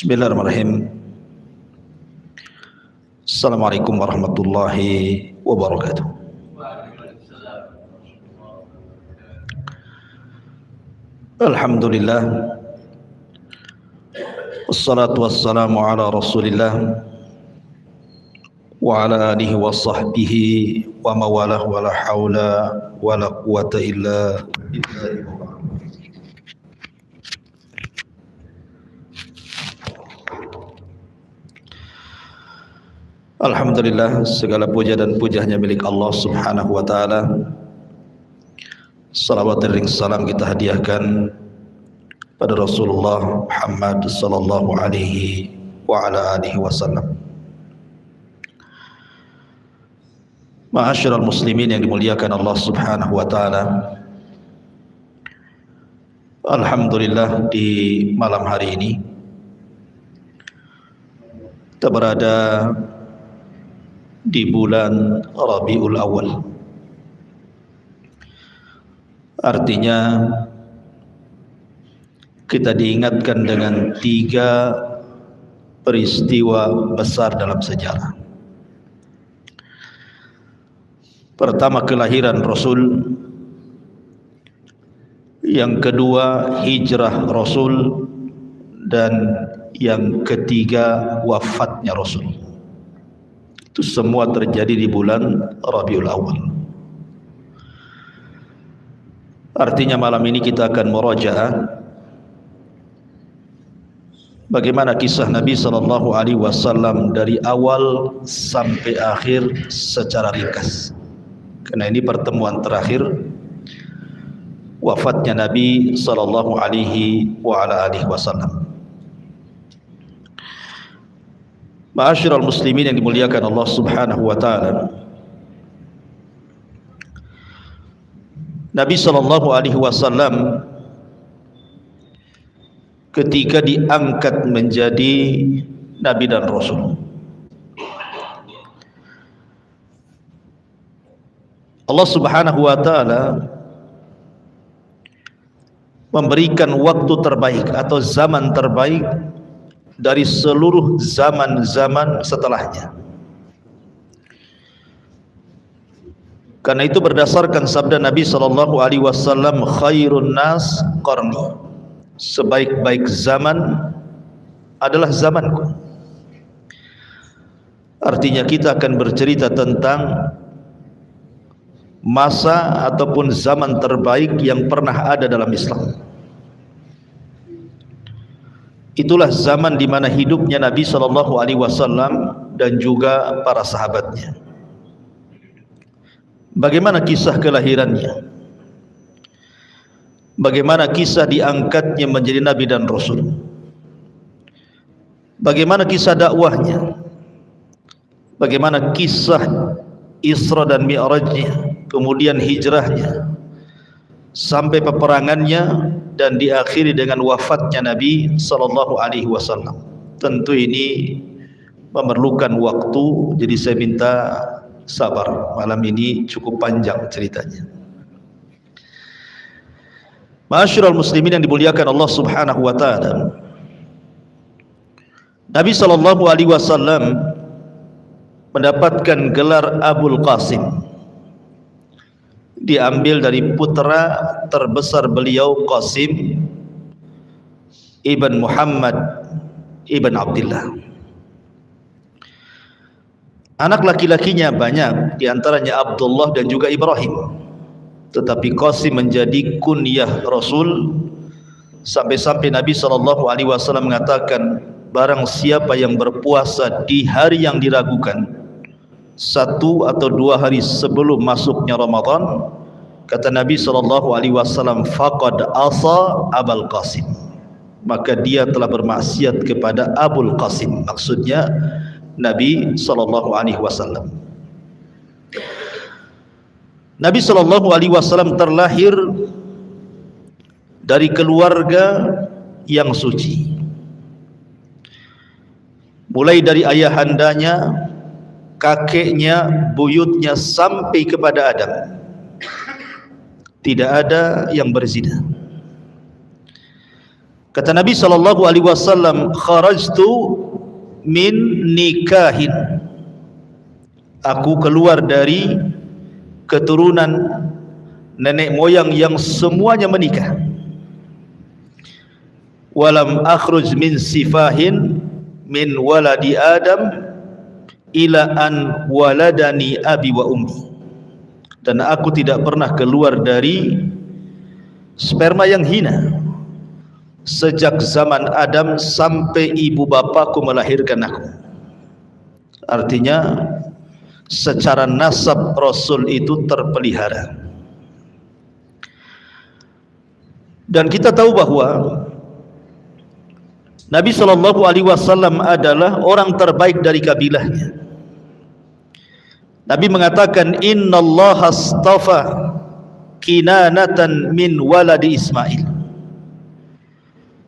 Bismillahirrahmanirrahim. Assalamualaikum warahmatullahi wabarakatuh. Alhamdulillah, wassalatu wassalamu ala rasulillah wa ala alihi wa sahbihi wa mawalah wa la hawla wa la quwata illa billah. Alhamdulillah, segala puja dan pujanya milik Allah subhanahu wa ta'ala. Salawat dan salam kita hadiahkan pada Rasulullah Muhammad sallallahu alaihi wa ala alihi wasallam. Ma'asyiral muslimin yang dimuliakan Allah subhanahu wa ta'ala, alhamdulillah di malam hari ini kita berada di bulan Rabiul Awal. Artinya kita diingatkan dengan 3 peristiwa besar dalam sejarah. Pertama, kelahiran Rasul. Yang kedua, hijrah Rasul. Dan yang ketiga, wafatnya Rasul. Itu semua terjadi di bulan Rabiul Awal. Artinya malam ini kita akan murajaah bagaimana kisah Nabi sallallahu alaihi wasallam dari awal sampai akhir secara ringkas. Karena ini pertemuan terakhir wafatnya Nabi sallallahu alaihi wa ala alihi wasallam. Ma'asyiral muslimin yang dimuliakan Allah subhanahu wa ta'ala, Nabi sallallahu alaihi wasallam ketika diangkat menjadi Nabi dan Rasul, Allah subhanahu wa ta'ala memberikan waktu terbaik atau zaman terbaik dari seluruh zaman-zaman setelahnya. Karena itu berdasarkan sabda Nabi sallallahu alaihi wasallam, khairun nas qarni, sebaik-baik zaman adalah zamanku. Artinya kita akan bercerita tentang masa ataupun zaman terbaik yang pernah ada dalam Islam. Itulah zaman di mana hidupnya Nabi sallallahu alaihi wasallam dan juga para sahabatnya. Bagaimana kisah kelahirannya? Bagaimana kisah diangkatnya menjadi Nabi dan Rasul? Bagaimana kisah dakwahnya? Bagaimana kisah Isra dan Mi'rajnya? Kemudian hijrahnya sampai peperangannya dan diakhiri dengan wafatnya Nabi sallallahu alaihi wasallam. Tentu ini memerlukan waktu, jadi saya minta sabar. Malam ini cukup panjang ceritanya. Ma'asyiral muslimin yang dimuliakan Allah subhanahu wa ta'ala, Nabi sallallahu alaihi wasallam mendapatkan gelar Abul Qasim, diambil dari putra terbesar beliau, Qasim ibn Muhammad ibn Abdullah. Anak laki-lakinya banyak, diantaranya Abdullah dan juga Ibrahim. Tetapi Qasim menjadi kunyah Rasul, sampai-sampai Nabi SAW mengatakan, barang siapa yang berpuasa di hari yang diragukan, 1 atau 2 hari sebelum masuknya Ramadan, kata Nabi SAW, faqad asa Abul Qasim, maka dia telah bermaksiat kepada Abul Qasim, maksudnya Nabi SAW. Nabi SAW terlahir dari keluarga yang suci, mulai dari ayahandanya, kakeknya, buyutnya, sampai kepada Adam. Tidak ada yang berzina. Kata Nabi SAW, kharajtu min nikahin, aku keluar dari keturunan nenek moyang yang semuanya menikah. Walam akhruj min sifahin min waladi Adam ila an waladani abi wa ummi, dan aku tidak pernah keluar dari sperma yang hina sejak zaman Adam sampai ibu bapakku melahirkan aku. Artinya secara nasab Rasul itu terpelihara. Dan kita tahu bahwa Nabi SAW adalah orang terbaik dari kabilahnya. Nabi mengatakan, innallaha astafa kinanatan min waladi Ismail.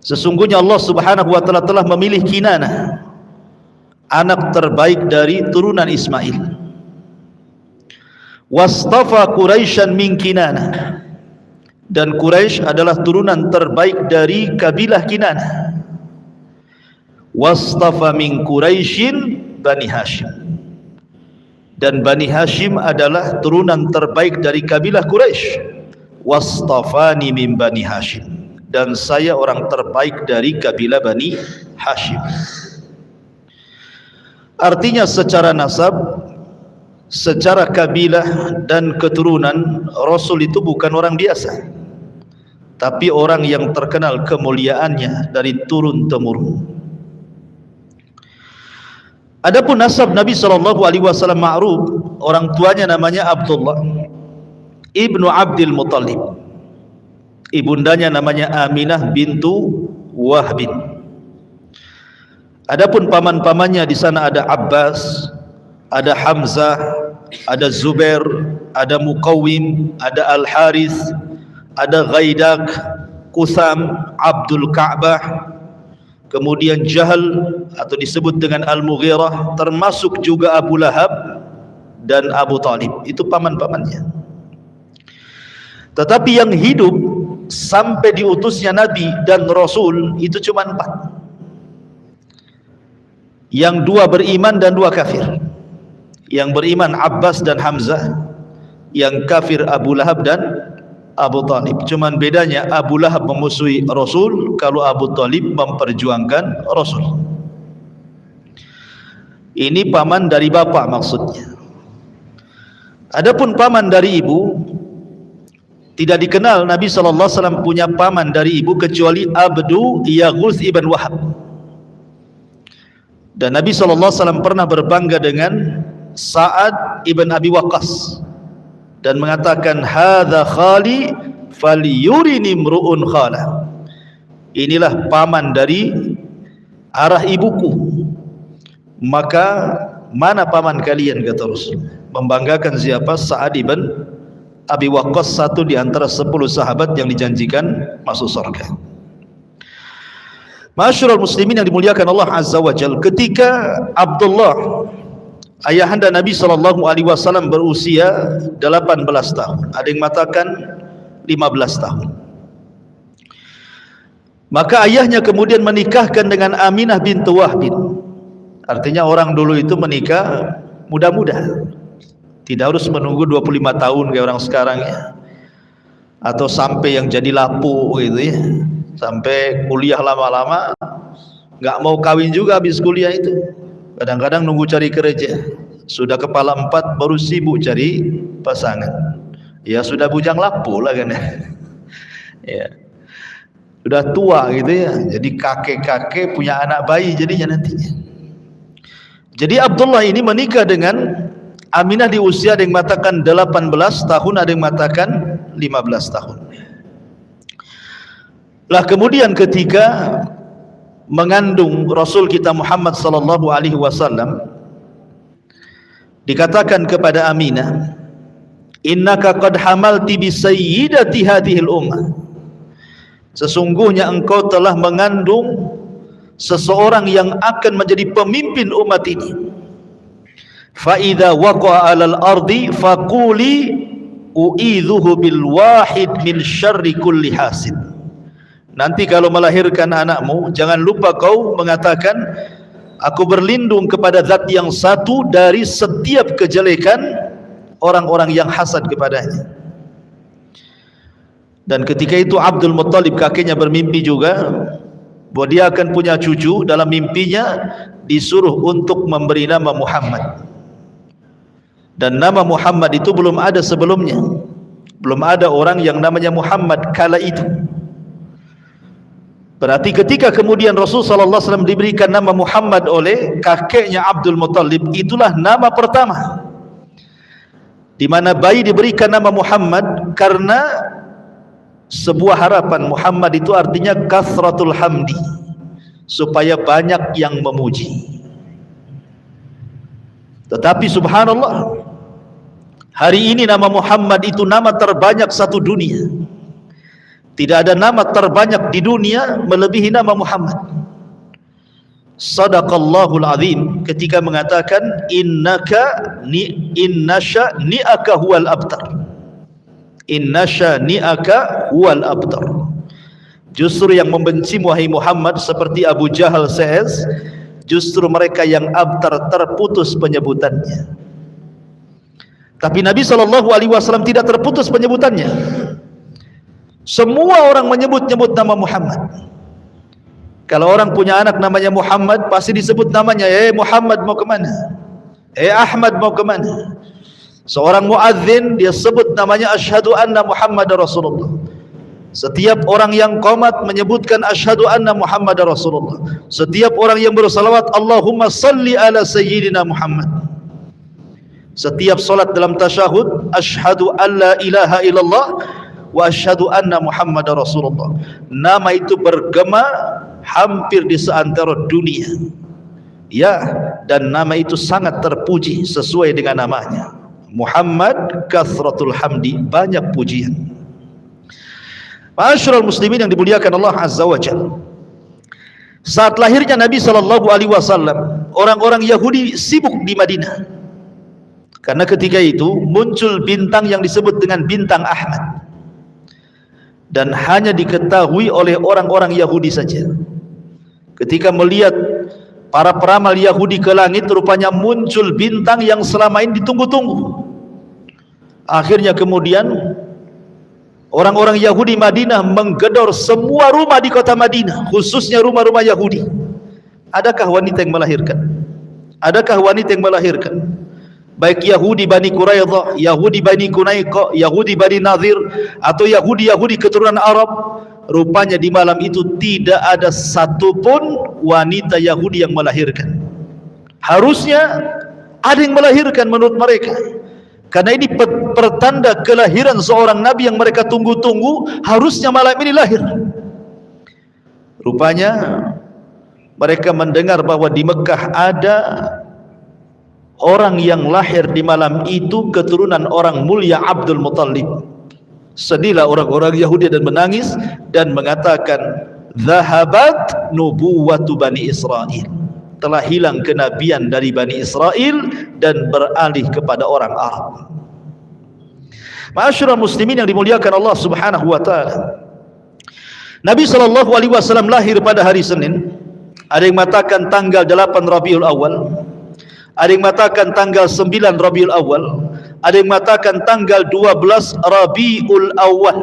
Sesungguhnya Allah Subhanahu wa taala telah memilih Kinanah, anak terbaik dari turunan Ismail. Wastafa Quraisyan min Kinanah, dan Quraisy adalah turunan terbaik dari kabilah Kinanah. Wastafa min Quraisyin Bani Hashim, dan Bani Hashim adalah turunan terbaik dari kabilah Quraisy. Wastafani min Bani Hashim, dan saya orang terbaik dari kabilah Bani Hashim. Artinya secara nasab, secara kabilah dan keturunan, Rasul itu bukan orang biasa, tapi orang yang terkenal kemuliaannya dari turun-temurun. Adapun nasab Nabi SAW ma'ruf, orang tuanya namanya Abdullah ibnu Abdul Muttalib, ibundanya namanya Aminah bintu Wahbin. Adapun paman-pamannya di sana ada Abbas, ada Hamzah, ada Zubair, ada Muqawwim, ada Al-Harith, ada Ghaidak, Qutham, Abdul Ka'bah, kemudian Jahal atau disebut dengan Al-Mughirah, termasuk juga Abu Lahab dan Abu Talib. Itu paman-pamannya. Tetapi yang hidup sampai diutusnya Nabi dan Rasul itu cuma 4. Yang 2 beriman dan 2 kafir. Yang beriman Abbas dan Hamzah, yang kafir Abu Lahab dan Abu Talib. Cuman bedanya Abu Lahab memusuhi Rasul, kalau Abu Talib memperjuangkan Rasul. Ini paman dari bapak maksudnya. Adapun paman dari ibu, tidak dikenal Nabi SAW punya paman dari ibu kecuali Abdu Yaghuth ibn Wahab. Dan Nabi SAW pernah berbangga dengan Sa'ad ibn Abi Waqqas dan mengatakan, hadza khali falyurini mru'un khala. Inilah paman dari arah ibuku, maka mana paman kalian, kata Rasul. Membanggakan siapa? Sa'ad ibn Abi Waqqas, satu di antara 10 sahabat yang dijanjikan masuk surga. Ma'asyiral muslimin yang dimuliakan Allah Azza wa Jalla, ketika Abdullah ayahanda Nabi SAW berusia 18 tahun, ada yang mengatakan 15 tahun, maka ayahnya kemudian menikahkan dengan Aminah bintu Wahbin. Artinya orang dulu itu menikah muda-muda, tidak harus menunggu 25 tahun kayak orang sekarang ya, atau sampai yang jadi lapu gitu ya, sampai kuliah lama-lama nggak mau kawin juga habis kuliah itu. Kadang-kadang nunggu cari kerja, sudah kepala 4 baru sibuk cari pasangan. Ya sudah bujang lapu lah kan ya, sudah tua gitu ya, jadi kakek-kakek punya anak bayi jadinya nantinya. Jadi Abdullah ini menikah dengan Aminah di usia, ada yang mengatakan 18 tahun, ada yang mengatakan 15 tahun. Lah kemudian ketika mengandung Rasul kita Muhammad sallallahu alaihi wasallam, dikatakan kepada Aminah, innaka qad hamalti bi sayyidati hadhil ummah, sesungguhnya engkau telah mengandung seseorang yang akan menjadi pemimpin umat ini. Fa idza waqa'a 'alal ardi faquli u'idzuhu bil wahid min syarri kulli hasid. nanti kalau melahirkan anakmu, jangan lupa kau mengatakan, aku berlindung kepada zat yang satu dari setiap kejelekan orang-orang yang hasad kepadanya. Dan ketika itu Abdul Muttalib kakeknya bermimpi juga bahwa dia akan punya cucu. Dalam mimpinya disuruh untuk memberi nama Muhammad, dan nama Muhammad itu belum ada sebelumnya, belum ada orang yang namanya Muhammad kala itu. Berarti ketika kemudian Rasulullah SAW diberikan nama Muhammad oleh kakeknya Abdul Muttalib, itulah nama pertama di mana bayi diberikan nama Muhammad, karena sebuah harapan. Muhammad itu artinya kasratul hamdi, supaya banyak yang memuji. Tetapi subhanallah, hari ini nama Muhammad itu nama terbanyak satu dunia. Tidak ada nama terbanyak di dunia melebihi nama Muhammad. Sadaqallahul azim ketika mengatakan innaka innasha ni'aka huwal abtar. Innasha ni'aka huwal abtar. Justru yang membenci wahai Muhammad seperti Abu Jahal CS, justru mereka yang abtar, terputus penyebutannya. Tapi Nabi SAW tidak terputus penyebutannya. Semua orang menyebut-nyebut nama Muhammad. Kalau orang punya anak namanya Muhammad, pasti disebut namanya, Muhammad mau kemana? Ahmad mau kemana? Seorang muadzin dia sebut namanya asyhadu anna Muhammad Rasulullah. Setiap orang yang qomat menyebutkan asyhadu anna Muhammad Rasulullah. Setiap orang yang bersalawat Allahumma salli ala sayyidina Muhammad. Setiap salat dalam tasyahud asyhadu an la ilaha illallah wa asyhadu anna Muhammad Rasulullah. Nama itu bergema hampir di seantero dunia. Ya, dan nama itu sangat terpuji sesuai dengan namanya. Muhammad kasratul hamdi, banyak pujian. Ma'asyiral muslimin yang dimuliakan Allah Azza wa Jalla. Saat lahirnya Nabi SAW, orang-orang Yahudi sibuk di Madinah. Karena ketika itu muncul bintang yang disebut dengan bintang Ahmad, dan hanya diketahui oleh orang-orang Yahudi saja. Ketika melihat para peramal Yahudi ke langit, rupanya muncul bintang yang selama ini ditunggu-tunggu. Akhirnya kemudian orang-orang Yahudi Madinah menggedor semua rumah di kota Madinah, khususnya rumah-rumah Yahudi. Adakah wanita yang melahirkan? Adakah wanita yang melahirkan? Baik Yahudi Bani Quraidah, Yahudi Bani Qunaiqa, Yahudi Bani Nadir, atau Yahudi keturunan Arab, rupanya di malam itu tidak ada satupun wanita Yahudi yang melahirkan. Harusnya ada yang melahirkan menurut mereka, karena ini pertanda kelahiran seorang nabi yang mereka tunggu-tunggu. Harusnya malam ini lahir. Rupanya mereka mendengar bahwa di Mekah ada orang yang lahir di malam itu keturunan orang mulia Abdul Muttalib. Sedihlah orang-orang Yahudi dan menangis dan mengatakan, "Zahabat nubuwwatu Bani Israil." Telah hilang kenabian dari Bani Israel dan beralih kepada orang Arab. Ma'asyiral muslimin yang dimuliakan Allah Subhanahu wa taala. Nabi SAW lahir pada hari Senin. Ada yang mengatakan tanggal 8 Rabiul Awal, ada yang mengatakan tanggal 9 Rabiul Awal, ada yang mengatakan tanggal 12 Rabiul Awal.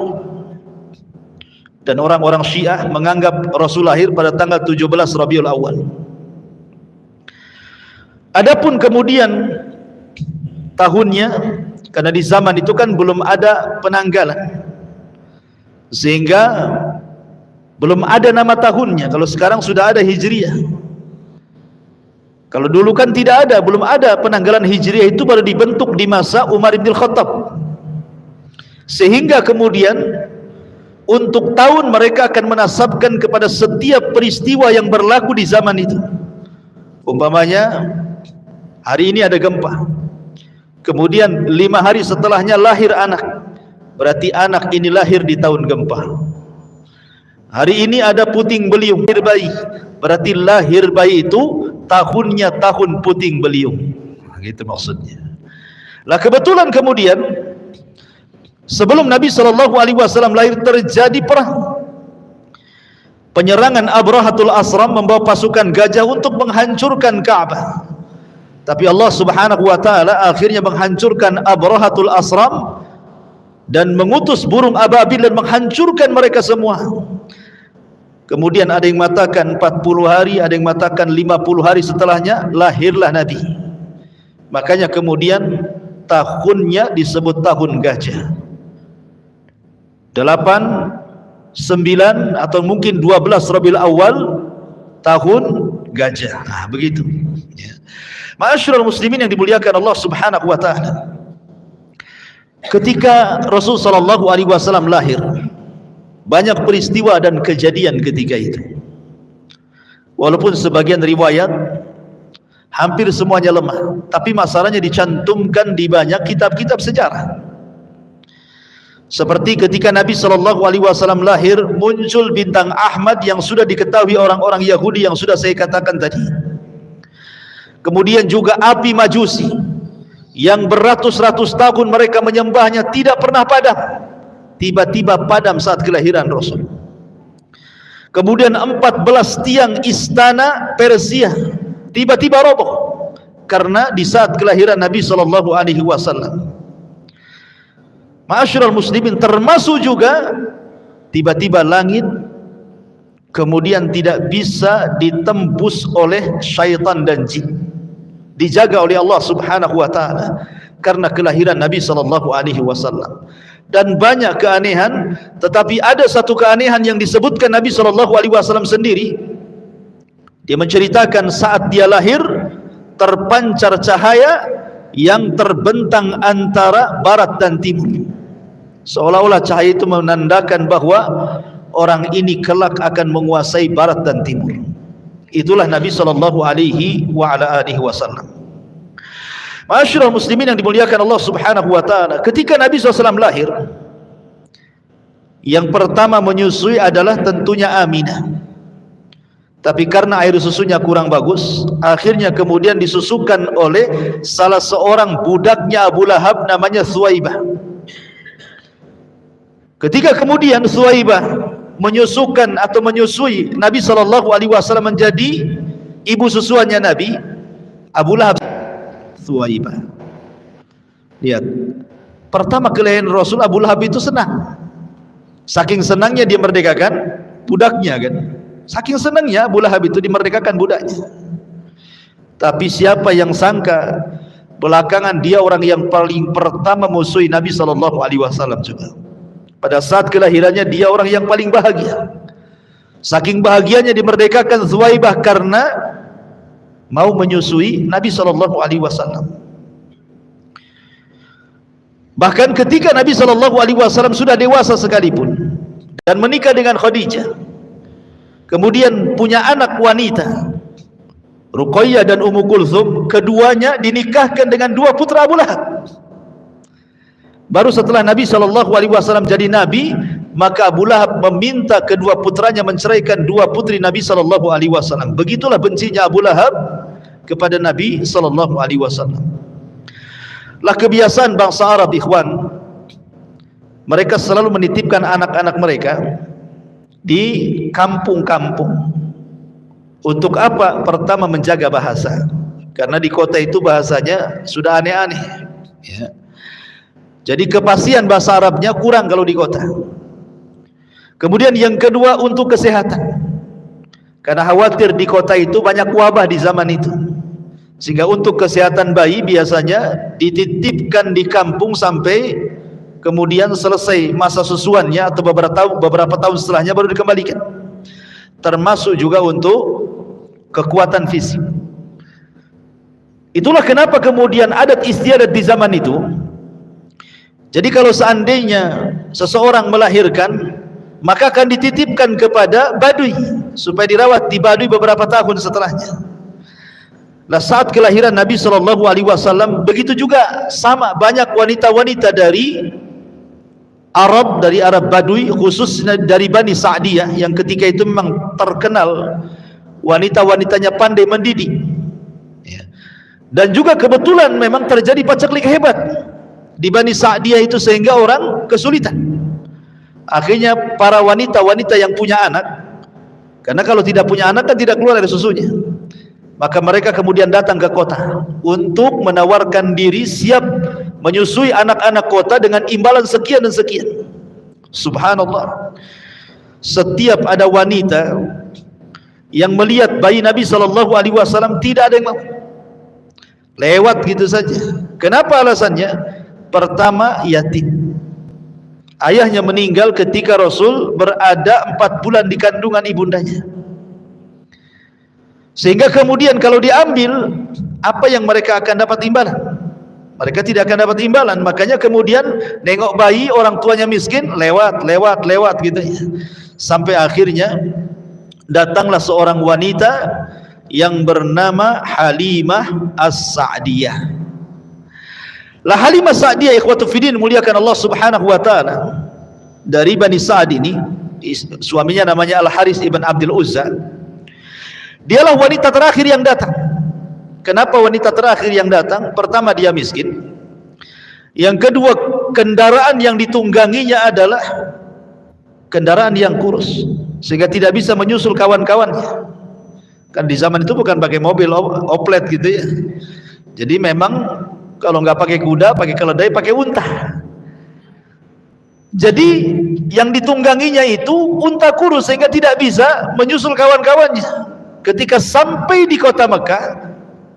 Dan orang-orang Syiah menganggap Rasul lahir pada tanggal 17 Rabiul Awal. Adapun kemudian tahunnya, karena di zaman itu kan belum ada penanggalan, sehingga belum ada nama tahunnya. Kalau sekarang sudah ada Hijriah. Kalau dulu kan tidak ada, belum ada penanggalan Hijriah, itu baru dibentuk di masa Umar bin Khattab. Sehingga kemudian untuk tahun mereka akan menasabkan kepada setiap peristiwa yang berlaku di zaman itu. Umpamanya hari ini ada gempa, kemudian 5 hari setelahnya lahir anak, berarti anak ini lahir di tahun gempa. Hari ini ada puting beliung, lahir bayi, berarti lahir bayi itu tahunnya tahun puting beliung. Gitu maksudnya. Lah kebetulan kemudian sebelum Nabi SAW lahir terjadi perang. penyerangan Abrahatul Asram membawa pasukan gajah untuk menghancurkan Ka'bah. Tapi Allah Subhanahu wa taala akhirnya menghancurkan Abrahatul Asram dan mengutus burung ababil dan menghancurkan mereka semua. Kemudian ada yang mengatakan 40 hari, ada yang mengatakan 50 hari setelahnya lahirlah Nabi. Makanya kemudian tahunnya disebut tahun gajah. 8, 9 atau mungkin 12 Rabiul Awal tahun gajah. Nah, begitu. Ya. Ma'asyiral muslimin yang dimuliakan Allah Subhanahu wa taala. Ketika Rasul sallallahu alaihi wasallam lahir, banyak peristiwa dan kejadian ketika itu. Walaupun sebagian riwayat hampir semuanya lemah, tapi masalahnya dicantumkan di banyak kitab-kitab sejarah. Seperti ketika Nabi SAW lahir, muncul bintang Ahmad yang sudah diketahui orang-orang Yahudi yang sudah saya katakan tadi. Kemudian juga api Majusi yang beratus-ratus tahun mereka menyembahnya tidak pernah padam, tiba-tiba padam saat kelahiran Rasul. Kemudian 14 tiang istana Persia tiba-tiba roboh karena di saat kelahiran Nabi SAW. Ma'asyiral muslimin, termasuk juga tiba-tiba langit kemudian tidak bisa ditembus oleh syaitan dan jin, dijaga oleh Allah Subhanahu wa taala karena kelahiran Nabi SAW. Dan banyak keanehan, tetapi ada satu keanehan yang disebutkan Nabi SAW sendiri. Dia menceritakan saat dia lahir terpancar cahaya yang terbentang antara barat dan timur, seolah-olah cahaya itu menandakan bahwa orang ini kelak akan menguasai barat dan timur. Itulah Nabi sallallahu alaihi wasallam. Ma'asyiral muslimin yang dimuliakan Allah Subhanahu wa taala, ketika Nabi SAW lahir, yang pertama menyusui adalah tentunya Aminah. Tapi karena air susunya kurang bagus, akhirnya kemudian disusukan oleh salah seorang budaknya Abu Lahab namanya Thuwaibah. Ketika kemudian Thuwaibah menyusukan atau menyusui Nabi SAW menjadi ibu susuannya Nabi, Abu Lahab Thuwaibah. Lihat, pertama kelahiran Rasul, Abu Lahab itu senang. Saking senangnya dia merdekakan budaknya kan. Saking senangnya Abu Lahab itu dimerdekakan budaknya. Tapi siapa yang sangka belakangan dia orang yang paling pertama musuhi Nabi SAW juga. Pada saat kelahirannya dia orang yang paling bahagia. Saking bahagianya dimerdekakan Thuwaibah karena mau menyusui Nabi SAW. Bahkan ketika Nabi SAW sudah dewasa sekalipun dan menikah dengan Khadijah, kemudian punya anak wanita Ruqayyah dan Ummu Kulthum, keduanya dinikahkan dengan dua putra Abu Lahab. Baru setelah Nabi SAW jadi Nabi, maka Abu Lahab meminta kedua putranya menceraikan dua putri Nabi SAW. Begitulah bencinya Abu Lahab kepada Nabi SAW. Lah kebiasaan bangsa Arab, ikhwan, mereka selalu menitipkan anak-anak mereka di kampung-kampung. Untuk apa? Pertama, menjaga bahasa, karena di kota itu bahasanya sudah aneh-aneh ya. Jadi kepastian bahasa Arabnya kurang kalau di kota. Kemudian yang kedua, untuk kesehatan, karena khawatir di kota itu banyak wabah di zaman itu, sehingga untuk kesehatan bayi biasanya dititipkan di kampung sampai kemudian selesai masa susuannya atau beberapa tahun setelahnya baru dikembalikan. Termasuk juga untuk kekuatan fisik. Itulah kenapa kemudian adat istiadat di zaman itu. Jadi kalau seandainya seseorang melahirkan, maka akan dititipkan kepada badui supaya dirawat di badui beberapa tahun setelahnya. Nah, saat kelahiran Nabi SAW begitu juga, sama, banyak wanita-wanita dari Arab, dari Arab Badui, khususnya dari Bani Sa'diyah, yang ketika itu memang terkenal wanita-wanitanya pandai mendidik ya. Dan juga kebetulan memang terjadi paceklik hebat di Bani Sa'diyah itu, sehingga orang kesulitan. Akhirnya para wanita-wanita yang punya anak Karena kalau tidak punya anak kan tidak keluar dari susunya. Maka mereka kemudian datang ke kota untuk menawarkan diri siap menyusui anak-anak kota dengan imbalan sekian dan sekian. Subhanallah. Setiap ada wanita yang melihat bayi Nabi SAW, tidak ada yang mau, lewat gitu saja. Kenapa alasannya? Pertama, yatim. Ayahnya meninggal ketika Rasul berada 4 bulan di kandungan ibundanya. Sehingga kemudian kalau diambil, apa yang mereka akan dapat imbalan? Mereka tidak akan dapat imbalan. Makanya kemudian nengok bayi orang tuanya miskin, lewat gitu ya. Sampai akhirnya datanglah seorang wanita yang bernama Halimah As-Sa'diyah. Lah Halimah Sa'diyah, ikhwatu fiddin, muliakan Allah Subhanahu wa taala, dari Bani Sa'd ini, suaminya namanya Al-Haris ibn Abdul Uzza. Dialah wanita terakhir yang datang. Kenapa wanita terakhir yang datang? Pertama, dia miskin. Yang kedua, kendaraan yang ditungganginya adalah kendaraan yang kurus, sehingga tidak bisa menyusul kawan-kawannya. Kan di zaman itu bukan pakai mobil oplet gitu ya. Jadi memang kalau nggak pakai kuda, pakai keledai, pakai unta. Jadi yang ditungganginya itu unta kurus, sehingga tidak bisa menyusul kawan-kawannya. Ketika sampai di kota Mekah,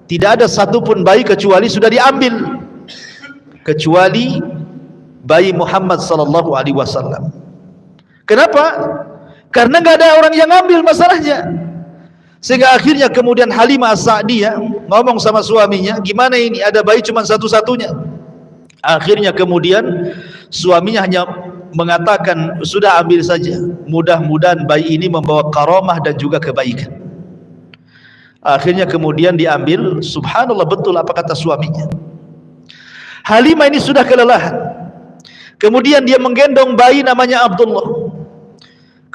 tidak ada satupun bayi kecuali sudah diambil, kecuali bayi Muhammad sallallahu alaihi wasallam. Kenapa? Karena nggak ada orang yang ambil masalahnya. Sehingga akhirnya kemudian Halimah As-Sa'diyah ngomong sama suaminya, gimana ini, ada bayi cuma satu-satunya. Akhirnya kemudian suaminya hanya mengatakan, sudah ambil saja, mudah-mudahan bayi ini membawa karamah dan juga kebaikan. Akhirnya kemudian diambil. Subhanallah, betul apa kata suaminya. Halimah ini sudah kelelahan. Kemudian dia menggendong bayi namanya Abdullah.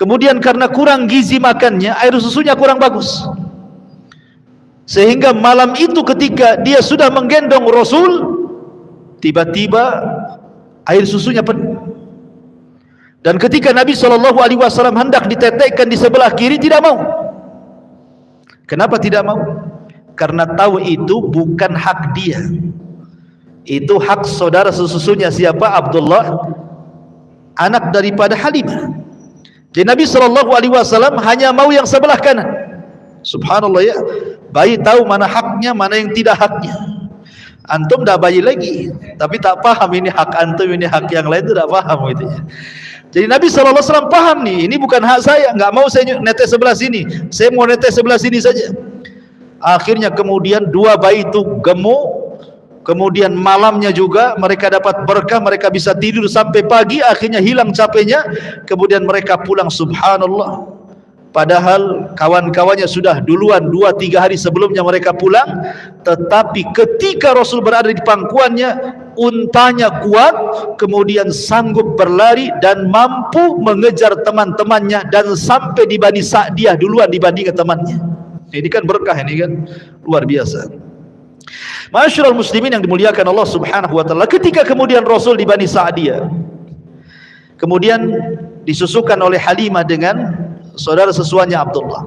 Kemudian karena kurang gizi makannya, air susunya kurang bagus. Sehingga malam itu ketika dia sudah menggendong Rasul, tiba-tiba air susunya penuh. Dan ketika Nabi SAW hendak ditetekkan di sebelah kiri, tidak mau. Kenapa tidak mau? Karena tahu itu bukan hak dia. Itu hak saudara sesusunya. Siapa? Abdullah, anak daripada Halimah. Jadi Nabi SAW hanya mau yang sebelah kanan. Subhanallah ya. Bayi tahu mana haknya, mana yang tidak haknya. Antum dah bayi lagi, tapi tak paham ini hak antum, ini hak yang lain, itu tak paham gitu ya. Jadi Nabi SAW paham nih, ini bukan hak saya, nggak mau saya netes sebelah sini, saya mau netes sebelah sini saja. Akhirnya kemudian dua bayi itu gemuk, kemudian malamnya juga mereka dapat berkah, mereka bisa tidur sampai pagi, akhirnya hilang capeknya, kemudian mereka pulang. Subhanallah. Padahal kawan-kawannya sudah duluan 2-3 hari sebelumnya mereka pulang. Tetapi ketika Rasul berada di pangkuannya, untanya kuat, kemudian sanggup berlari dan mampu mengejar teman-temannya, dan sampai di Bani Sa'diyah duluan dibandingkan temannya. Ini kan berkah, ini kan luar biasa. Ma'asyiral muslimin yang dimuliakan Allah Subhanahu wa taala, ketika kemudian Rasul di Bani Sa'diyah, kemudian disusukan oleh Halimah dengan saudara sesuanya Abdullah.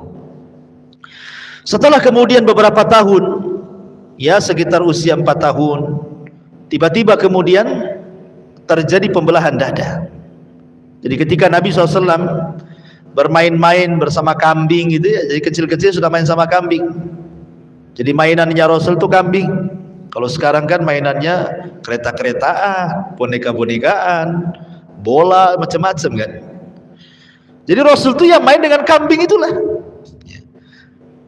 Setelah kemudian beberapa tahun, ya sekitar usia 4 tahun, tiba-tiba kemudian terjadi pembelahan dada. Jadi ketika Nabi SAW bermain-main bersama kambing gitu ya, jadi kecil-kecil sudah main sama kambing. Jadi mainannya Rasul itu kambing. Kalau sekarang kan mainannya kereta-keretaan, boneka-bonekaan, bola, macam-macam kan. Jadi Rasul itu ya main dengan kambing itulah,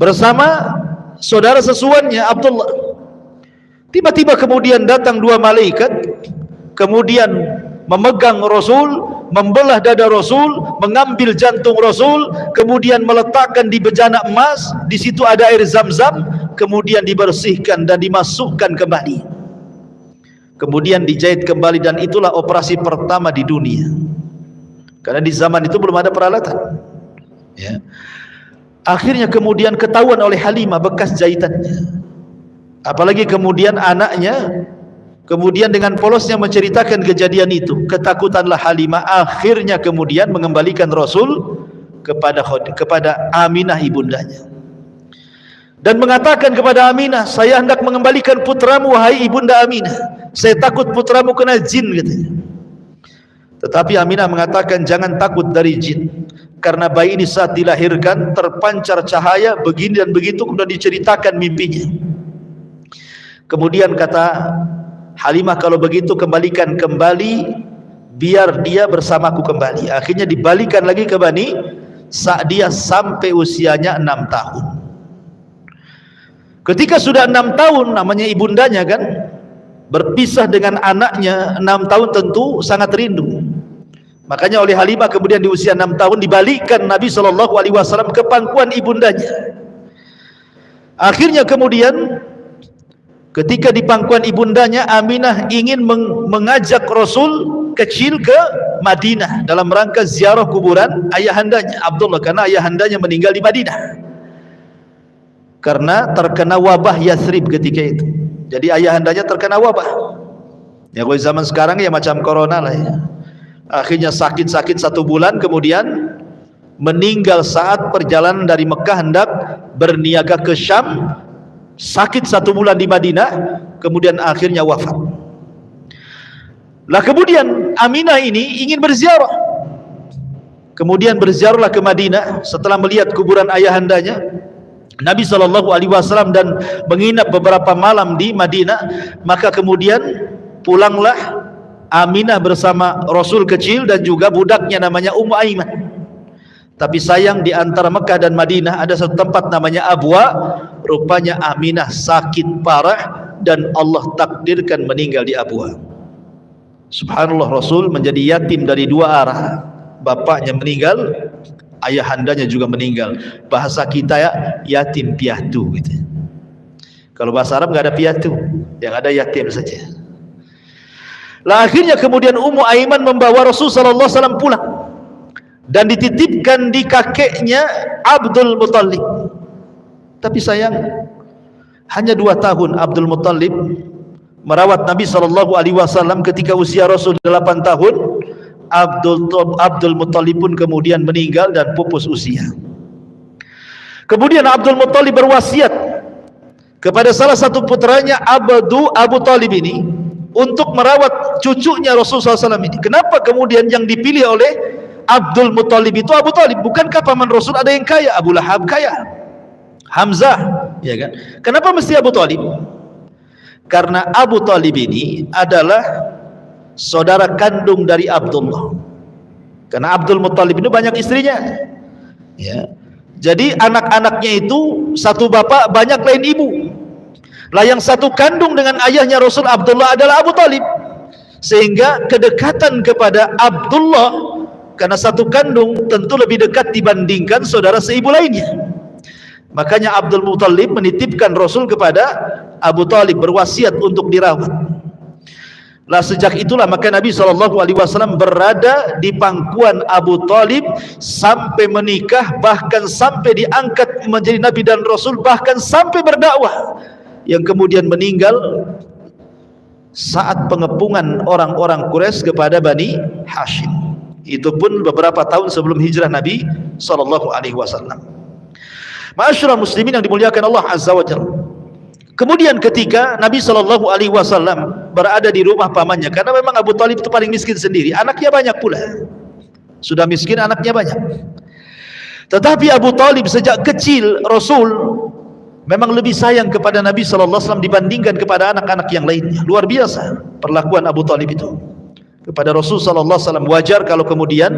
bersama saudara sesuannya Abdullah. Tiba-tiba kemudian datang 2 malaikat, kemudian memegang Rasul, membelah dada Rasul, mengambil jantung Rasul, kemudian meletakkan di bejana emas. Di situ ada air Zam-Zam, kemudian dibersihkan dan dimasukkan kembali. Kemudian dijahit kembali, dan itulah operasi pertama di dunia. Karena di zaman itu belum ada peralatan. Ya. Akhirnya kemudian ketahuan oleh Halimah bekas jahitannya. Apalagi kemudian anaknya kemudian dengan polosnya menceritakan kejadian itu. Ketakutanlah Halimah. Akhirnya kemudian mengembalikan Rasul kepada Aminah ibundanya, dan mengatakan kepada Aminah, saya hendak mengembalikan putramu wahai ibunda Aminah, saya takut putramu kena jin katanya. Tetapi Aminah mengatakan, jangan takut dari jin, karena bayi ini saat dilahirkan terpancar cahaya begini dan begitu, kemudian diceritakan mimpinya. Kemudian kata Halimah, kalau begitu kembalikan kembali, biar dia bersamaku kembali. Akhirnya dibalikan lagi ke Bani Sa'diyah sampai usianya 6 tahun. Ketika sudah 6 tahun, namanya ibundanya kan, berpisah dengan anaknya 6 tahun, tentu sangat rindu. Makanya oleh Halimah kemudian di usia 6 tahun dibalikkan Nabi SAW ke pangkuan ibundanya. Akhirnya kemudian ketika di pangkuan ibundanya, Aminah ingin mengajak Rasul kecil ke Madinah dalam rangka ziarah kuburan ayahandanya Abdullah, karena ayahandanya meninggal di Madinah karena terkena wabah Yathrib ketika itu. Jadi ayahandanya terkena wabah. Ya kalau zaman sekarang ya macam corona lah ya. Akhirnya sakit-sakit 1 bulan, kemudian meninggal saat perjalanan dari Mekah hendak berniaga ke Syam. Sakit 1 bulan di Madinah, kemudian akhirnya wafat. Lah kemudian Aminah ini ingin berziarah, kemudian berziarahlah ke Madinah setelah melihat kuburan ayahandanya Nabi SAW dan menginap beberapa malam di Madinah. Maka kemudian pulanglah Aminah bersama Rasul kecil dan juga budaknya namanya Ummu Aiman. Tapi sayang di antara Mekah dan Madinah ada satu tempat namanya Abwa. Rupanya Aminah sakit parah dan Allah takdirkan meninggal di Abwa. Subhanallah, Rasul menjadi yatim dari 2 arah. Bapaknya meninggal, ayahandanya juga meninggal. Bahasa kita ya, yatim piatu gitu. Kalau bahasa Arab nggak ada piatu, yang ada yatim saja. Lah akhirnya kemudian Ummu Aiman membawa Rasul sallallahu alaihi wasallam pulang dan dititipkan di kakeknya Abdul Muttalib. Tapi sayang, hanya 2 tahun Abdul Muttalib merawat Nabi SAW. Ketika usia Rasul 8 tahun, Abdul Muttalib pun kemudian meninggal dan pupus usia. Kemudian Abdul Muttalib berwasiat kepada salah satu putranya Abu Talib ini untuk merawat cucunya Rasul SAW ini. Kenapa kemudian yang dipilih oleh Abdul Muttalib itu Abu Talib? Bukankah paman Rasul ada yang kaya? Abu Lahab kaya, Hamzah, ya kan? Kenapa mesti Abu Talib? Karena Abu Talib ini adalah saudara kandung dari Abdullah. Karena Abdul Muttalib ini banyak istrinya, ya. Jadi anak-anaknya itu satu bapak banyak lain ibu. Lah yang satu kandung dengan ayahnya Rasul Abdullah adalah Abu Talib. Sehingga kedekatan kepada Abdullah karena satu kandung tentu lebih dekat dibandingkan saudara seibu lainnya. Makanya Abdul Muttalib menitipkan Rasul kepada Abu Talib, berwasiat untuk dirawat. Lah sejak itulah maka Nabi SAW berada di pangkuan Abu Talib sampai menikah, bahkan sampai diangkat menjadi Nabi dan Rasul, bahkan sampai berdakwah, yang kemudian meninggal saat pengepungan orang-orang Quraisy kepada Bani Hashim. Itu pun beberapa tahun sebelum hijrah Nabi SAW. Ma'asyiral muslimin yang dimuliakan Allah Azza wa Jalla. Kemudian ketika Nabi SAW berada di rumah pamannya, karena memang Abu Talib itu paling miskin sendiri, anaknya banyak pula, sudah miskin anaknya banyak. Tetapi Abu Talib sejak kecil Rasul memang lebih sayang kepada Nabi SAW dibandingkan kepada anak-anak yang lainnya. Luar biasa perlakuan Abu Talib itu kepada Rasul SAW. Wajar kalau kemudian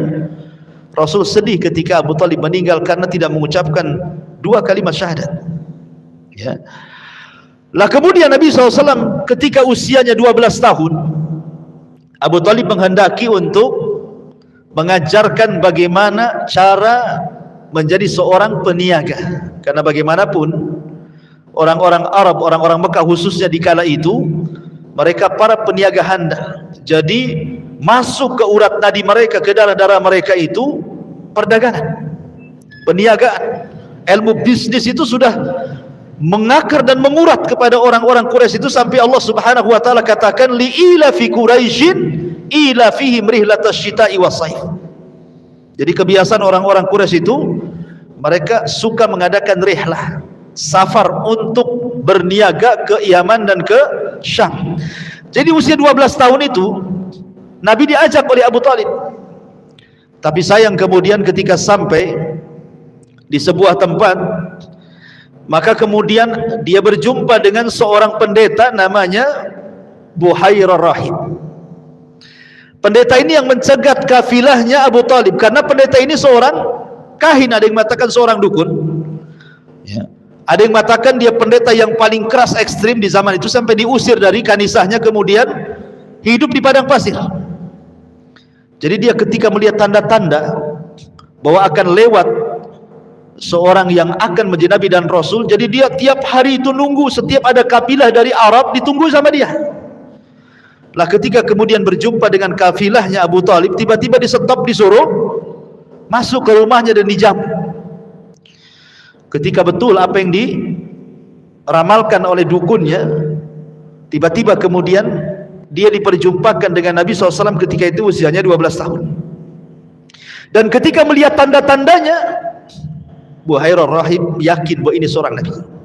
Rasul sedih ketika Abu Talib meninggal karena tidak mengucapkan 2 kalimat syahadat, ya. Lah kemudian Nabi SAW ketika usianya 12 tahun, Abu Talib menghendaki untuk mengajarkan bagaimana cara menjadi seorang peniaga. Karena bagaimanapun orang-orang Arab, orang-orang Mekah khususnya di kala itu, mereka para peniaga handal. Jadi masuk ke urat nadi mereka, ke darah-darah mereka itu perdagangan, peniagaan. Ilmu bisnis itu sudah mengakar dan mengurat kepada orang-orang Quraisy itu, sampai Allah Subhanahu wa taala katakan li ila fi Quraisyin ila fihim rihlatasyita'i wasaif. Jadi kebiasaan orang-orang Quraisy itu mereka suka mengadakan rihlah, safar untuk berniaga ke Yaman dan ke Syam. Jadi usia 12 tahun itu Nabi diajak oleh Abu Talib. Tapi sayang kemudian ketika sampai di sebuah tempat, maka kemudian dia berjumpa dengan seorang pendeta namanya Buhairah Rahib. Pendeta ini yang mencegat kafilahnya Abu Talib, karena pendeta ini seorang kahin, ada yang mengatakan seorang dukun, ya. Ada yang mengatakan dia pendeta yang paling keras ekstrim di zaman itu, sampai diusir dari kanisahnya, kemudian hidup di padang pasir. Jadi dia ketika melihat tanda-tanda bahwa akan lewat seorang yang akan menjadi Nabi dan Rasul, jadi dia tiap hari itu nunggu, setiap ada kafilah dari Arab ditunggu sama dia. Lah ketika kemudian berjumpa dengan kafilahnya Abu Talib, tiba-tiba di-stop, disuruh masuk ke rumahnya dan dijamu. Ketika betul apa yang diramalkan oleh dukunnya, tiba-tiba kemudian dia diperjumpakan dengan Nabi SAW ketika itu usianya 12 tahun. Dan ketika melihat tanda-tandanya, Buhairah Rahib yakin bahwa ini seorang Nabi.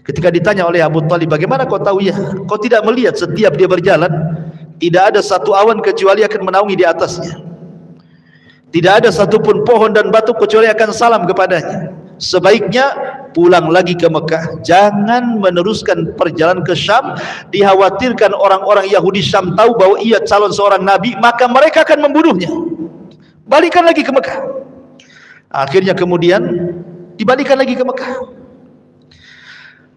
Ketika ditanya oleh Abu Talib, bagaimana kau tahu? Ya, kau tidak melihat setiap dia berjalan tidak ada satu awan kecuali akan menaungi di atasnya, tidak ada satupun pohon dan batu kecuali akan salam kepadanya. Sebaiknya pulang lagi ke Mekah, jangan meneruskan perjalanan ke Syam. Dikhawatirkan orang-orang Yahudi Syam tahu bahwa ia calon seorang Nabi, maka mereka akan membunuhnya. Balikan lagi ke Mekah. Akhirnya kemudian dibalikan lagi ke Mekah.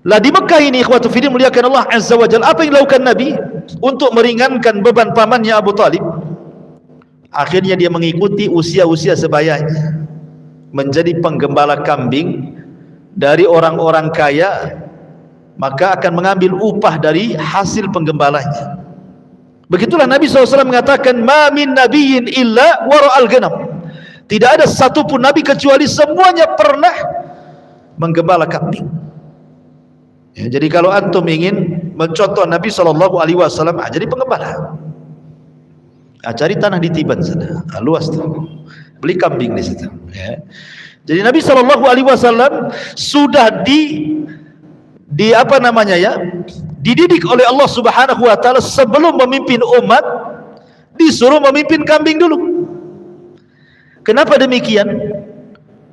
Lah di Mekah ini ikhwatu fiddin muliakan Allah Azza wa Jalla, apa yang dilakukan Nabi untuk meringankan beban pamannya Abu Talib? Akhirnya dia mengikuti usia-usia sebayanya, menjadi penggembala kambing dari orang-orang kaya, maka akan mengambil upah dari hasil penggembalanya. Begitulah Nabi SAW mengatakan, ma min nabiyyin illa wara'al ghanam. Tidak ada satupun Nabi kecuali semuanya pernah menggembala kambing. Ya, jadi kalau antum ingin mencontoh Nabi SAW, jadi penggembala. Cari tanah di Tiban sana, luas tuh, beli kambing di situ. Ya. Jadi Nabi SAW sudah di apa namanya ya, dididik oleh Allah Subhanahu Wa Taala sebelum memimpin umat, disuruh memimpin kambing dulu. Kenapa demikian?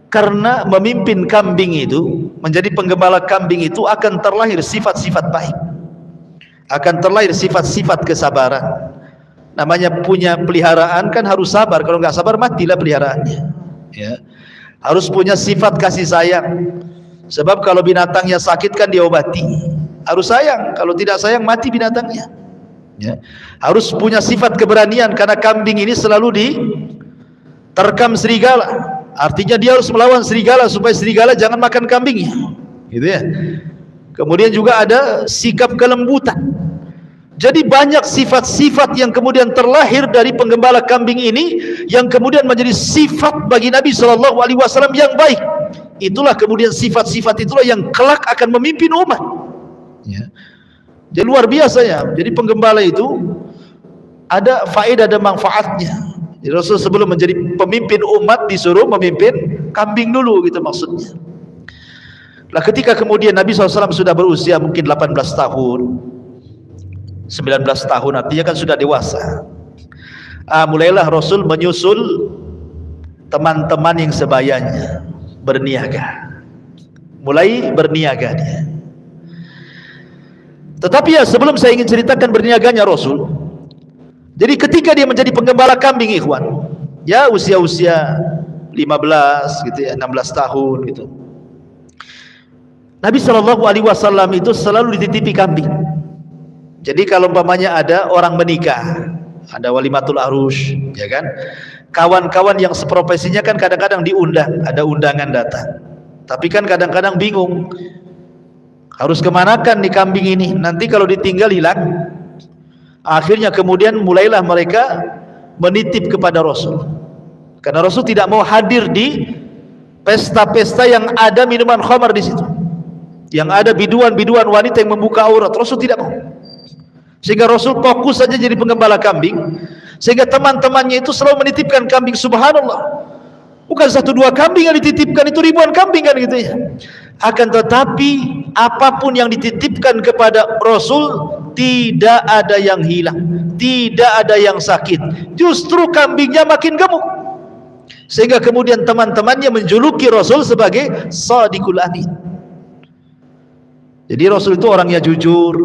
Karena memimpin kambing itu, menjadi penggembala kambing itu akan terlahir sifat-sifat baik, akan terlahir sifat-sifat kesabaran. Namanya punya peliharaan kan harus sabar, kalau nggak sabar matilah peliharaannya. Ya. Harus punya sifat kasih sayang, sebab kalau binatangnya sakit kan diobati. Harus sayang, kalau tidak sayang mati binatangnya. Ya. Harus punya sifat keberanian, karena kambing ini selalu diterkam serigala. Artinya dia harus melawan serigala supaya serigala jangan makan kambingnya, gitu ya. Kemudian juga ada sikap kelembutan. Jadi banyak sifat-sifat yang kemudian terlahir dari penggembala kambing ini, yang kemudian menjadi sifat bagi Nabi SAW yang baik. Itulah kemudian sifat-sifat itulah yang kelak akan memimpin umat. Ya. Jadi luar biasa ya. Jadi penggembala itu ada faedah dan manfaatnya. Jadi Rasul sebelum menjadi pemimpin umat disuruh memimpin kambing dulu, gitu maksudnya. Lah ketika kemudian Nabi SAW sudah berusia mungkin 18 tahun, 19 tahun, artinya kan sudah dewasa. Mulailah Rasul menyusul teman-teman yang sebayanya berniaga. Mulai berniaga dia. Tetapi ya sebelum saya ingin ceritakan berniaganya Rasul, jadi ketika dia menjadi penggembala kambing, ikhwan, ya usia-usia 15 gitu ya, 16 tahun gitu. Nabi SAW itu selalu dititipi kambing. Jadi kalau umpamanya ada orang menikah, ada walimatul arus, ya kan? Kawan-kawan yang seprofesinya kan kadang-kadang diundang, ada undangan datang. Tapi kan kadang-kadang bingung, harus kemanakan nih kambing ini? Nanti kalau ditinggal hilang. Akhirnya kemudian mulailah mereka menitip kepada Rasul, karena Rasul tidak mau hadir di pesta-pesta yang ada minuman khamar di situ, yang ada biduan-biduan wanita yang membuka aurat. Rasul tidak mau, sehingga Rasul fokus saja jadi penggembala kambing. sehingga teman-temannya itu selalu menitipkan kambing. Subhanallah, bukan 1-2 kambing yang dititipkan, itu ribuan kambing kan gitu ya. Akan tetapi apapun yang dititipkan kepada Rasul, tidak ada yang hilang, tidak ada yang sakit, justru kambingnya makin gemuk, sehingga kemudian teman-temannya menjuluki Rasul sebagai Shadiqul Amin. Jadi Rasul itu orangnya jujur,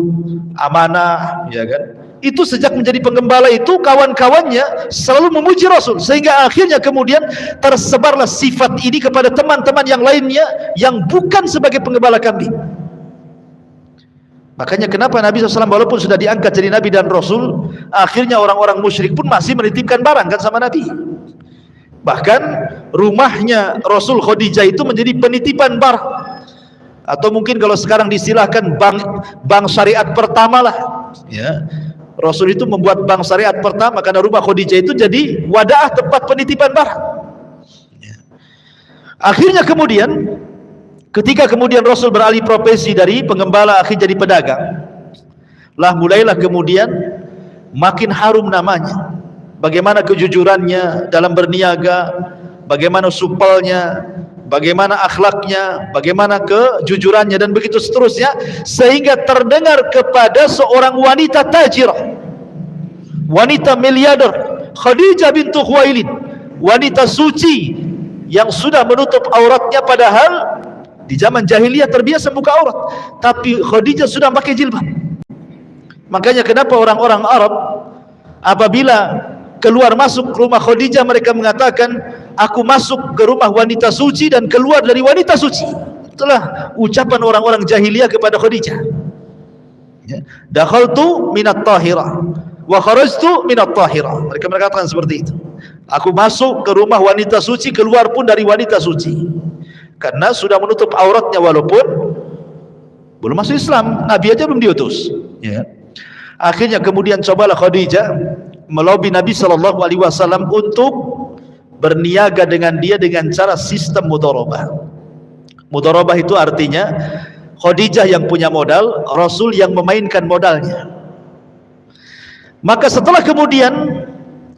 amanah, ya kan. Itu sejak menjadi penggembala itu kawan-kawannya selalu memuji Rasul, sehingga akhirnya kemudian tersebarlah sifat ini kepada teman-teman yang lainnya yang bukan sebagai penggembala kambing. Makanya kenapa Nabi SAW walaupun sudah diangkat jadi Nabi dan Rasul, akhirnya orang-orang musyrik pun masih menitipkan barang kan sama Nabi. Bahkan rumahnya Rasul Khadijah itu menjadi penitipan barang, atau mungkin kalau sekarang disilahkan bank syariat pertama lah ya. Rasul itu membuat bank syariat pertama karena rumah Khadijah itu jadi wadah tempat penitipan barang. Akhirnya kemudian ketika kemudian Rasul beralih profesi dari penggembala akhirnya jadi pedagang, mulailah kemudian makin harum namanya. Bagaimana kejujurannya dalam berniaga, bagaimana supelnya, bagaimana akhlaknya, bagaimana kejujurannya, dan begitu seterusnya, sehingga terdengar kepada seorang wanita tajirah, wanita miliarder, Khadijah bintu Khuwailid, wanita suci yang sudah menutup auratnya, padahal di zaman jahiliyah terbiasa buka aurat, tapi Khadijah sudah pakai jilbab. Makanya kenapa orang-orang Arab apabila keluar masuk rumah Khadijah, mereka mengatakan, aku masuk ke rumah wanita suci dan keluar dari wanita suci. Itulah ucapan orang-orang jahiliyah kepada Khadijah. Dakhaltu minat tahirah wa kharajtu minat tahirah. Mereka mengatakan seperti itu. Aku masuk ke rumah wanita suci, keluar pun dari wanita suci. Karena sudah menutup auratnya walaupun belum masuk Islam, Nabi aja belum diutus. Ya. Akhirnya kemudian cobalah Khadijah melobi Nabi SAW untuk berniaga dengan dia dengan cara sistem mudharabah. Mudharabah itu artinya Khadijah yang punya modal, Rasul yang memainkan modalnya. Maka setelah kemudian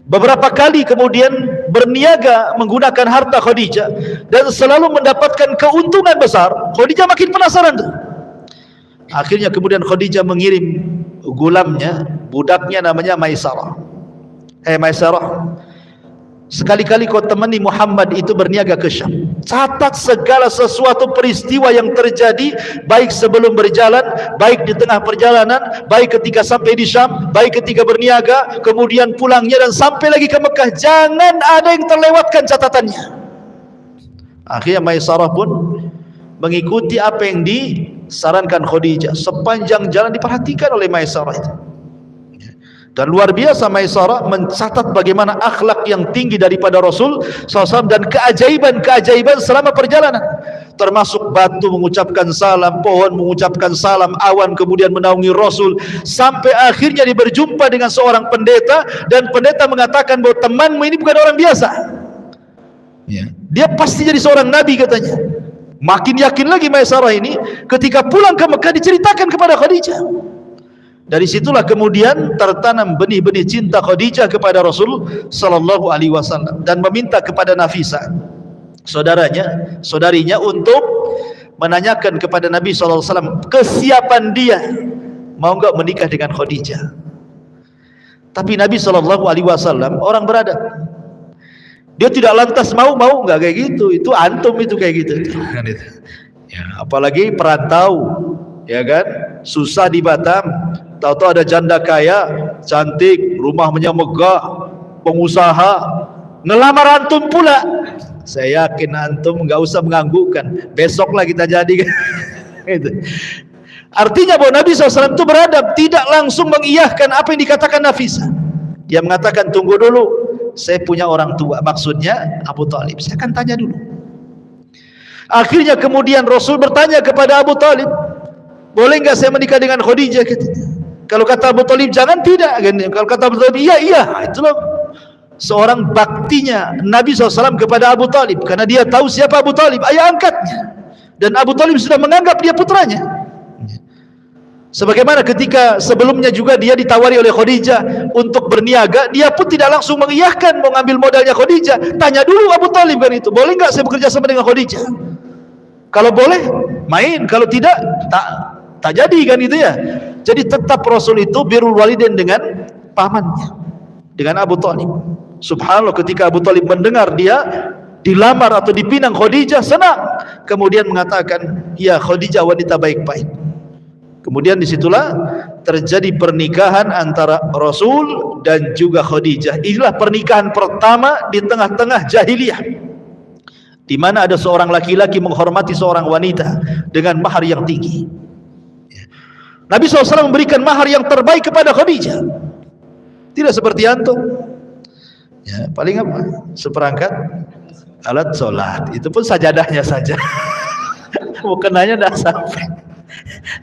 beberapa kali kemudian berniaga menggunakan harta Khadijah dan selalu mendapatkan keuntungan besar, Khadijah makin penasaran tuh. Akhirnya kemudian Khadijah mengirim gulamnya, budaknya namanya Maisarah. Maisarah, sekali-kali kau temani Muhammad itu berniaga ke Syam, catat segala sesuatu peristiwa yang terjadi, baik sebelum berjalan, baik di tengah perjalanan, baik ketika sampai di Syam, baik ketika berniaga, kemudian pulangnya dan sampai lagi ke Mekah. Jangan ada yang terlewatkan catatannya. Akhirnya Maisarah pun mengikuti apa yang disarankan Khadijah. Sepanjang jalan diperhatikan oleh Maisarah itu. Dan luar biasa Maisarah mencatat bagaimana akhlak yang tinggi daripada Rasul SAW dan keajaiban-keajaiban selama perjalanan, termasuk batu mengucapkan salam, pohon mengucapkan salam, awan kemudian menaungi Rasul, sampai akhirnya dia berjumpa dengan seorang pendeta, dan pendeta mengatakan bahwa temanmu ini bukan orang biasa, dia pasti jadi seorang nabi katanya. Makin yakin lagi Maisarah ini ketika pulang ke Mekah diceritakan kepada Khadijah. Dari situlah kemudian tertanam benih-benih cinta Khadijah kepada Rasul sallallahu alaihi wasallam, dan meminta kepada Nafisah, saudarinya untuk menanyakan kepada Nabi sallallahu alaihi wasallam kesiapan dia mau enggak menikah dengan Khadijah. Tapi Nabi sallallahu alaihi wasallam orang beradab. Dia tidak lantas mau enggak kayak gitu. Itu antum itu kayak gitu. Ya, apalagi perantau, ya kan? Susah di Batam. Tahu-tahu ada janda kaya, cantik, rumahnya megah, pengusaha, ngelamar antum pula. Saya yakin antum nggak usah menganggukkan, besoklah kita jadi. Artinya bahwa Nabi SAW itu beradab, tidak langsung mengiyahkan apa yang dikatakan Nafisah. Dia mengatakan, tunggu dulu, saya punya orang tua, maksudnya Abu Talib, saya akan tanya dulu. Akhirnya kemudian Rasul bertanya kepada Abu Talib, boleh nggak saya menikah dengan Khadijah? Kalau kata Abu Talib jangan, tidak. Kalau kata Abu Talib iya. Itulah seorang baktinya Nabi SAW kepada Abu Talib, karena dia tahu siapa Abu Talib, ayah angkatnya, dan Abu Talib sudah menganggap dia putranya. Sebagaimana ketika sebelumnya juga dia ditawari oleh Khadijah untuk berniaga, dia pun tidak langsung mengiyahkan mau ngambil modalnya Khadijah. Tanya dulu Abu Talib kan itu, boleh nggak saya bekerja sama dengan Khadijah? Kalau boleh, main. Kalau tidak, tak jadi kan itu ya. Jadi tetap Rasul itu birrul walidain dengan pamannya, dengan Abu Talib. Subhanallah, ketika Abu Talib mendengar dia dilamar atau dipinang Khadijah, senang. Kemudian mengatakan, ya Khadijah wanita baik-baik. Kemudian disitulah terjadi pernikahan antara Rasul dan juga Khadijah. Inilah pernikahan pertama di tengah-tengah jahiliyah, di mana ada seorang laki-laki menghormati seorang wanita dengan mahar yang tinggi. Nabi SAW memberikan mahar yang terbaik kepada Khadijah. Tidak seperti antum, ya, paling apa? Seperangkat alat sholat, itu pun sajadahnya saja. Bukannya dah sampai,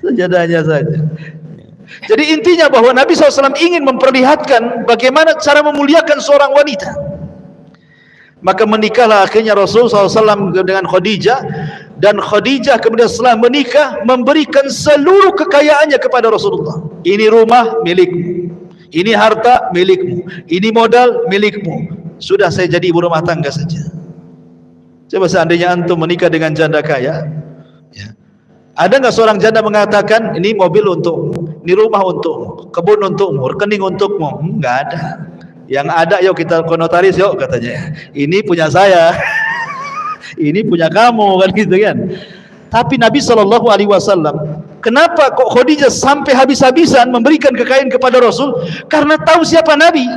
sajadahnya saja. Jadi intinya bahwa Nabi SAW ingin memperlihatkan bagaimana cara memuliakan seorang wanita. Maka menikahlah akhirnya Rasul SAW dengan Khadijah, dan Khadijah kemudian setelah menikah memberikan seluruh kekayaannya kepada Rasulullah. Ini rumah milikmu, ini harta milikmu, ini modal milikmu. Sudah, saya jadi ibu rumah tangga saja. Coba seandainya antum menikah dengan janda kaya, ya, ada nggak seorang janda mengatakan ini mobil untukmu, ini rumah untukmu, kebun untukmu, rekening untukmu? Nggak ada. Yang ada, yuk kita ke notaris yuk, katanya. Ini punya saya, ini punya kamu, kan gitu kan. Tapi Nabi SAW, kenapa kok Khadijah sampai habis-habisan memberikan kekayaan kepada Rasul? Karena tahu siapa Nabi.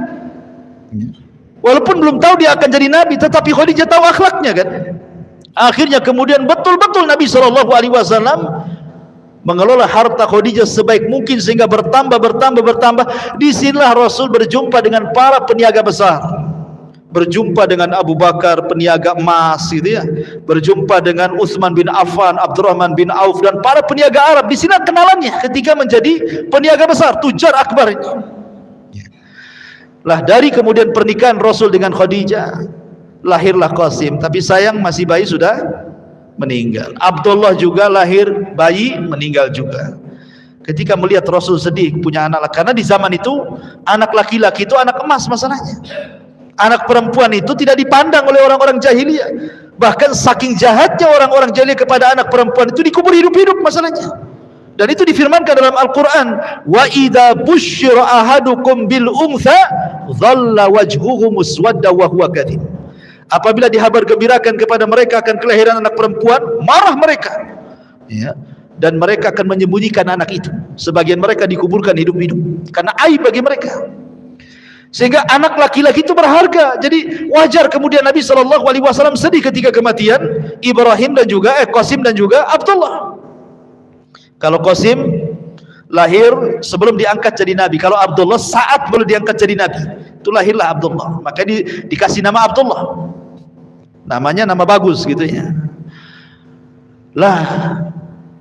Walaupun belum tahu dia akan jadi Nabi, tetapi Khadijah tahu akhlaknya kan. Akhirnya kemudian betul-betul Nabi SAW mengelola harta Khadijah sebaik mungkin sehingga bertambah. Disinilah Rasul berjumpa dengan para peniaga besar, berjumpa dengan Abu Bakar peniaga emas gitu ya, berjumpa dengan Utsman bin Affan, Abdurrahman bin Auf, dan para peniaga Arab. Di sini kenalannya ketika menjadi peniaga besar, tujar akbar ini. Lah dari kemudian pernikahan Rasul dengan Khadijah lahirlah Qasim, tapi sayang masih bayi sudah meninggal. Abdullah juga lahir bayi meninggal juga. Ketika melihat Rasul sedih punya anak, karena di zaman itu anak laki-laki itu anak emas masalahnya. Anak perempuan itu tidak dipandang oleh orang-orang jahiliyah. Bahkan saking jahatnya orang-orang jahiliyah kepada anak perempuan itu dikubur hidup-hidup masalahnya. Dan itu difirmankan dalam Al-Quran, wa idza busyira ahadukum bil untha dhalla wajhuhu muswadda wa huwa kadhib. Apabila dihabar gembirakan kepada mereka akan kelahiran anak perempuan, marah mereka, ya, dan mereka akan menyembunyikan anak itu. Sebagian mereka dikuburkan hidup-hidup karena aib bagi mereka. Sehingga anak laki-laki itu berharga. Jadi wajar kemudian Nabi SAW sedih ketika kematian Ibrahim dan juga Qasim dan juga Abdullah. Kalau Qasim lahir sebelum diangkat jadi Nabi, kalau Abdullah saat boleh diangkat jadi Nabi, itu lahirlah Abdullah. Maka dikasih nama Abdullah. Namanya nama bagus gitu ya. Lah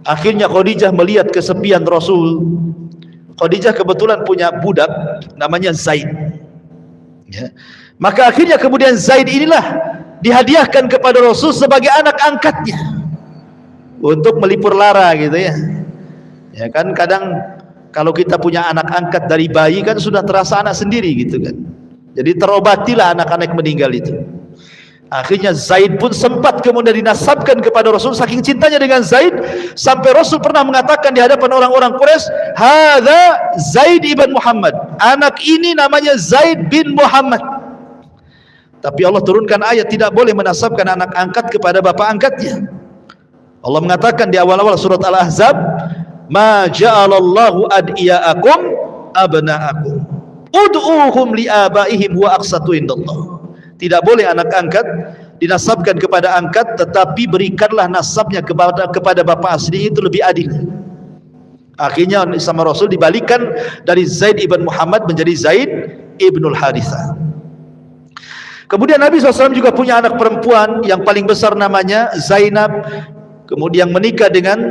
akhirnya Khadijah melihat kesepian Rasul. Khadijah kebetulan punya budak namanya Zaid, ya. Maka akhirnya kemudian Zaid inilah dihadiahkan kepada Rasul sebagai anak angkatnya untuk melipur lara gitu ya. Ya kan kadang kalau kita punya anak angkat dari bayi kan sudah terasa anak sendiri gitu kan. Jadi terobatilah anak-anak meninggal itu. Akhirnya Zaid pun sempat kemudian dinasabkan kepada Rasul. Saking cintanya dengan Zaid sampai Rasul pernah mengatakan di hadapan orang-orang Quraisy, hadza Zaid ibn Muhammad, anak ini namanya Zaid bin Muhammad. Tapi Allah turunkan ayat tidak boleh menasabkan anak angkat kepada bapak angkatnya. Allah mengatakan di awal-awal surat Al-Ahzab, ma ja'alallahu ad'iyaakum abna'akum ud'uhum li'abaihim wa aqsatu indallah. Tidak boleh anak angkat dinasabkan kepada angkat, tetapi berikanlah nasabnya kepada bapak asli, itu lebih adil. Akhirnya sama Rasul dibalikkan dari Zaid ibn Muhammad menjadi Zaid ibnul Harithah. Kemudian Nabi SAW juga punya anak perempuan yang paling besar namanya Zainab. Kemudian menikah dengan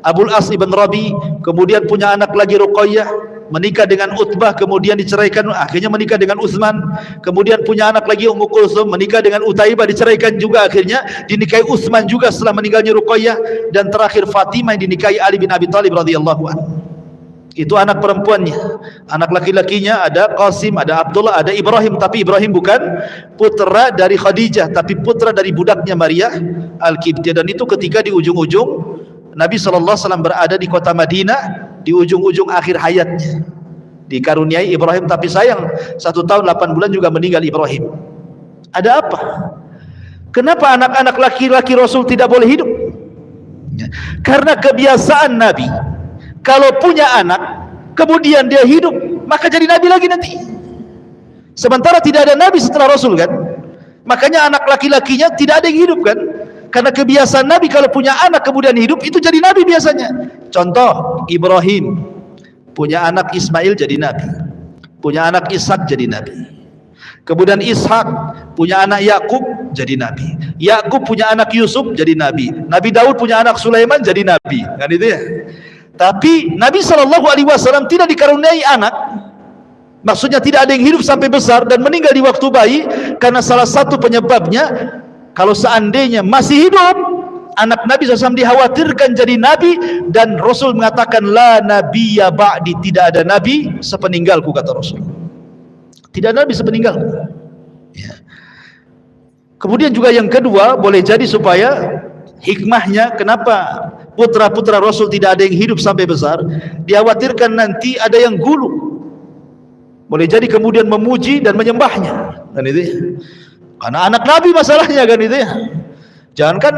Abul As ibn Rabi. Kemudian punya anak lagi Ruqayyah, menikah dengan Utbah, kemudian diceraikan, akhirnya menikah dengan Utsman. Kemudian punya anak lagi Ummu Kulsum, menikah dengan Utaibah, diceraikan juga, akhirnya dinikahi Utsman juga setelah meninggalnya Ruqayyah. Dan terakhir Fatimah yang dinikahi Ali bin Abi Thalib radhiyallahu anhu. Itu anak perempuannya. Anak laki-lakinya ada Qasim, ada Abdullah, ada Ibrahim. Tapi Ibrahim bukan putra dari Khadijah, tapi putra dari budaknya Maria Al-Qibtiyah. Dan itu ketika di ujung-ujung Nabi SAW berada di kota Madinah, di ujung-ujung akhir hayatnya, dikaruniai Ibrahim. Tapi sayang 1 tahun 8 bulan juga meninggal Ibrahim. Ada apa? Kenapa anak-anak laki-laki Rasul tidak boleh hidup? Karena kebiasaan Nabi, kalau punya anak kemudian dia hidup, maka jadi nabi lagi nanti. Sementara tidak ada nabi setelah Rasul kan, makanya anak laki-lakinya tidak ada yang hidup kan. Karena kebiasaan Nabi kalau punya anak kemudian hidup, itu jadi nabi biasanya. Contoh, Ibrahim punya anak Ismail jadi nabi, punya anak Ishak jadi nabi. Kemudian Ishak punya anak Yakub jadi nabi, Yakub punya anak Yusuf jadi nabi, Nabi Daud punya anak Sulaiman jadi nabi, kan itu ya. Tapi Nabi SAW tidak dikaruniai anak. Maksudnya tidak ada yang hidup sampai besar dan meninggal di waktu bayi. Karena salah satu penyebabnya, kalau seandainya masih hidup, anak Nabi SAW dikhawatirkan jadi nabi. Dan Rasul mengatakan, la nabiyya ba'di, tidak ada nabi sepeninggalku, kata Rasul. Tidak ada nabi sepeninggalku ya. Kemudian juga yang kedua, boleh jadi supaya hikmahnya kenapa putra-putra Rasul tidak ada yang hidup sampai besar, dikhawatirkan nanti ada yang gulu, boleh jadi kemudian memuji dan menyembahnya, kan itu ya. Karena anak Nabi masalahnya, kan itu ya. Jangankan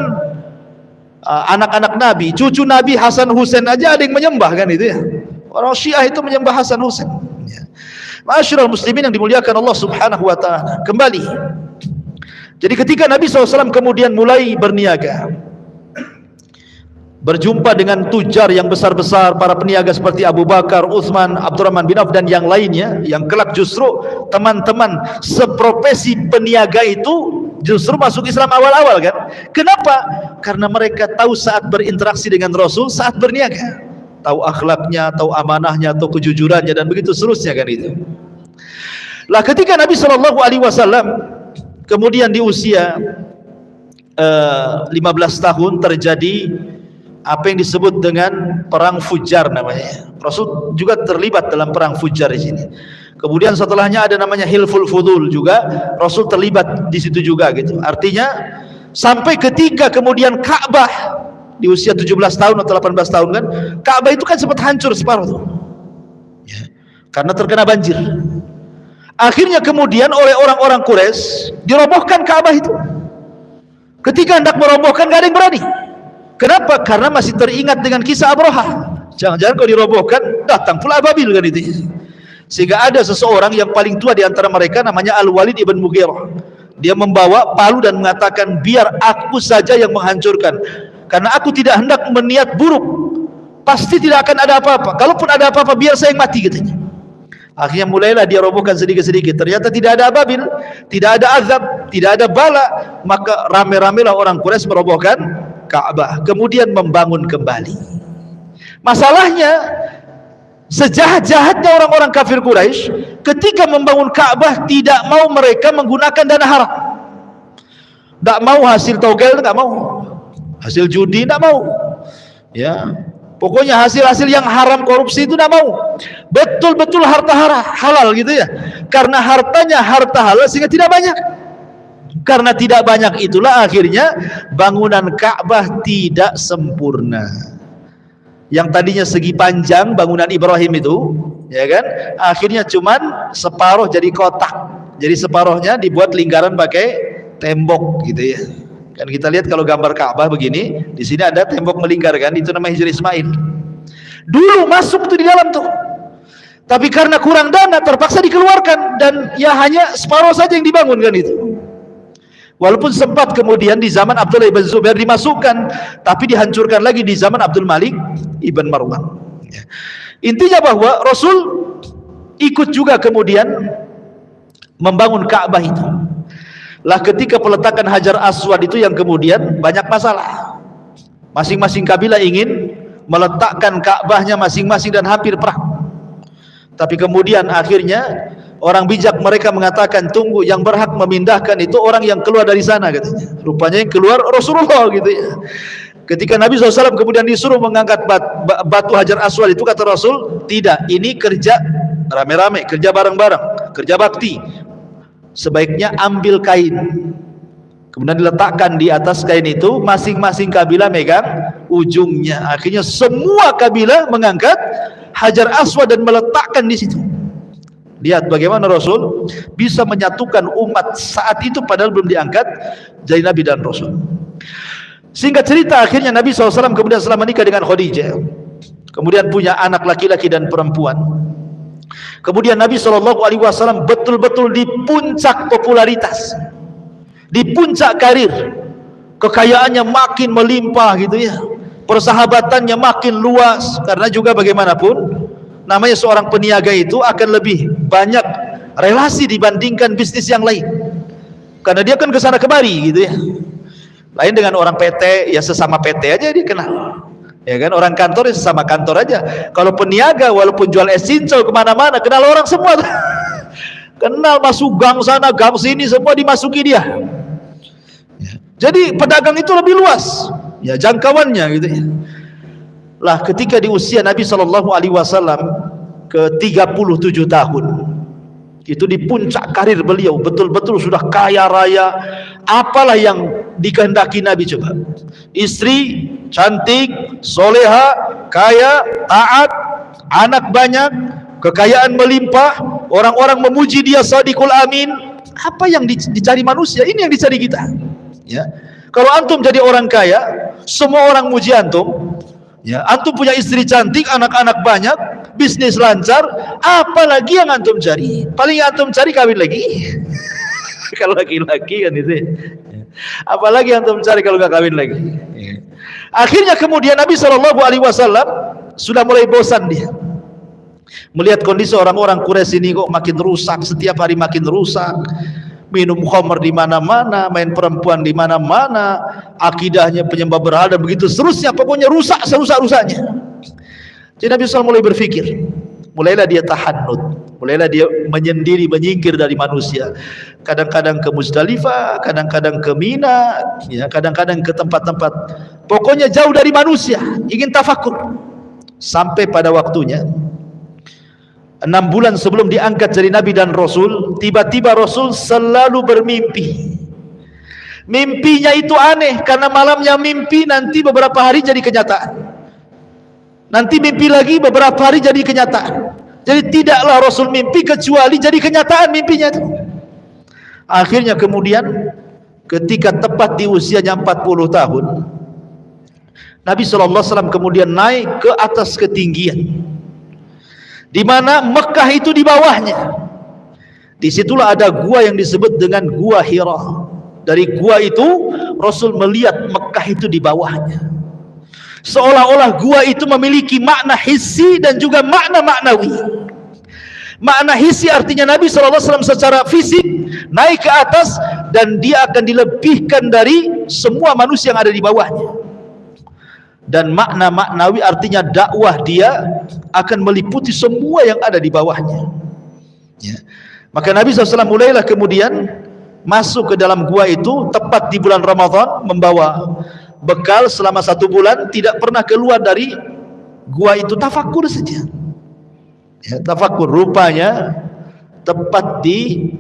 anak-anak Nabi, cucu Nabi Hasan Husain aja ada yang menyembah, kan itu ya. Orang Syiah itu menyembah Hasan Husain ya. Ma'asyiral muslimin yang dimuliakan Allah Subhanahu wa taala. Kembali, jadi ketika Nabi SAW kemudian mulai berniaga, berjumpa dengan tujar yang besar-besar, para peniaga seperti Abu Bakar, Utsman, Abdurrahman bin Auf dan yang lainnya, yang kelak justru teman-teman seprofesi peniaga itu justru masuk Islam awal-awal kan. Kenapa? Karena mereka tahu saat berinteraksi dengan Rasul, saat berniaga, tahu akhlaknya, tahu amanahnya, tahu kejujurannya, dan begitu seterusnya kan itu. Lah ketika Nabi SAW kemudian di usia 15 tahun terjadi apa yang disebut dengan perang Fujar namanya. Rasul juga terlibat dalam perang Fujar di sini. Kemudian setelahnya ada namanya Hilful Fudul juga, Rasul terlibat di situ juga gitu. Artinya sampai ketika kemudian Ka'bah di usia 17 tahun atau 18 tahun kan, Ka'bah itu kan sempat hancur separuh tuh. Ya, karena terkena banjir. Akhirnya kemudian oleh orang-orang Quraisy dirobohkan Ka'bah itu. Ketika hendak merobohkan gak ada yang berani. Kenapa? Karena masih teringat dengan kisah Abraha. Jangan-jangan kalau dirobohkan datang pula Ababil kan itu. Sehingga ada seseorang yang paling tua di antara mereka namanya Al-Walid ibn Mughirah. Dia membawa palu dan mengatakan, biar aku saja yang menghancurkan, karena aku tidak hendak berniat buruk. Pasti tidak akan ada apa-apa. Kalaupun ada apa-apa biar saya yang mati katanya. Akhirnya mulailah dia robohkan sedikit-sedikit. Ternyata tidak ada Ababil, tidak ada azab, tidak ada bala. Maka rame-ramelah orang Quraisy merobohkan Ka'bah, kemudian membangun kembali. Masalahnya, sejahat-jahatnya orang-orang kafir Quraisy, ketika membangun Ka'bah tidak mau mereka menggunakan dana haram. Tidak mau hasil togel, tidak mau hasil judi, tidak mau. Ya, pokoknya hasil-hasil yang haram, korupsi itu tidak mau. Betul-betul harta halal gitu ya. Karena hartanya harta halal sehingga tidak banyak. Karena tidak banyak itulah akhirnya bangunan Ka'bah tidak sempurna. Yang tadinya segi panjang bangunan Ibrahim itu, ya kan? Akhirnya cuman separuh jadi kotak. Jadi separuhnya dibuat lingkaran pakai tembok gitu ya. Kan kita lihat kalau gambar Ka'bah begini, di sini ada tembok melingkar kan, itu namanya Hijr Ismail. Dulu masuk tuh di dalam tuh. Tapi karena kurang dana terpaksa dikeluarkan dan ya hanya separuh saja yang dibangun kan itu. Walaupun sempat kemudian di zaman Abdullah ibn Zubair dimasukkan, tapi dihancurkan lagi di zaman Abdul Malik ibn Marwan. Intinya bahwa Rasul ikut juga kemudian membangun Ka'bah itu. Lah ketika peletakan Hajar Aswad itu yang kemudian banyak masalah. Masing-masing kabilah ingin meletakkan Ka'bahnya masing-masing dan hampir perang. Tapi kemudian akhirnya orang bijak mereka mengatakan, tunggu, yang berhak memindahkan itu orang yang keluar dari sana katanya. Rupanya yang keluar Rasulullah gitu ya. Ketika Nabi SAW kemudian disuruh mengangkat batu Hajar Aswad itu, kata Rasul, tidak, ini kerja rame-rame, kerja bareng-bareng, kerja bakti. Sebaiknya ambil kain, kemudian diletakkan di atas kain itu, masing-masing kabilah megang ujungnya. Akhirnya semua kabilah mengangkat Hajar Aswad dan meletakkan di situ. Lihat bagaimana Rasul bisa menyatukan umat saat itu padahal belum diangkat jadi Nabi dan Rasul. Singkat cerita, akhirnya Nabi SAW kemudian setelah menikah dengan Khadijah, kemudian punya anak laki-laki dan perempuan. Kemudian Nabi SAW betul-betul di puncak popularitas, di puncak karir, kekayaannya makin melimpah gitu ya, persahabatannya makin luas. Karena juga bagaimanapun namanya seorang peniaga itu akan lebih banyak relasi dibandingkan bisnis yang lain, karena dia kan kesana kemari gitu ya. Lain dengan orang PT, ya sesama PT aja dia kenal, ya kan. Orang kantor ya sesama kantor aja. Kalau peniaga walaupun jual es cincau kemana-mana, kenal orang semua kenal, masuk gang sana gang sini semua dimasuki dia ya. Jadi pedagang itu lebih luas ya jangkauannya gitu ya. Lah ketika di usia Nabi SAW ke 37 tahun, itu di puncak karir beliau, betul-betul sudah kaya raya. Apalah yang dikehendaki Nabi coba? Istri cantik, soleha, kaya, taat, anak banyak, kekayaan melimpah, orang-orang memuji dia sadiqul amin. Apa yang dicari manusia? Ini yang dicari kita ya. Kalau antum jadi orang kaya, semua orang muji antum ya, antum punya istri cantik, anak-anak banyak, bisnis lancar, apalagi yang antum cari? Paling antum cari kawin lagi. Kalau laki-laki kan itu ya. Apalagi antum cari kalau gak kawin lagi ya. Akhirnya kemudian Nabi SAW sudah mulai bosan dia melihat kondisi orang-orang Quraisy ini kok makin rusak, setiap hari makin rusak. Minum khamr di mana-mana, main perempuan di mana-mana, akidahnya penyembah berhala dan begitu seterusnya, pokoknya rusak serusak-rusaknya. Jadi Nabi SAW mulai berpikir, mulailah dia tahannut, mulailah dia menyendiri, menyingkir dari manusia. Kadang-kadang ke Muzdalifah, kadang-kadang ke Mina, ya, kadang-kadang ke tempat-tempat, pokoknya jauh dari manusia, ingin tafakur. Sampai pada waktunya 6 bulan sebelum diangkat jadi Nabi dan Rasul, tiba-tiba Rasul selalu bermimpi. Mimpinya itu aneh, karena malamnya mimpi, nanti beberapa hari jadi kenyataan. Nanti mimpi lagi, beberapa hari jadi kenyataan. Jadi tidaklah Rasul mimpi kecuali jadi kenyataan mimpinya itu. Akhirnya kemudian ketika tepat di usianya 40 tahun, Nabi SAW kemudian naik ke atas ketinggian, di mana Mekah itu di bawahnya. Disitulah ada gua yang disebut dengan Gua Hira. Dari gua itu Rasul melihat Mekah itu di bawahnya. Seolah-olah gua itu memiliki makna hissi dan juga makna maknawi. Makna hissi artinya Nabi SAW secara fisik naik ke atas dan dia akan dilebihkan dari semua manusia yang ada di bawahnya. Dan makna maknawi artinya dakwah dia akan meliputi semua yang ada di bawahnya ya. Maka Nabi SAW mulailah kemudian masuk ke dalam gua itu tepat di bulan Ramadan, membawa bekal selama 1 bulan, tidak pernah keluar dari gua itu, tafakur saja ya, tafakur. Rupanya tepat di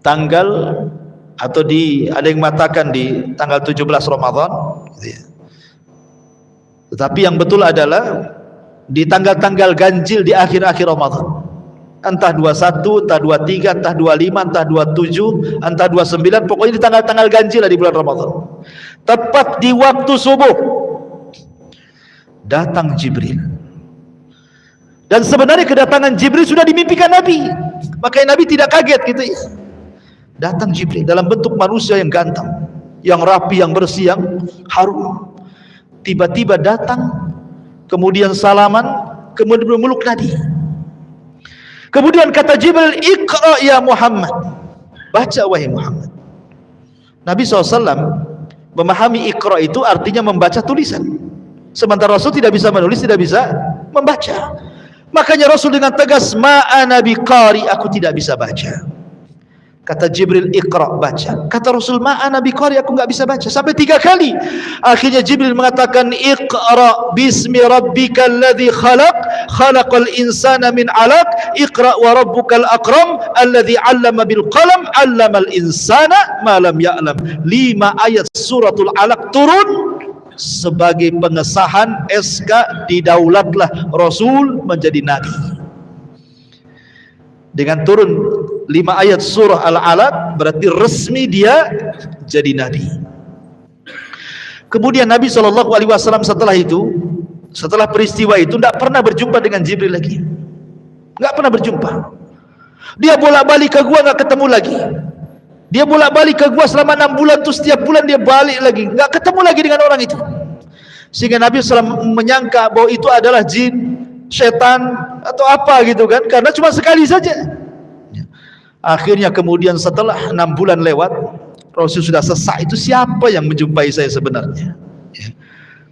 tanggal, atau di, ada yang mengatakan di tanggal 17 Ramadan gitu ya. Tetapi yang betul adalah di tanggal-tanggal ganjil di akhir-akhir Ramadan. Entah 21, entah 23, entah 25, entah 27, entah 29, pokoknya di tanggal-tanggal ganjil di bulan Ramadan. Tepat di waktu subuh datang Jibril. Dan sebenarnya kedatangan Jibril sudah dimimpikan Nabi. Makanya Nabi tidak kaget gitu ya. Datang Jibril dalam bentuk manusia yang ganteng, yang rapi, yang bersih, yang harum. Tiba-tiba datang, kemudian salaman, kemudian memeluk Nabi. Kemudian kata Jibril, "Iqra ya Muhammad." Baca wahai Muhammad. Nabi SAW memahami Iqra itu artinya membaca tulisan. Sementara Rasul tidak bisa menulis, tidak bisa membaca. Makanya Rasul dengan tegas, "Ma ana biqari," aku tidak bisa baca. Kata Jibril, Iqra, baca. Kata Rasul, ma'ana biqari, aku enggak bisa baca. Sampai 3 kali. Akhirnya Jibril mengatakan, Iqra bismi rabbikal ladzi khalaq, khalaqal insana min 'alaq, Iqra wa rabbukal akram, alladzi 'allama bil qalam, 'allamal insana ma lam ya'lam. 5 ayat suratul Alaq turun sebagai pengesahan SK didaulatlah Rasul menjadi nabi. Dengan turun 5 ayat surah Al-Alaq berarti resmi dia jadi nabi. Kemudian Nabi SAW setelah itu, setelah peristiwa itu, tidak pernah berjumpa dengan Jibril lagi. Tidak pernah berjumpa. Dia bolak-balik ke gua, nggak ketemu lagi. Dia bolak-balik ke gua selama 6 bulan tuh, setiap bulan dia balik lagi, nggak ketemu lagi dengan orang itu. Sehingga Nabi SAW menyangka bahwa itu adalah jin, setan atau apa gitu kan, karena cuma sekali saja. Akhirnya kemudian setelah 6 bulan lewat, Rasul sudah sesak, itu siapa yang menjumpai saya sebenarnya.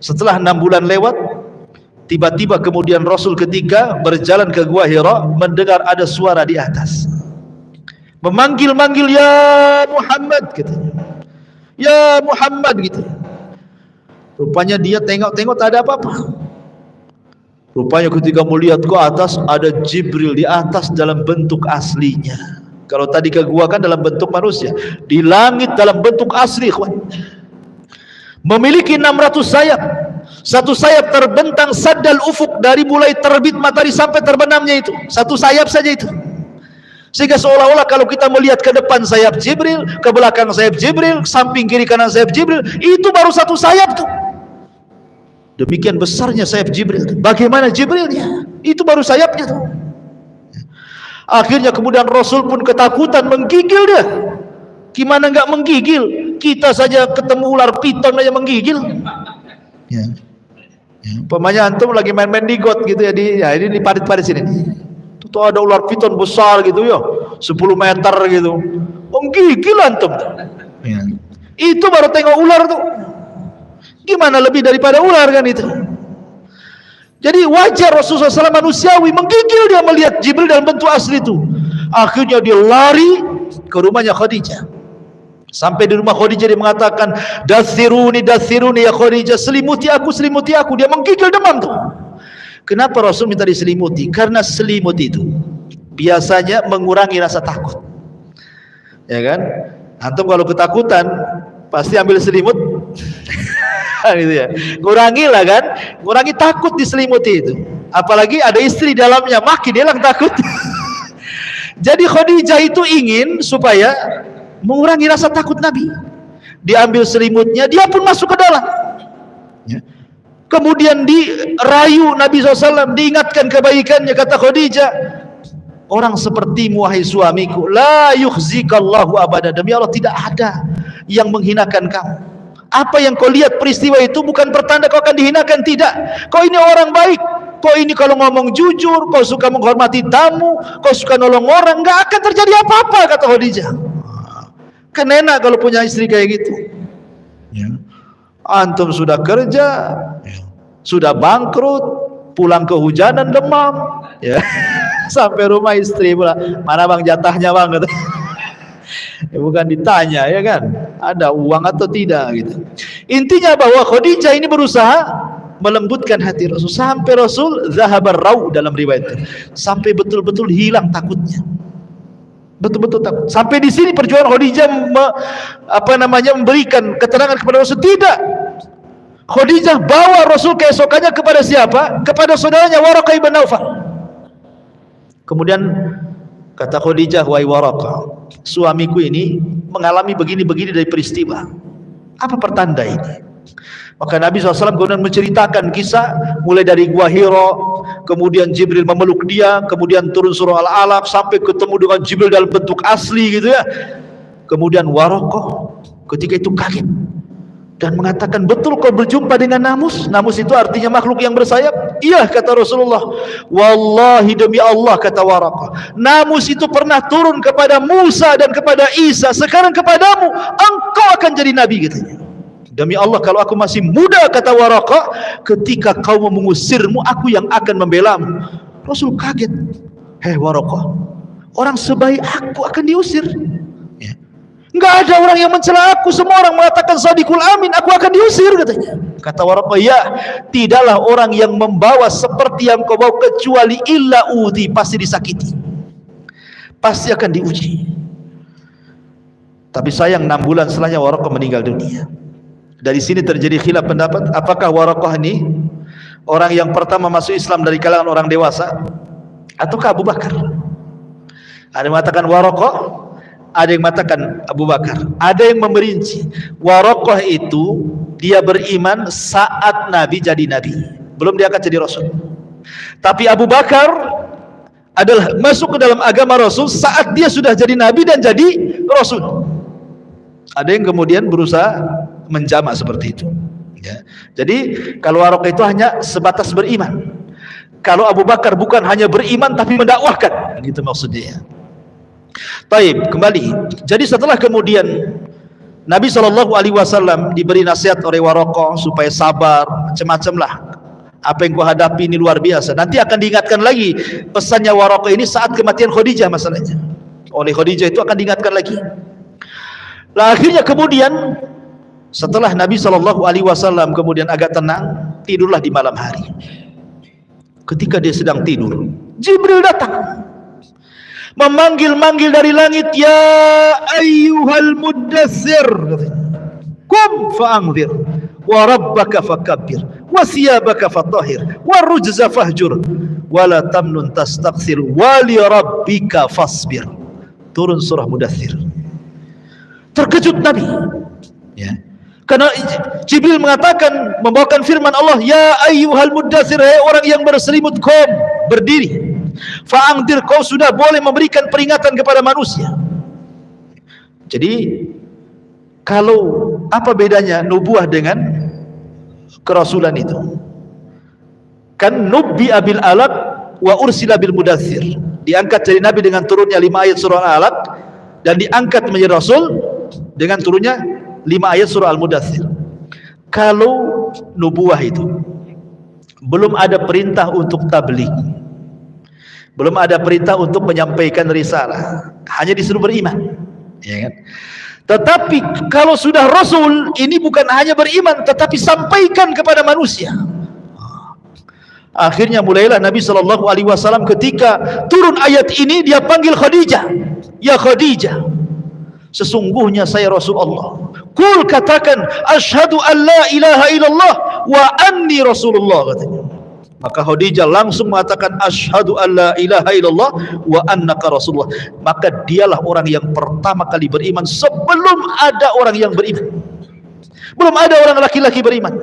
Setelah 6 bulan lewat, tiba-tiba kemudian Rasul ketika berjalan ke Gua Hira mendengar ada suara di atas memanggil-manggil, ya Muhammad katanya, ya Muhammad gitu. Rupanya dia tengok-tengok tak ada apa-apa. Rupanya ketika melihat ke atas, ada Jibril di atas dalam bentuk aslinya. Kalau tadi ke gua kan dalam bentuk manusia, di langit dalam bentuk asli, kawan. Memiliki 600 sayap. Satu sayap terbentang saddal ufuk, dari mulai terbit matahari sampai terbenamnya itu. Satu sayap saja itu. Sehingga seolah-olah kalau kita melihat ke depan sayap Jibril, ke belakang sayap Jibril, samping kiri kanan sayap Jibril, itu baru satu sayap tuh. Demikian besarnya sayap Jibril. Bagaimana Jibrilnya? Itu baru sayapnya tuh. Akhirnya kemudian Rasul pun ketakutan, menggigil dia. Gimana enggak menggigil? Kita saja ketemu ular piton aja menggigil. Ya. Umpamanya antum lagi main-main di got gitu ya, ini di parit-parit sini. Tuh ada ular piton besar gitu ya, 10 meter gitu. Menggigil antum. Ya. Itu baru tengok ular tuh. Gimana lebih daripada ular kan itu. Jadi wajar Rasulullah SAW manusiawi, menggigil dia melihat Jibril dalam bentuk asli itu. Akhirnya dia lari ke rumahnya Khadijah. Sampai di rumah Khadijah dia mengatakan, dathiruni ya Khadijah, selimuti aku. Dia menggigil demam tuh. Kenapa Rasul minta diselimuti? Karena selimut itu biasanya mengurangi rasa takut. Ya kan? Antum kalau ketakutan pasti ambil selimut gitu ya. Kurangilah kan, kurangi takut diselimuti itu. Apalagi ada istri dalamnya, makin hilang takut. Jadi Khadijah itu ingin supaya mengurangi rasa takut Nabi. Diambil selimutnya, dia pun masuk ke dalam. Ya. Kemudian dirayu Nabi SAW, diingatkan kebaikannya. Kata Khadijah, orang sepertimu wahai suamiku, la yukhzikallahu abada, demi Allah tidak ada yang menghinakan kamu. Apa yang kau lihat peristiwa itu bukan pertanda kau akan dihinakan, tidak. Kau ini orang baik, kau ini kalau ngomong jujur, kau suka menghormati tamu, kau suka nolong orang, nggak akan terjadi apa-apa, kata Khadijah. Kan enak kalau punya istri kayak gitu. Ya. Antum sudah kerja, sudah bangkrut, pulang kehujanan demam, ya. Sampai rumah istri pula, mana bang jatahnya bang, kata. Ya, bukan ditanya ya kan, ada uang atau tidak gitu. Intinya bahwa Khadijah ini berusaha melembutkan hati Rasul, sampai Rasul zahabar rau dalam riwayat, sampai betul-betul hilang takutnya, betul-betul takut. Sampai di sini perjuangan Khadijah memberikan keterangan kepada Rasul, tidak. Khadijah bawa Rasul keesokannya kepada siapa? Kepada saudaranya Waraqah ibn Naufal. Kemudian kata Khadijah, wahai Waraqah, suamiku ini mengalami begini-begini dari peristiwa. Apa pertanda ini? Maka Nabi SAW kemudian menceritakan kisah mulai dari Gua Hira, kemudian Jibril memeluk dia, kemudian turun surah Al-Alaq sampai ketemu dengan Jibril dalam bentuk asli gitu ya. Kemudian Waraqah ketika itu kaget dan mengatakan, betul kau berjumpa dengan namus? Namus itu artinya makhluk yang bersayap. Iya, kata Rasulullah. Wallahi demi Allah, kata Waraqah, namus itu pernah turun kepada Musa dan kepada Isa, sekarang kepadamu, engkau akan jadi nabi, katanya. Demi Allah, kalau aku masih muda, kata Waraqah, ketika kau mengusirmu, aku yang akan membelamu. Rasul kaget. Hei Waraqah, orang sebaik aku akan diusir? Enggak ada orang yang mencela aku, semua orang mengatakan Shadiqul Amin, aku akan diusir katanya. Kata Waraqah, ya, tidaklah orang yang membawa seperti yang kau bawa kecuali illa udhi, pasti disakiti, pasti akan diuji. Tapi sayang 6 bulan setelahnya Waraqah meninggal dunia. Dari sini terjadi khilaf pendapat, apakah Waraqah ini orang yang pertama masuk Islam dari kalangan orang dewasa ataukah Abu Bakar? Ada yang mengatakan Waraqah, ada yang mengatakan Abu Bakar. Ada yang memerinci, Waraqah itu dia beriman saat Nabi jadi Nabi, belum dia akan jadi Rasul. Tapi Abu Bakar adalah masuk ke dalam agama Rasul saat dia sudah jadi Nabi dan jadi Rasul. Ada yang kemudian berusaha menjamak seperti itu, ya. Jadi kalau Waraqah itu hanya sebatas beriman, kalau Abu Bakar bukan hanya beriman tapi mendakwahkan, gitu maksudnya. Taib, kembali. Jadi setelah kemudian Nabi SAW diberi nasihat oleh Waraqah supaya sabar, macam-macam lah. Apa yang kau hadapi ini luar biasa. Nanti akan diingatkan lagi pesannya Waraqah ini saat kematian Khadijah masalahnya. Oleh Khadijah itu akan diingatkan lagi. Lah akhirnya kemudian setelah Nabi SAW kemudian agak tenang, tidurlah di malam hari. Ketika dia sedang tidur, Jibril datang memanggil-manggil dari langit, ya ayyuhal muddathir, kum fa'anzir wa rabbaka fakabbir wa siyabaka fatahhir wa rujza fahjur wa la tamnun tastakthir wa li rabbika fasbir. Turun surah Mudaththir. Terkejut Nabi, ya, karena Jibril mengatakan, membawakan firman Allah, ya ayyuhal muddathir, hai orang yang berselimut, kum, berdiri, fa'angdir, kau sudah boleh memberikan peringatan kepada manusia. Jadi kalau apa bedanya nubuah dengan kerasulan itu? Kan nubbi'a bil alaq wa ursila bil mudaththir, diangkat jadi nabi dengan turunnya 5 ayat surah Al-Alaq, dan diangkat menjadi rasul dengan turunnya 5 ayat surah Al-Mudaththir. Kalau nubuah itu belum ada perintah untuk tabligh, belum ada perintah untuk menyampaikan risalah, hanya disuruh beriman, ya kan? Tetapi kalau sudah Rasul, ini bukan hanya beriman, tetapi sampaikan kepada manusia. Akhirnya mulailah Nabi SAW ketika turun ayat ini, dia panggil Khadijah, ya Khadijah, sesungguhnya saya Rasulullah. Kul, katakan, asyhadu an la ilaha illallah wa anni Rasulullah, katanya. Maka Khadijah langsung mengatakan asyhadu an la ilaha illallah wa annaka Rasulullah. Maka dialah orang yang pertama kali beriman sebelum ada orang yang beriman. Belum ada orang laki-laki beriman,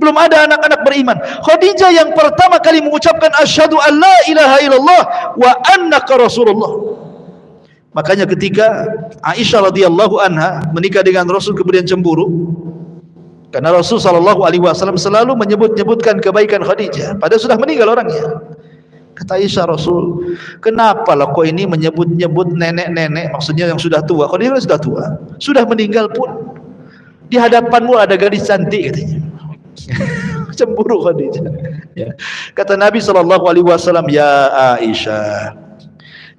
belum ada anak-anak beriman. Khadijah yang pertama kali mengucapkan asyhadu an la ilaha illallah wa annaka Rasulullah. Makanya ketika Aisyah radhiyallahu anha menikah dengan Rasul kemudian cemburu, karena Rasul SAW selalu menyebutkan kebaikan Khadijah, padahal sudah meninggal orangnya. Kata Aisyah, Rasul, kenapa lah kau ini menyebut-nyebut nenek-nenek, maksudnya yang sudah tua. Khadijah sudah tua, sudah meninggal pun di hadapanmu ada gadis cantik, katanya. Cemburu Khadijah, ya. Kata Nabi SAW, ya Aisyah,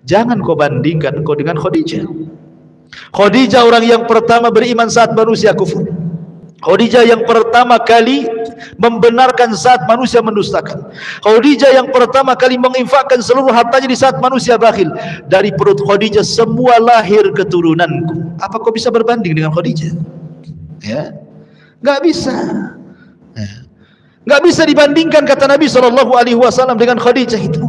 jangan kau bandingkan kau dengan Khadijah. Khadijah orang yang pertama beriman saat manusia kufur. Khadijah yang pertama kali membenarkan saat manusia mendustakan. Khadijah yang pertama kali menginfakkan seluruh hartanya di saat manusia bakhil. Dari perut Khadijah semua lahir keturunanku. Apa kau bisa berbanding dengan Khadijah? Ya, nggak bisa. Ya. Nggak bisa dibandingkan, kata Nabi SAW, dengan Khadijah itu.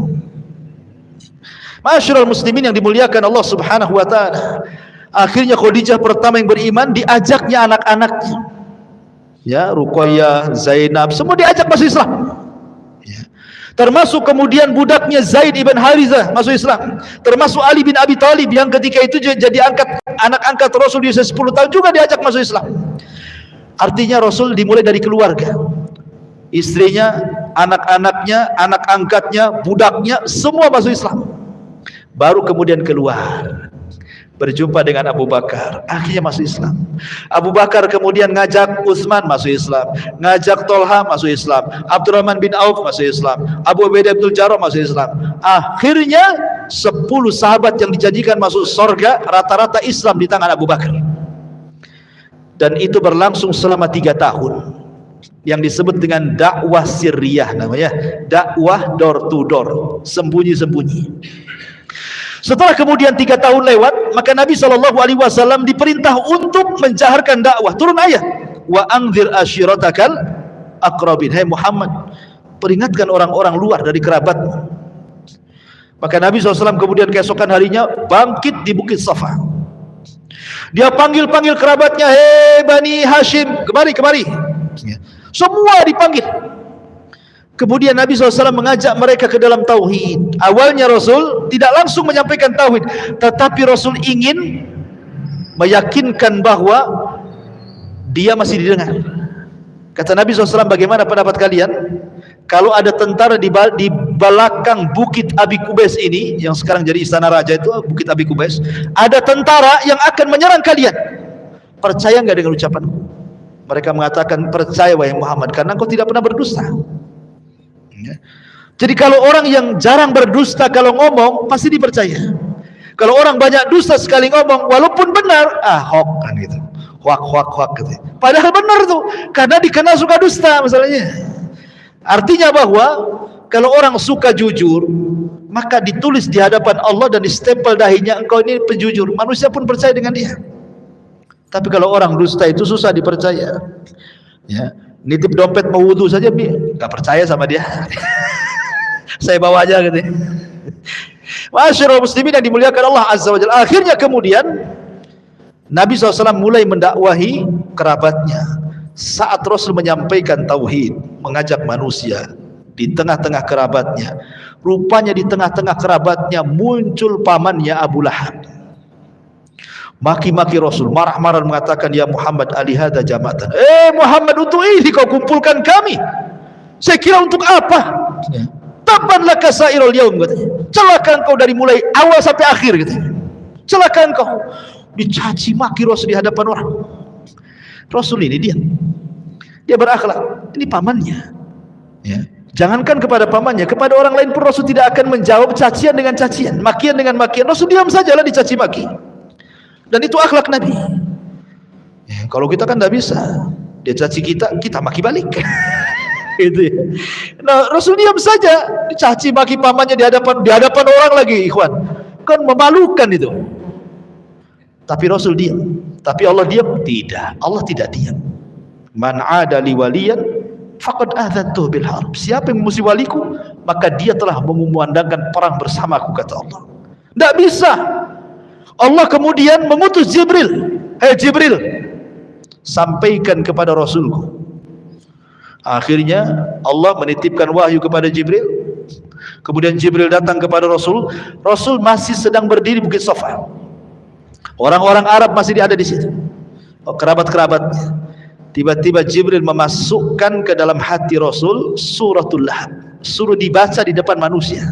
Masyarul muslimin yang dimuliakan Allah Subhanahu wa taala. Akhirnya Khadijah pertama yang beriman, diajaknya anak-anaknya. Ya, Ruqayyah, Zainab, semua diajak masuk Islam. Ya. Termasuk kemudian budaknya Zaid ibn Harithah masuk Islam. Termasuk Ali bin Abi Thalib yang ketika itu jadi anak angkat Rasul di usia 10 tahun juga diajak masuk Islam. Artinya Rasul dimulai dari keluarga. Istrinya, anak-anaknya, anak angkatnya, budaknya, semua masuk Islam. Baru kemudian keluar, berjumpa dengan Abu Bakar, akhirnya masuk Islam. Abu Bakar kemudian ngajak Utsman masuk Islam, ngajak Tolha masuk Islam, Abdurrahman bin Auf masuk Islam, Abu Ubaidah bin Jarrah masuk Islam. Akhirnya 10 sahabat yang dijanjikan masuk surga rata-rata Islam di tangan Abu Bakar. dan itu berlangsung selama 3 tahun, yang disebut dengan dakwah sirriyah, namanya dakwah door to door, sembunyi-sembunyi. Setelah kemudian 3 tahun lewat, maka Nabi SAW diperintah untuk menjaharkan dakwah. Turun ayat, wa anzir ashiratakal aqrabin. Hai Muhammad, peringatkan orang-orang luar dari kerabatmu. Maka Nabi SAW kemudian keesokan harinya bangkit di Bukit Safa. Dia panggil-panggil kerabatnya, hei Bani Hashim, kemari. Semua dipanggil. Kemudian Nabi SAW mengajak mereka ke dalam tauhid. Awalnya Rasul tidak langsung menyampaikan tauhid, tetapi Rasul ingin meyakinkan bahwa dia masih didengar. Kata Nabi SAW, bagaimana pendapat kalian kalau ada tentara di belakang Bukit Abi Kubais ini, yang sekarang jadi istana raja itu, Bukit Abi Kubais, ada tentara yang akan menyerang kalian, percaya nggak dengan ucapanku? Mereka mengatakan, percaya wahai Muhammad, karena engkau tidak pernah berdusta. Jadi kalau orang yang jarang berdusta, kalau ngomong pasti dipercaya. Kalau orang banyak dusta sekali ngomong, walaupun benar, hoax kan gitu, hoax gitu. Padahal benar tuh, karena dikenal suka dusta masalahnya. Artinya bahwa kalau orang suka jujur, maka ditulis di hadapan Allah dan distempel dahinya, engkau ini penjujur. Manusia pun percaya dengan dia. Tapi kalau orang dusta itu susah dipercaya. Ya, nitip dompet mau wudu saja nggak percaya sama dia. Saya bawa aja gitu. Masyarul muslimin yang dimuliakan Allah Azza wa Jalla. Akhirnya kemudian Nabi SAW mulai mendakwahi kerabatnya. Saat Rasul menyampaikan tauhid, mengajak manusia di tengah-tengah kerabatnya, rupanya di tengah-tengah kerabatnya muncul pamannya Abu Lahab. Maki-maki Rasul, marah-marah mengatakan, ya Muhammad, alihada jama'atan. Muhammad, untuk ini kau kumpulkan kami? Saya kira untuk apa? Tabban laka sairul yaum, katanya. Celaka engkau dari mulai awal sampai akhir, katanya. Celaka engkau. Dicaci maki Rasul di hadapan orang. Rasul ini dia berakhlak. Ini pamannya. Ya. Jangankan kepada pamannya, kepada orang lain pun Rasul tidak akan menjawab cacian dengan cacian, makian dengan makian. Rasul diam sajalah dicaci maki. Dan itu akhlak Nabi. Ya, kalau kita kan tidak bisa. Dia caci kita maki balik. Gitu ya. Nah, Rasul diam saja, dicaci maki pamannya di hadapan orang lagi, ikhwan. Kan memalukan itu. Tapi Rasul diam. Tapi Allah diam? Tidak. Allah tidak diam. Man ada li waliyan faqad adzantuhu bil harb. Siapa yang memusuhi waliku, maka dia telah mengumandangkan perang bersamaku, kata Allah. Tidak bisa. Allah kemudian mengutus Jibril. Hei Jibril, sampaikan kepada Rasulku. Akhirnya Allah menitipkan wahyu kepada Jibril. Kemudian Jibril datang kepada Rasul. Rasul masih sedang berdiri Bukit Safa. Orang-orang Arab masih ada di situ, kerabat-kerabatnya. Tiba-tiba Jibril memasukkan ke dalam hati Rasul suratul Lahab, suruh dibaca di depan manusia.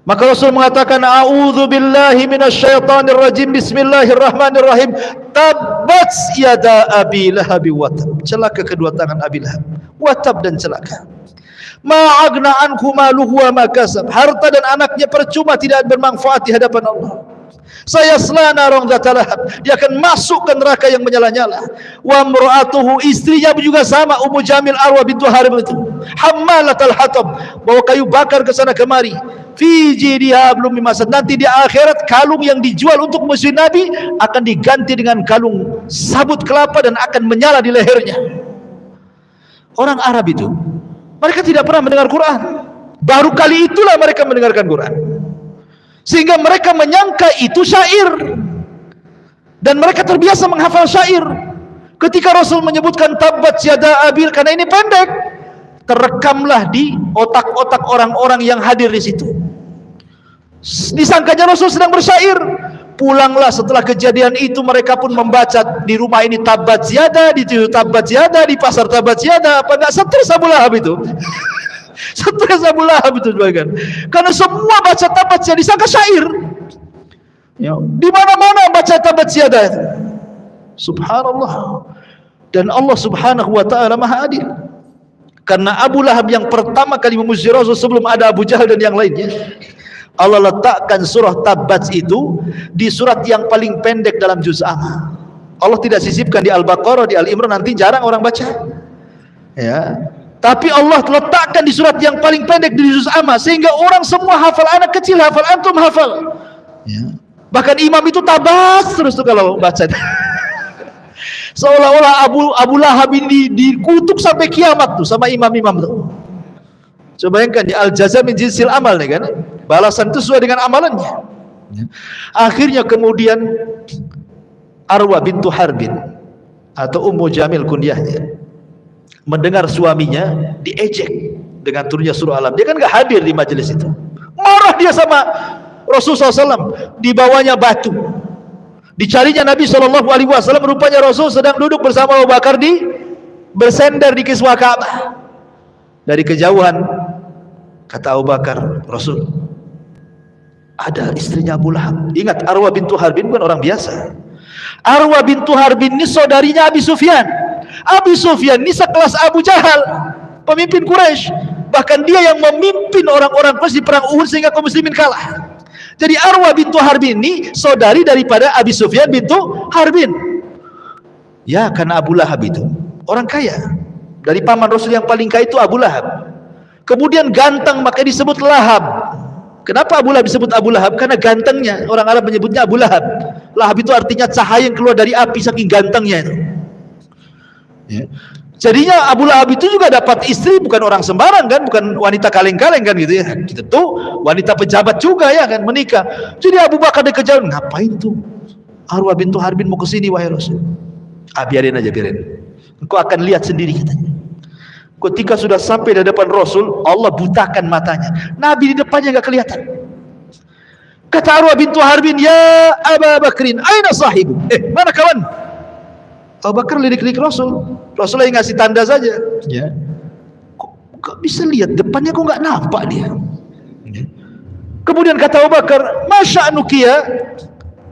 Maka Rasul mengatakan, a'udzu billahi minasyaitonir rajim, bismillahirrahmanirrahim, tabbat yada abi lahab wa tab. Celaka kedua tangan Abi Lahab, wa tab, dan celaka. Ma agna anhu maluhu wa ma kasab. Harta dan anaknya percuma, tidak bermanfaat di hadapan Allah. Saya selana rong zatalahab, dia akan masuk ke neraka yang menyala-nyala. Wa mra'atuhu, istrinya juga sama, Ummu Jamil Arwa bintu Harib itu, hammalatal hatab, bawa kayu bakar ke sana kemari. Fi jidiha belum mimasad, nanti di akhirat kalung yang dijual untuk musuh Nabi akan diganti dengan kalung sabut kelapa dan akan menyala di lehernya. Orang Arab itu, mereka tidak pernah mendengar Quran. Baru kali itulah mereka mendengarkan Quran. Sehingga mereka menyangka itu syair, dan mereka terbiasa menghafal syair. Ketika Rasul menyebutkan tabbat yada abil, karena ini pendek, terekamlah di otak-otak orang-orang yang hadir di situ. Disangkanya Rasul sedang bersyair. Pulanglah setelah kejadian itu, mereka pun membaca di rumah ini tabbat yada, di tabbat yada, di pasar tabbat yada. Apa enggak stres Abu Lahab itu? Stres Abu Lahab itu juga kan. Karena semua baca tabbat yada disangka syair. Ya, di mana-mana baca tabbat yada itu. Subhanallah. Dan Allah Subhanahu wa taala Maha Adil. Karena Abu Lahab yang pertama kali memuji Rasul sebelum ada Abu Jahal dan yang lainnya, Allah letakkan surah Tabbat itu di surat yang paling pendek dalam juz amma. Allah tidak sisipkan di Al-Baqarah, di Al-Imran, nanti jarang orang baca. Ya. Tapi Allah letakkan di surat yang paling pendek di juz amma, sehingga orang semua hafal, anak kecil hafal, antum hafal. Ya. Bahkan imam itu tabas terus tuh kalau baca. Seolah-olah Abu Lahab ini dikutuk sampai kiamat tuh sama imam-imam tuh. Coba bayangkan, di al-jaza min jinsil amal nih kan, balasan itu sesuai dengan amalannya. Ya. Akhirnya kemudian Arwa bintu Harbin atau Ummu Jamil kunyahnya mendengar suaminya diejek dengan turunnya surah Alam. Dia kan gak hadir di majelis itu. Marah dia sama Rasulullah SAW. Dibawanya batu. Dicarinya Nabi SAW. Rupanya Rasul sedang duduk bersama Abu Bakar bersender di kiswah Ka'bah. Dari kejauhan kata Abu Bakar, Rasul, ada istrinya Abu Lahab. Ingat, Arwa bintu Harbin bukan orang biasa. Arwa bintu Harbin ini saudarinya Abi Sufyan. Abi Sufyan ini sekelas Abu Jahal, pemimpin Quraisy. Bahkan dia yang memimpin orang-orang Quraisy di perang Uhud sehingga kaum muslimin kalah. Jadi Arwa bintu Harbin ini saudari daripada Abi Sufyan bintu Harbin. Ya, karena Abu Lahab itu orang kaya. Dari paman Rasul yang paling kaya itu Abu Lahab. Kemudian ganteng, maka disebut Lahab. Kenapa Abu Lahab disebut Abu Lahab? Karena gantengnya. Orang Arab menyebutnya Abu Lahab. Lahab itu artinya cahaya yang keluar dari api, saking gantengnya itu. Ya. Jadinya Abu Lahab itu juga dapat istri bukan orang sembarang kan, bukan wanita kaleng-kaleng kan gitu ya. Tentu wanita pejabat juga ya kan, menikah. Jadi Abu Bakar dikejar, ngapain tuh Arwa bintu Harbin mau ke sini wahai Rasul? Biarin aja, biarin. Engkau akan lihat sendiri katanya. Ketika sudah sampai di depan Rasul, Allah butakan matanya. Nabi di depannya enggak kelihatan. Kata Arwa bintu Harbin, "Ya Abu Bakrin, aina sahibu?" Mana kawan? Abu Bakar lirik-lirik Rasul. Rasul yang ngasih tanda saja. Ya. Kok bisa lihat depannya, kok nggak nampak dia? Ya. Kemudian kata Abu Bakar, "Masya'nuki ya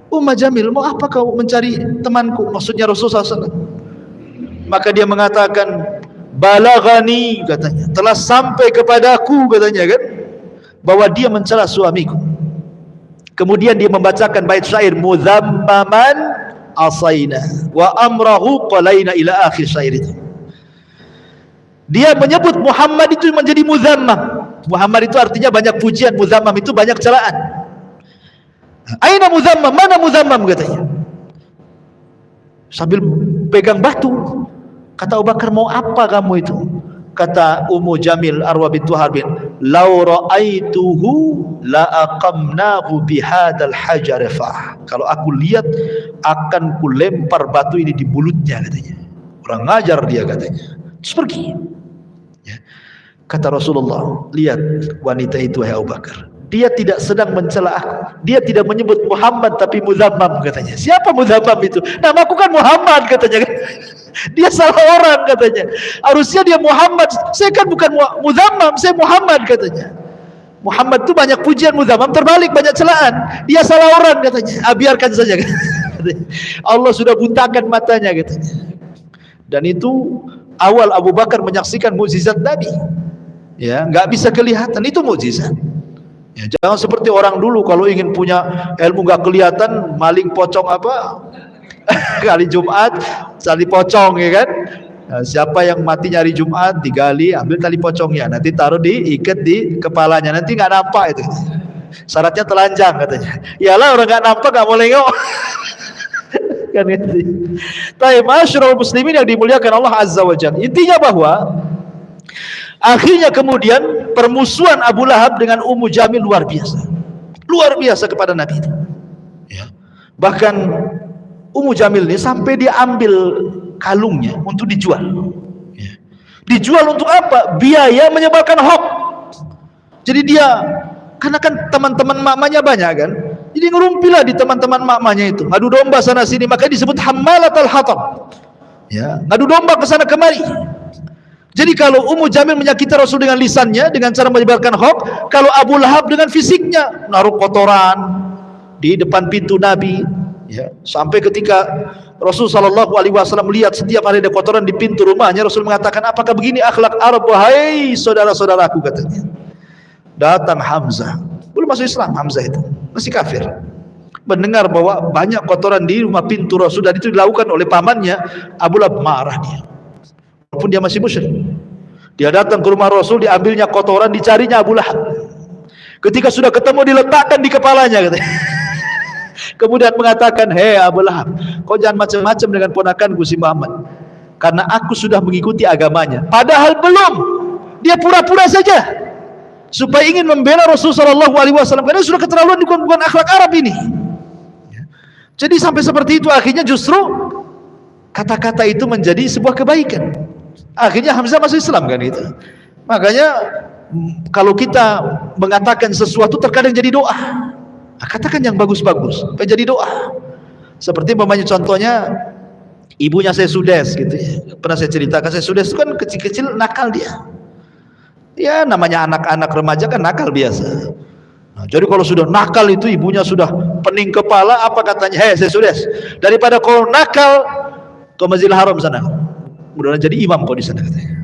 Ummu Jamil, mau apa kau mencari temanku?" Maksudnya Rasulullah SAW. Maka dia mengatakan, "Balagani," katanya, "telah sampai kepadaku," katanya kan, bahwa dia mencela suamiku. Kemudian dia membacakan bait syair, "Muzammaman asaina wa amrahu qalaina," ila akhir syair itu. Dia menyebut Muhammad itu menjadi muzammam. Muhammad itu artinya banyak pujian, muzammam itu banyak celaan. Aina muzammam, mana muzammam katanya. Sambil pegang batu. Kata Abu Bakar, mau apa kamu itu? Kata Ummu Jamil Arwa bintu Harbin, "Lau ra'aituhu la aqamnahu bihadzal hajar fa." Kalau aku lihat akan ku lempar batu ini di mulutnya katanya. Kurang ngajar dia katanya. Terus pergi. Ya. Kata Rasulullah, "Lihat wanita itu wahai Abu Bakar. Dia tidak sedang mencela aku. Dia tidak menyebut Muhammad tapi Muzammam," katanya. Siapa Muzammam itu? Namaku kan Muhammad katanya. Dia salah orang katanya. Harusnya dia Muhammad. Saya kan bukan Muzammam, saya Muhammad katanya. Muhammad itu banyak pujian, Muzammam terbalik banyak celaan. Dia salah orang katanya. Biarkan saja. Allah sudah butakan matanya katanya. Dan itu awal Abu Bakar menyaksikan mukjizat Nabi. Ya, nggak bisa kelihatan, itu mukjizat. Ya, jangan seperti orang dulu kalau ingin punya ilmu nggak kelihatan, maling pocong apa? Kali Jumat tali pocong ya kan. Nah, siapa yang mati nyari Jumat digali, ambil tali pocongnya, nanti taruh diikat di kepalanya, nanti nggak nampak itu. Syaratnya telanjang katanya. Iyalah orang nggak nampak nggak boleh nengok. Kan gitu. Tapi masyarul muslimin yang dimuliakan Allah Azza wa Jalla. Intinya bahwa akhirnya kemudian permusuhan Abu Lahab dengan Ummu Jamil luar biasa. Luar biasa kepada Nabi itu. Ya. Bahkan Ummu Jamil ini sampai dia ambil kalungnya untuk dijual. Ya. Dijual untuk apa? Biaya menyebarkan hoax. Jadi dia, karena kan teman-teman mamanya banyak kan, jadi ngerumpilah di teman-teman mamanya itu, ngadu domba sana sini, makanya disebut hammalatul hatab. Ya, ngadu domba ke sana kemari. Jadi kalau Ummu Jamil menyakiti Rasul dengan lisannya, dengan cara menyebarkan hoax, kalau Abu Lahab dengan fisiknya, naruh kotoran di depan pintu Nabi. Ya, sampai ketika Rasul SAW melihat setiap hari ada kotoran di pintu rumahnya, Rasul mengatakan, "Apakah begini akhlak Arab wahai saudara-saudaraku?" katanya. Datang Hamzah, belum masuk Islam Hamzah itu, masih kafir. mendengar bahwa banyak kotoran di rumah pintu Rasul dan itu dilakukan oleh pamannya, Abu Lahab marah dia. Walaupun dia masih musyrik. Dia datang ke rumah Rasul, diambilnya kotoran, dicarinya Abu Lahab. Ketika sudah ketemu, diletakkan di kepalanya katanya. Kemudian mengatakan, "Hei Abu Lahab, kau jangan macam-macam dengan ponakanku si Muhammad, karena aku sudah mengikuti agamanya." Padahal belum. Dia pura-pura saja supaya ingin membela Rasulullah SAW, karena sudah keterlaluan, bukan akhlak Arab ini. Jadi sampai seperti itu, akhirnya justru kata-kata itu menjadi sebuah kebaikan. Akhirnya Hamzah masuk Islam kan itu. Makanya kalau kita mengatakan sesuatu terkadang jadi doa. Katakan yang bagus-bagus, jadi doa. Seperti umpamanya contohnya ibunya saya Sudes gitu ya. Pernah saya ceritakan, saya Sudes itu kan kecil-kecil nakal dia. Ya namanya anak-anak remaja kan nakal biasa. Nah, jadi kalau sudah nakal itu ibunya sudah pening kepala, apa katanya? "Hei saya Sudes, daripada kau nakal ke Masjidil Haram sana, mudah-mudahan jadi imam kau di sana," katanya.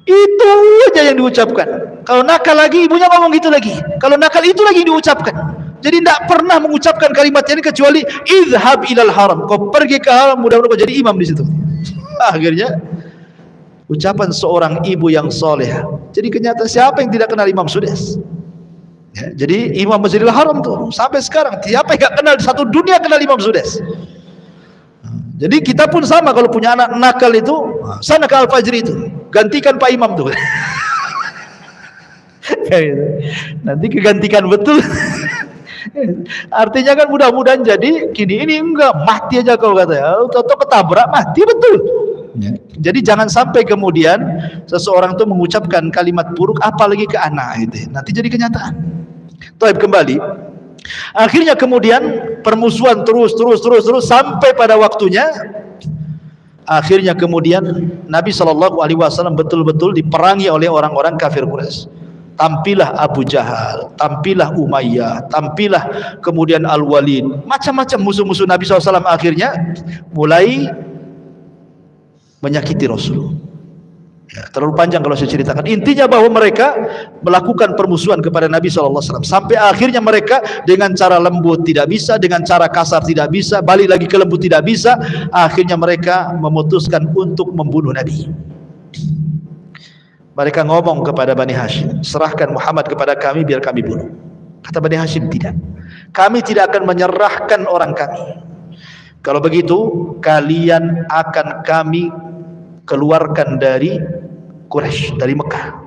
Itu aja yang diucapkan. Kalau nakal lagi ibunya ngomong gitu lagi. Kalau nakal itu lagi diucapkan. Jadi tidak pernah mengucapkan kalimat ini kecuali izhab ilal haram. Kau pergi ke haram, mudah-mudahan kau jadi imam di situ. Akhirnya ucapan seorang ibu yang soleh. Jadi kenyataan siapa yang tidak kenal Imam Sudes? Ya, jadi Imam Masjidil Haram tuh sampai sekarang siapa yang tidak kenal di satu dunia kenal Imam Sudes. Jadi kita pun sama, kalau punya anak nakal itu sana ke Al-Fajri itu gantikan Pak Imam tuh. Nanti kegantikan betul. Artinya kan mudah-mudahan jadi gini, ini enggak mati aja kau katanya, atau ketabrak mati betul. Jadi jangan sampai kemudian seseorang tuh mengucapkan kalimat buruk apalagi ke anak itu, nanti jadi kenyataan. Taib kembali. Akhirnya kemudian permusuhan terus sampai pada waktunya akhirnya kemudian Nabi SAW betul-betul diperangi oleh orang-orang kafir Quraisy. Tampillah Abu Jahal, tampillah Umayyah, tampillah kemudian Al-Walid, macam-macam musuh-musuh Nabi SAW akhirnya mulai menyakiti Rasul. Ya, terlalu panjang kalau saya ceritakan. Intinya bahwa mereka melakukan permusuhan kepada Nabi SAW sampai akhirnya mereka dengan cara lembut tidak bisa, dengan cara kasar tidak bisa, balik lagi ke lembut tidak bisa. Akhirnya mereka memutuskan untuk membunuh Nabi. Mereka ngomong kepada Bani Hashim, "Serahkan Muhammad kepada kami biar kami bunuh." Kata Bani Hashim, "Tidak, kami tidak akan menyerahkan orang kami. Kalau begitu kalian akan kami keluarkan dari Quraisy, dari Mekah,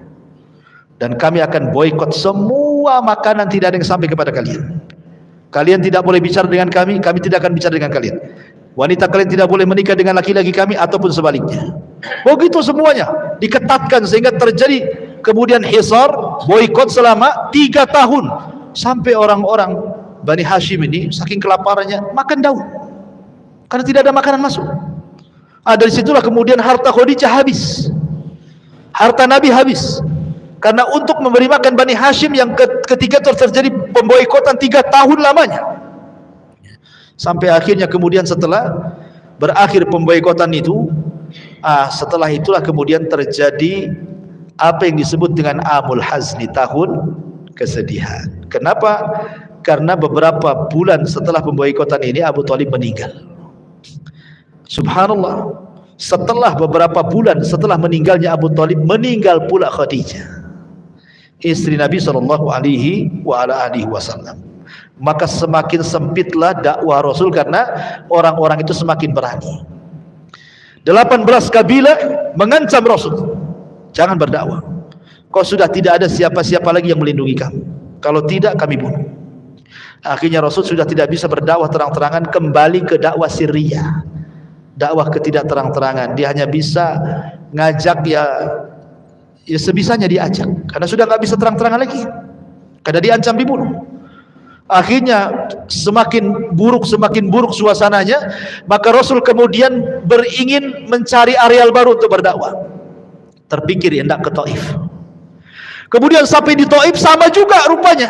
dan kami akan boikot semua makanan, tidak ada yang sampai kepada kalian. Kalian tidak boleh bicara dengan kami, kami tidak akan bicara dengan kalian. Wanita kalian tidak boleh menikah dengan laki-laki kami ataupun sebaliknya." Begitu semuanya diketatkan sehingga terjadi kemudian hisar, boikot selama 3 tahun, sampai orang-orang Bani Hashim ini saking kelaparannya makan daun karena tidak ada makanan masuk. Dari situlah kemudian harta Khadijah habis, harta Nabi habis, karena untuk memberi makan Bani Hashim yang ketika terjadi pemboikotan 3 tahun lamanya. Sampai akhirnya kemudian setelah berakhir pemboikotan itu, setelah itulah kemudian terjadi apa yang disebut dengan Amul Hazni, tahun kesedihan. Kenapa? Karena beberapa bulan setelah pemboikotan ini Abu Thalib meninggal. Subhanallah, setelah beberapa bulan setelah meninggalnya Abu Thalib, meninggal pula Khadijah, istri Nabi SAW. Maka semakin sempitlah dakwah Rasul karena orang-orang itu semakin berani. 18 kabilah mengancam Rasul, "Jangan berdakwah, kau sudah tidak ada siapa-siapa lagi yang melindungi kamu, kalau tidak kami bunuh." Akhirnya Rasul sudah tidak bisa berdakwah terang-terangan, kembali ke dakwah sirriyah, dakwah ketidak terang-terangan. Dia hanya bisa ngajak ya sebisanya diajak, karena sudah nggak bisa terang-terangan lagi, karena diancam dibunuh. Akhirnya semakin buruk suasananya, maka Rasul kemudian beringin mencari areal baru untuk berdakwah. Terpikir hendak ke Taif. Kemudian sampai di Taif sama juga rupanya.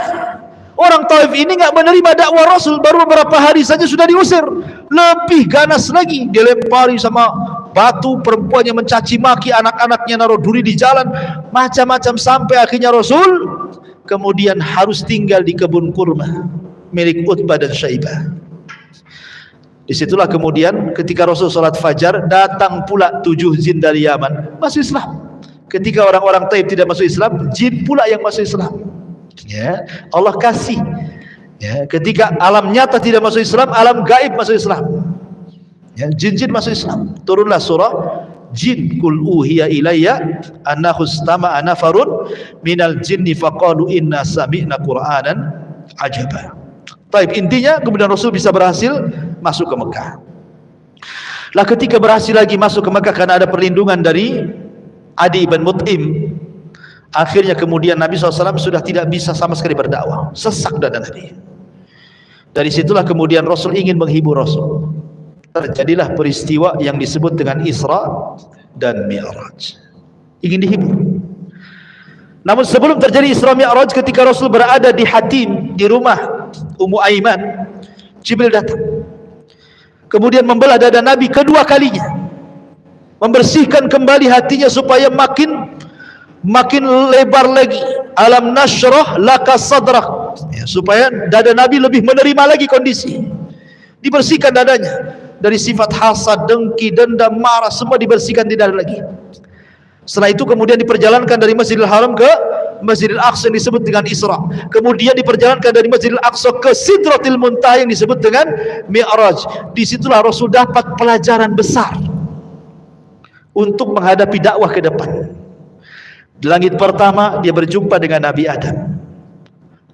Orang Taif ini nggak menerima dakwah Rasul, baru beberapa hari saja sudah diusir. Lebih ganas lagi, dilempari sama batu, perempuan yang mencaci maki, anak-anaknya naruh duri di jalan, macam-macam, sampai akhirnya Rasul kemudian harus tinggal di kebun kurma milik Utbah dan Syaibah. Disitulah kemudian ketika Rasul salat fajar, datang pula 7 jin dari Yaman masuk Islam. Ketika orang-orang Taif tidak masuk Islam, jin pula yang masuk Islam. Ya, Allah kasih. Ya, ketika alam nyata tidak masuk Islam, alam gaib masuk Islam. Ya, jin-jin masuk Islam. Turunlah surah Jin, kul uhiya ilayya annahu istama'a nafarun minal jinni faqalu inna sami'na qur'anan ajaba. Taib, intinya kemudian Rasul bisa berhasil masuk ke Mekah. Lah ketika berhasil lagi masuk ke Mekah karena ada perlindungan dari Adi ibn Mut'im, akhirnya kemudian Nabi SAW sudah tidak bisa sama sekali berdakwah, sesak dada Nabi. Dari situlah kemudian Rasul ingin menghibur Rasul. Terjadilah peristiwa yang disebut dengan Isra dan Mi'raj. Ingin dihibur. Namun sebelum terjadi Isra Mi'raj, ketika Rasul berada di Hatim, di rumah Ummu Aiman, Jibril datang. Kemudian membelah dada Nabi kedua kalinya, membersihkan kembali hatinya supaya makin lebar lagi. Alam nashrah laka sadrak, ya, supaya dada Nabi lebih menerima lagi kondisi. Dibersihkan dadanya dari sifat hasad, dengki, dendam, marah, semua dibersihkan, tidak ada lagi. Setelah itu kemudian diperjalankan dari Masjidil Haram ke Masjidil Aqsa yang disebut dengan Isra. Kemudian diperjalankan dari Masjidil Aqsa ke Sidratil Muntaha yang disebut dengan Mi'raj. Disitulah Rasul dapat pelajaran besar untuk menghadapi dakwah ke depan. Di langit pertama dia berjumpa dengan Nabi Adam.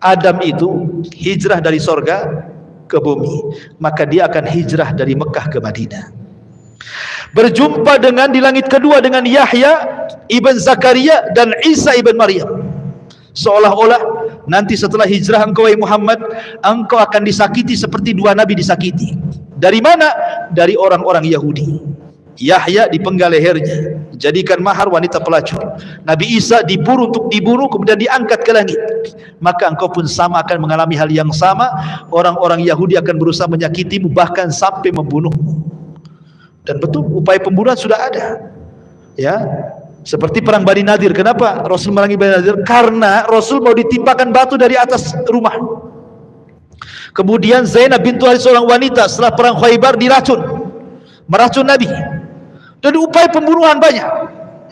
Adam itu hijrah dari sorga ke bumi, maka dia akan hijrah dari Mekah ke Madinah. Berjumpa dengan di langit kedua dengan Yahya ibn Zakaria dan Isa ibn Maryam. Seolah-olah nanti setelah hijrah engkau wahai Muhammad, engkau akan disakiti seperti dua nabi disakiti. Dari mana? Dari orang-orang Yahudi. Yahya dipenggal lehernya, jadikan mahar wanita pelacur. Nabi Isa diburu untuk dibunuh, kemudian diangkat ke langit. Maka engkau pun sama akan mengalami hal yang sama. Orang-orang Yahudi akan berusaha menyakitimu, bahkan sampai membunuhmu. Dan betul, upaya pembunuhan sudah ada. Ya, seperti perang Bani Nadir. Kenapa Rasul merangi Bani Nadir? Karena Rasul mau ditimpakan batu dari atas rumah. Kemudian Zainab bintu Harith, seorang wanita, setelah perang Khaybar diracun, meracun Nabi. Dan upaya pembunuhan banyak.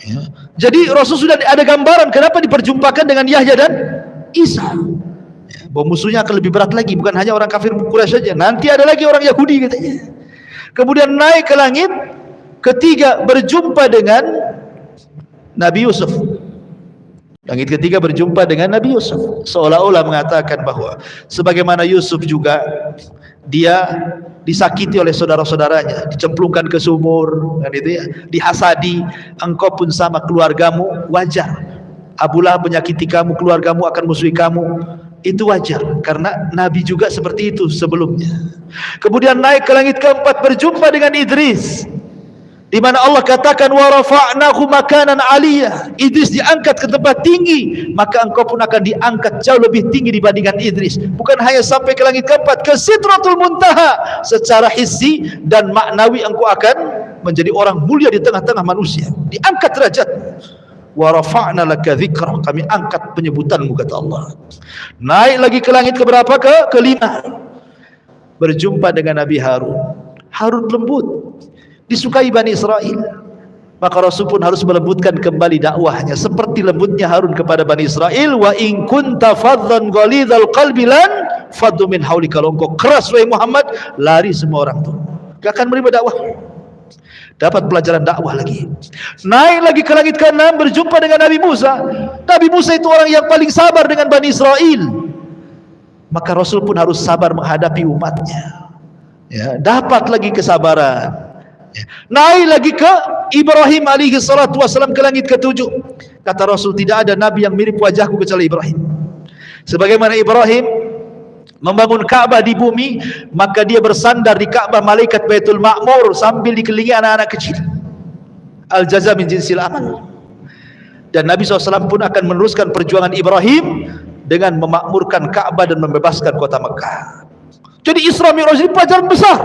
Ya. Jadi Rasul sudah ada gambaran kenapa diperjumpakan dengan Yahya dan Isa. Ya, bahwa musuhnya akan lebih berat lagi, bukan hanya orang kafir Quraisy saja. Nanti ada lagi orang Yahudi katanya. Kemudian naik ke langit ketiga, berjumpa dengan Nabi Yusuf. Langit ketiga berjumpa dengan Nabi Yusuf, seolah-olah mengatakan bahwa sebagaimana Yusuf juga dia disakiti oleh saudara-saudaranya, dicemplungkan ke sumur, kan itu ya, dihasadi, engkau pun sama, keluargamu wajar. Abu Lahab menyakiti kamu, keluargamu akan musuhi kamu, itu wajar karena Nabi juga seperti itu sebelumnya. Kemudian naik ke langit keempat, berjumpa dengan Idris, di mana Allah katakan wa rafa'nahu makanan aliyah. Idris diangkat ke tempat tinggi, maka engkau pun akan diangkat jauh lebih tinggi dibandingkan Idris. Bukan hanya sampai ke langit keempat, ke Sidratul Muntaha, secara hissi dan maknawi engkau akan menjadi orang mulia di tengah-tengah manusia, diangkat derajat. Wa rafa'na laka dzikra, kami angkat penyebutanmu, kata Allah. Naik lagi ke langit keberapa? Kelima, berjumpa dengan Nabi Harun. Harun lembut, disukai Bani Israel, maka Rasul pun harus melembutkan kembali dakwahnya seperti lembutnya Harun kepada Bani Israel. Wa in kunta faddan ghalidhal qalbi lan faddu min hawli, kalau engkau keras wahai Muhammad, lari semua orang tuh, gak akan menerima dakwah. Dapat pelajaran dakwah lagi. Naik lagi ke langit ke-6, berjumpa dengan Nabi Musa. Nabi Musa itu orang yang paling sabar dengan Bani Israel, maka Rasul pun harus sabar menghadapi umatnya. Ya, dapat lagi kesabaran. Naik lagi ke Ibrahim alaihi salatu wassalam, ke langit ke-7. Kata Rasul, tidak ada nabi yang mirip wajahku kecuali Ibrahim. Sebagaimana Ibrahim membangun Ka'bah di bumi, maka dia bersandar di Ka'bah malaikat Baitul Ma'mur sambil dikelilingi anak-anak kecil. Al-jaza min jinsil amal. Dan Nabi SAW pun akan meneruskan perjuangan Ibrahim dengan memakmurkan Ka'bah dan membebaskan kota Mekah. Jadi Isra Mi'raj ini pelajaran besar.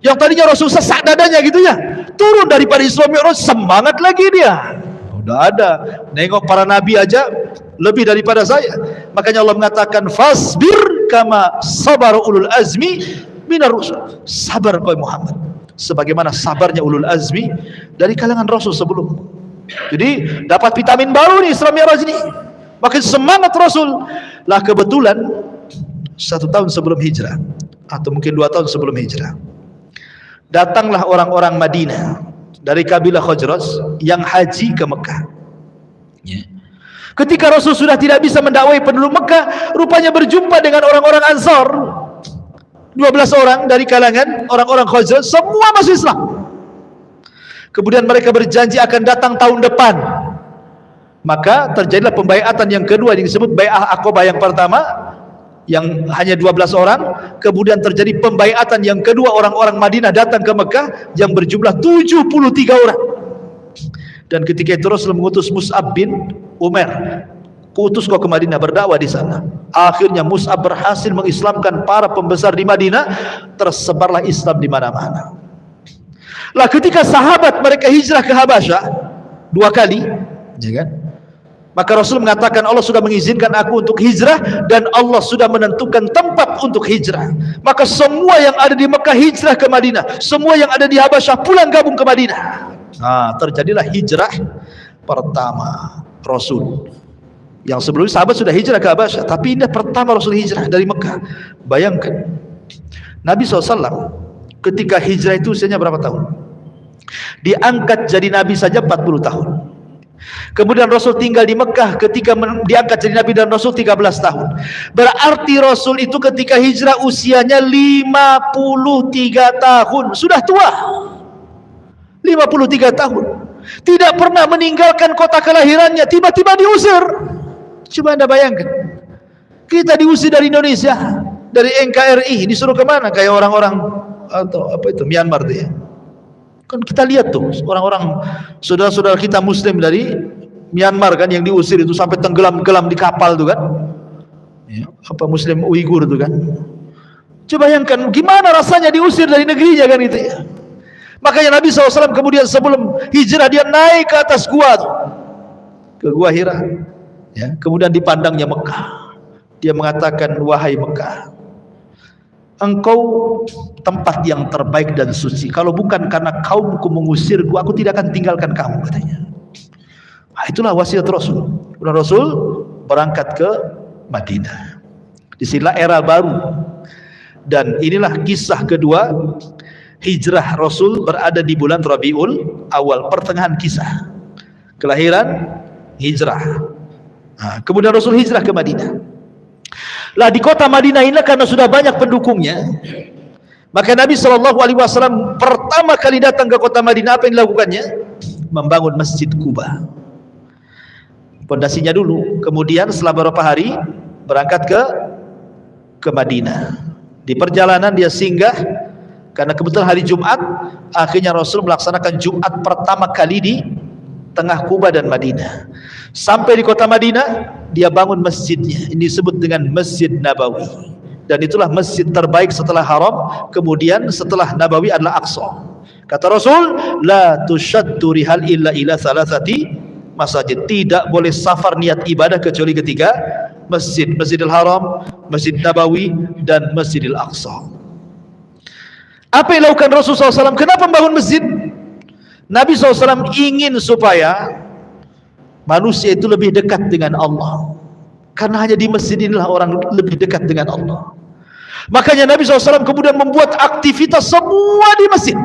Yang tadinya Rasul sesak dadanya gitu ya, turun daripada Isra Mi'raj, semangat lagi dia. Udah ada, nengok para nabi aja lebih daripada saya. Makanya Allah mengatakan fasbir kama sabar ulul azmi minar rusul. Sabar kau Muhammad, sebagaimana sabarnya ulul azmi dari kalangan rasul sebelum. Jadi dapat vitamin baru nih Isra Mi'raj ini, makin semangat Rasul. Lah kebetulan 1 tahun sebelum hijrah, atau mungkin 2 tahun sebelum hijrah, datanglah orang-orang Madinah dari kabilah Khazraj yang haji ke Mekah. Ketika Rasul sudah tidak bisa mendakwai penduduk Mekah, rupanya berjumpa dengan orang-orang Ansar, 12 orang dari kalangan orang-orang Khazraj, semua masuk Islam. Kemudian mereka berjanji akan datang tahun depan. Maka terjadilah pembaiatan yang kedua yang disebut Bai'ah Aqabah yang pertama, yang hanya 12 orang. Kemudian terjadi pembaiatan yang kedua, orang-orang Madinah datang ke Mekah yang berjumlah 73 orang. Dan ketika itu Rasul mengutus Mus'ab bin Umair, kutus kau ke Madinah berdakwah di sana. Akhirnya Mus'ab berhasil mengislamkan para pembesar di Madinah, tersebarlah Islam di mana-mana. Lah ketika sahabat mereka hijrah ke Habasyah 2 kali, ya kan? Maka Rasul mengatakan, Allah sudah mengizinkan aku untuk hijrah dan Allah sudah menentukan tempat untuk hijrah. Maka semua yang ada di Mekah hijrah ke Madinah, semua yang ada di Habasyah pulang gabung ke Madinah. Nah, terjadilah hijrah pertama Rasul. Yang sebelumnya sahabat sudah hijrah ke Habasyah, tapi ini pertama Rasul hijrah dari Mekah. Bayangkan, Nabi SAW ketika hijrah itu usianya berapa tahun? Diangkat jadi Nabi saja 40 tahun. Kemudian Rasul tinggal di Mekah ketika diangkat jadi Nabi dan Rasul 13 tahun. Berarti Rasul itu ketika hijrah usianya 53 tahun. Sudah tua 53 tahun. Tidak pernah meninggalkan kota kelahirannya, tiba-tiba diusir. Coba Anda bayangkan, kita diusir dari Indonesia, dari NKRI, disuruh kemana? Kayak orang-orang atau apa itu, Myanmar tuh ya. Kan kita lihat tuh orang-orang saudara-saudara kita Muslim dari Myanmar kan, yang diusir itu sampai tenggelam-gelam di kapal tuh kan, ya, apa Muslim Uighur tuh kan. Coba bayangkan gimana rasanya diusir dari negerinya kan itu ya. Makanya Nabi SAW kemudian sebelum hijrah dia naik ke atas gua tuh, ke gua Hira, ya, kemudian dipandangnya Mekah. Dia mengatakan, wahai Mekah, engkau tempat yang terbaik dan suci. Kalau bukan karena kaumku mengusirku, aku tidak akan tinggalkan kamu, katanya. Nah, itulah wasiat Rasul. Rasul berangkat ke Madinah. Disinilah era baru. Dan inilah kisah kedua hijrah Rasul, berada di bulan Rabiul Awal, pertengahan kisah. Kelahiran, hijrah. Nah, kemudian Rasul hijrah ke Madinah. Lah di kota Madinah ini karena sudah banyak pendukungnya, maka Nabi SAW pertama kali datang ke kota Madinah, apa yang dilakukannya? Membangun Masjid Quba. Pondasinya dulu, kemudian setelah beberapa hari berangkat ke Madinah. Di perjalanan dia singgah, karena kebetulan hari Jumat, akhirnya Rasul melaksanakan Jumat pertama kali di tengah Quba dan Madinah. Sampai di kota Madinah, dia bangun masjidnya. Ini disebut dengan Masjid Nabawi. Dan itulah masjid terbaik setelah Haram. Kemudian setelah Nabawi adalah Aqsa. Kata Rasul, la tushaddu rihal illa ila thalathati masjid. Tidak boleh safar niat ibadah kecuali ketiga masjid: Masjidil Haram, Masjid Nabawi, dan Masjidil Aqsa. Apa yang dilakukan Rasulullah SAW? Kenapa membangun masjid? Nabi SAW ingin supaya manusia itu lebih dekat dengan Allah, karena hanya di masjid inilah orang lebih dekat dengan Allah. Makanya Nabi SAW kemudian membuat aktivitas semua di masjid,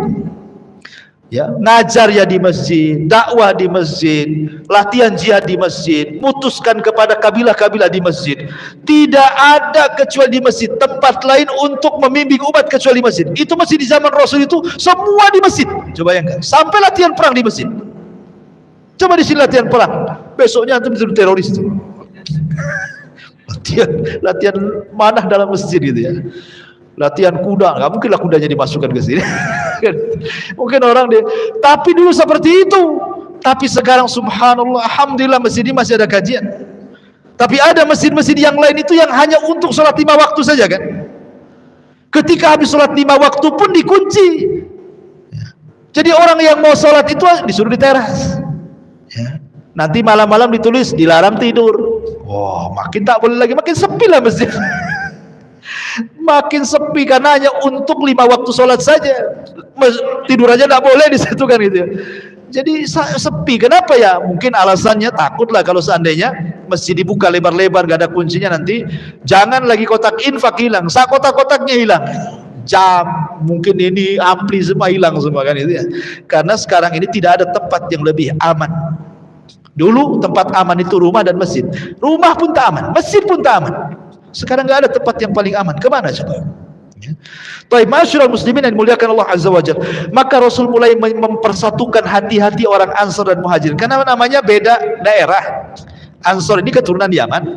ya, ngajar ya di masjid, dakwah di masjid, latihan jihad di masjid, mutuskan kepada kabilah-kabilah di masjid. Tidak ada kecuali di masjid, tempat lain untuk membimbing umat kecuali masjid. Itu masih di zaman Rasul itu semua di masjid. Coba bayangkan, sampai latihan perang di masjid. Coba di sini latihan perang, besoknya antum jadi teroris tuh. latihan manah dalam masjid gitu ya. Latihan kuda, nggak mungkin lah kudanya dimasukkan ke sini. Mungkin orang dia, tapi dulu seperti itu. Tapi sekarang subhanallah, alhamdulillah masjid ini masih ada kajian. Tapi ada masjid-masjid yang lain itu yang hanya untuk sholat 5 waktu saja kan. Ketika habis sholat 5 waktu pun dikunci. Jadi orang yang mau sholat itu disuruh di teras. Ya. Nanti malam-malam ditulis dilarang tidur. Wah, makin tak boleh lagi, makin sepi lah masjid. Makin sepi karena hanya untuk 5 waktu sholat saja. Tidur aja tidak boleh di situ kan gitu ya. Jadi sepi. Kenapa ya? Mungkin alasannya takutlah kalau seandainya masjid dibuka lebar-lebar gak ada kuncinya, nanti jangan lagi kotak infak hilang, kotak-kotaknya hilang, jam mungkin ini ampli semua hilang semua kan itu ya. Karena sekarang ini tidak ada tempat yang lebih aman. Dulu tempat aman itu rumah dan masjid. Rumah pun tak aman, masjid pun tak aman. Sekarang gak ada tempat yang paling aman. Kemana coba? Baik, masyarakat muslimin yang dimuliakan Allah Azza wa Jalla. Maka Rasul mulai mempersatukan hati-hati orang Ansar dan Muhajirin. Karena namanya beda daerah. Ansar ini keturunan Yaman.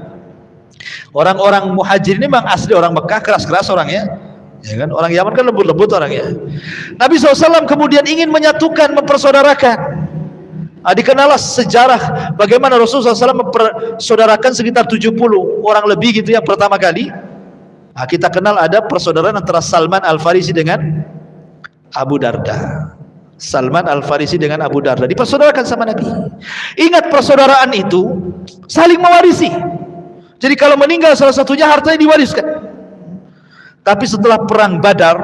Orang-orang Muhajirin ini memang asli orang Mekah, keras-keras orangnya. Ya kan? Orang Yaman kan lembut-lembut orangnya. Nabi SAW kemudian ingin menyatukan, mempersaudarakan. Dikenallah sejarah bagaimana Rasulullah SAW mempersaudarakan sekitar 70 orang lebih gitu ya pertama kali. Kita kenal ada persaudaraan antara Salman Al-Farisi dengan Abu Darda. Salman Al-Farisi dengan Abu Darda dipersaudarakan sama Nabi. Ingat, persaudaraan itu saling mewarisi. Jadi kalau meninggal salah satunya, hartanya diwariskan. Tapi setelah perang Badar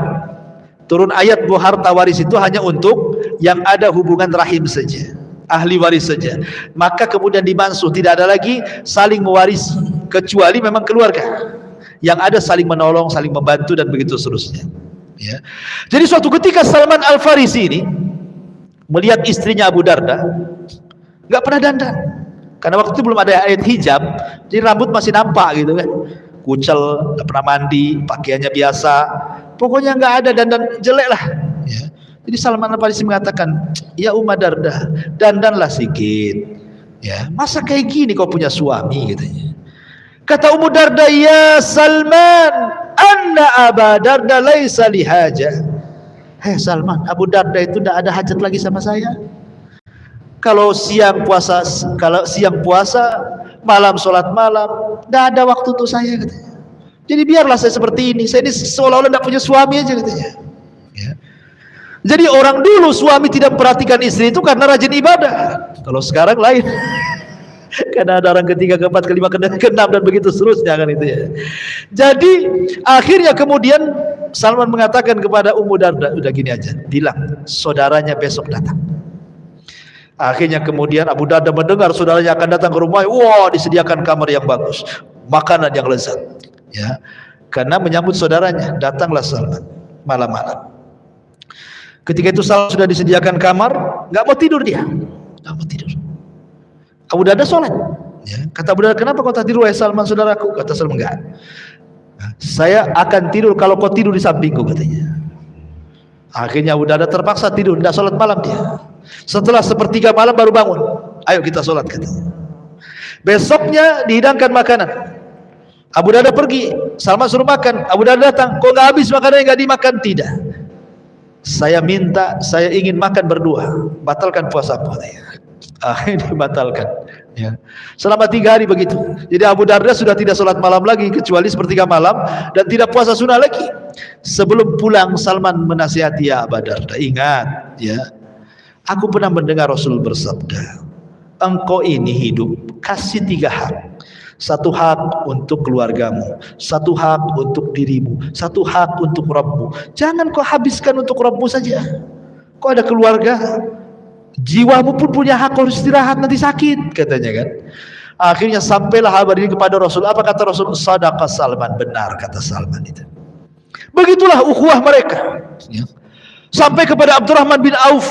turun ayat bahwa harta waris itu hanya untuk yang ada hubungan rahim saja, ahli waris saja. Maka kemudian dimansuh, tidak ada lagi saling mewarisi kecuali memang keluarga. Yang ada saling menolong, saling membantu dan begitu seterusnya. Ya. Jadi suatu ketika Salman Al-Farisi ini melihat istrinya Abu Darda nggak pernah dandan, karena waktu itu belum ada ayat hijab, jadi rambut masih nampak gitu kan, kucel, nggak pernah mandi, pakaiannya biasa, pokoknya nggak ada dandan, jelek lah. Ya. Jadi Salman Al-Farisi mengatakan, ya Umma Darda, dandanlah sedikit. Ya, masa kayak gini kau punya suami katanya. Kata Ummu Darda, ya Salman, anna Aba Darda laisa lihaja. Hei Salman, Abu Darda itu tidak ada hajat lagi sama saya. Kalau siang puasa, malam sholat malam, tidak ada waktu untuk saya katanya. Jadi biarlah saya seperti ini. Saya ini seolah-olah tidak punya suami aja katanya. Ya. Jadi orang dulu suami tidak memperhatikan istri itu karena rajin ibadah. Kalau sekarang lain. Karena ada orang ketiga, keempat, kelima, keenam dan begitu seterusnya kan itu ya. Jadi akhirnya kemudian Salman mengatakan kepada Ummu Darda, udah gini aja, bilang saudaranya besok datang. Akhirnya kemudian Abu Darda mendengar saudaranya akan datang ke rumahnya. Wah, disediakan kamar yang bagus, makanan yang lezat. Ya, karena menyambut saudaranya, datanglah Salman malam-malam. Ketika itu Salman sudah disediakan kamar, nggak mau tidur dia, nggak mau tidur. Abu Darda sholat. Ya. Kata Abu Darda, kenapa kau tak tidur wahai Salman saudaraku? Kata Salman, enggak. Saya akan tidur kalau kau tidur di sampingku katanya. Akhirnya Abu Darda terpaksa tidur, tidak sholat malam dia. Setelah sepertiga malam baru bangun. Ayo kita sholat katanya. Besoknya dihidangkan makanan. Abu Darda pergi, Salman suruh makan. Abu Darda datang, kok nggak habis makanannya, nggak dimakan? Tidak. Saya ingin makan berdua. Batalkan puasaku katanya. Akhirnya dibatalkan. Ya. Selama 3 hari begitu. Jadi Abu Darda sudah tidak sholat malam lagi kecuali sepertiga malam, dan tidak puasa sunnah lagi. Sebelum pulang Salman menasihati, ya Abu Darda, ingat ya, aku pernah mendengar Rasul bersabda, engkau ini hidup kasih 3 hak. 1 hak untuk keluargamu, 1 hak untuk dirimu, 1 hak untuk Rabbmu. Jangan kau habiskan untuk Rabbmu saja. Kau ada keluarga, jiwamu pun punya hak, harus istirahat, nanti sakit katanya kan. Akhirnya sampailah kabar ini kepada Rasul. Apa kata Rasul? Shadaqa Salman, benar kata Salman itu. Begitulah ukhuwah mereka ya. Sampai kepada Abdurrahman bin Auf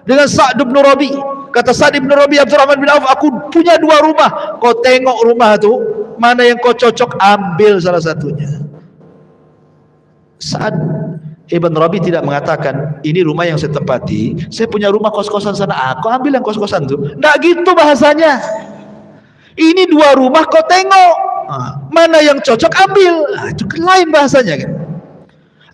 dengan Sa'd bin Rabi. Kata Sa'd bin Rabi, Abdurrahman bin Auf, aku punya 2 rumah, kau tengok rumah itu mana yang kau cocok, ambil salah satunya. Sa'd Ibn Rabi tidak mengatakan, ini rumah yang saya tempati, saya punya rumah kos-kosan sana, kau ambil yang kos-kosan itu. Nggak gitu bahasanya. Ini 2 rumah, kau tengok mana yang cocok, ambil. Itu lain bahasanya kan.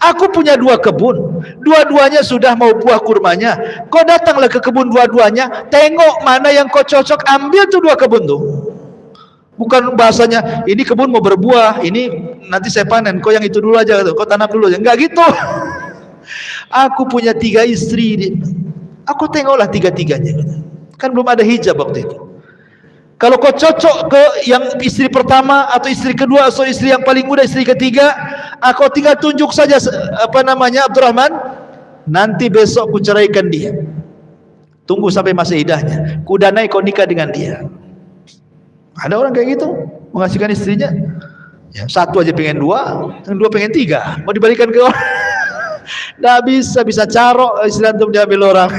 Aku punya 2 kebun, dua-duanya sudah mau buah kurmanya, kau datanglah ke kebun dua-duanya, tengok mana yang kau cocok, ambil tuh 2 kebun tuh. Bukan bahasanya, ini kebun mau berbuah, ini nanti saya panen, kau yang itu dulu aja, kau tanam dulu aja. Enggak gitu. Aku punya 3 istri, aku tengoklah 3-tiganya. Kan belum ada hijab waktu itu. Kalau kau cocok ke yang istri pertama atau istri kedua atau istri yang paling muda, istri ketiga, Aku tinggal tunjuk saja Abdurrahman, nanti besok ku ceraikan dia. Tunggu sampai masa iddahnya, ku danai kau nikah dengan dia. Ada orang kayak gitu, mengasihkan istrinya. Ya, satu aja pengen dua, yang dua pengen tiga, mau dibalikan ke orang. Nggak bisa carok istilah untuk diambil orang.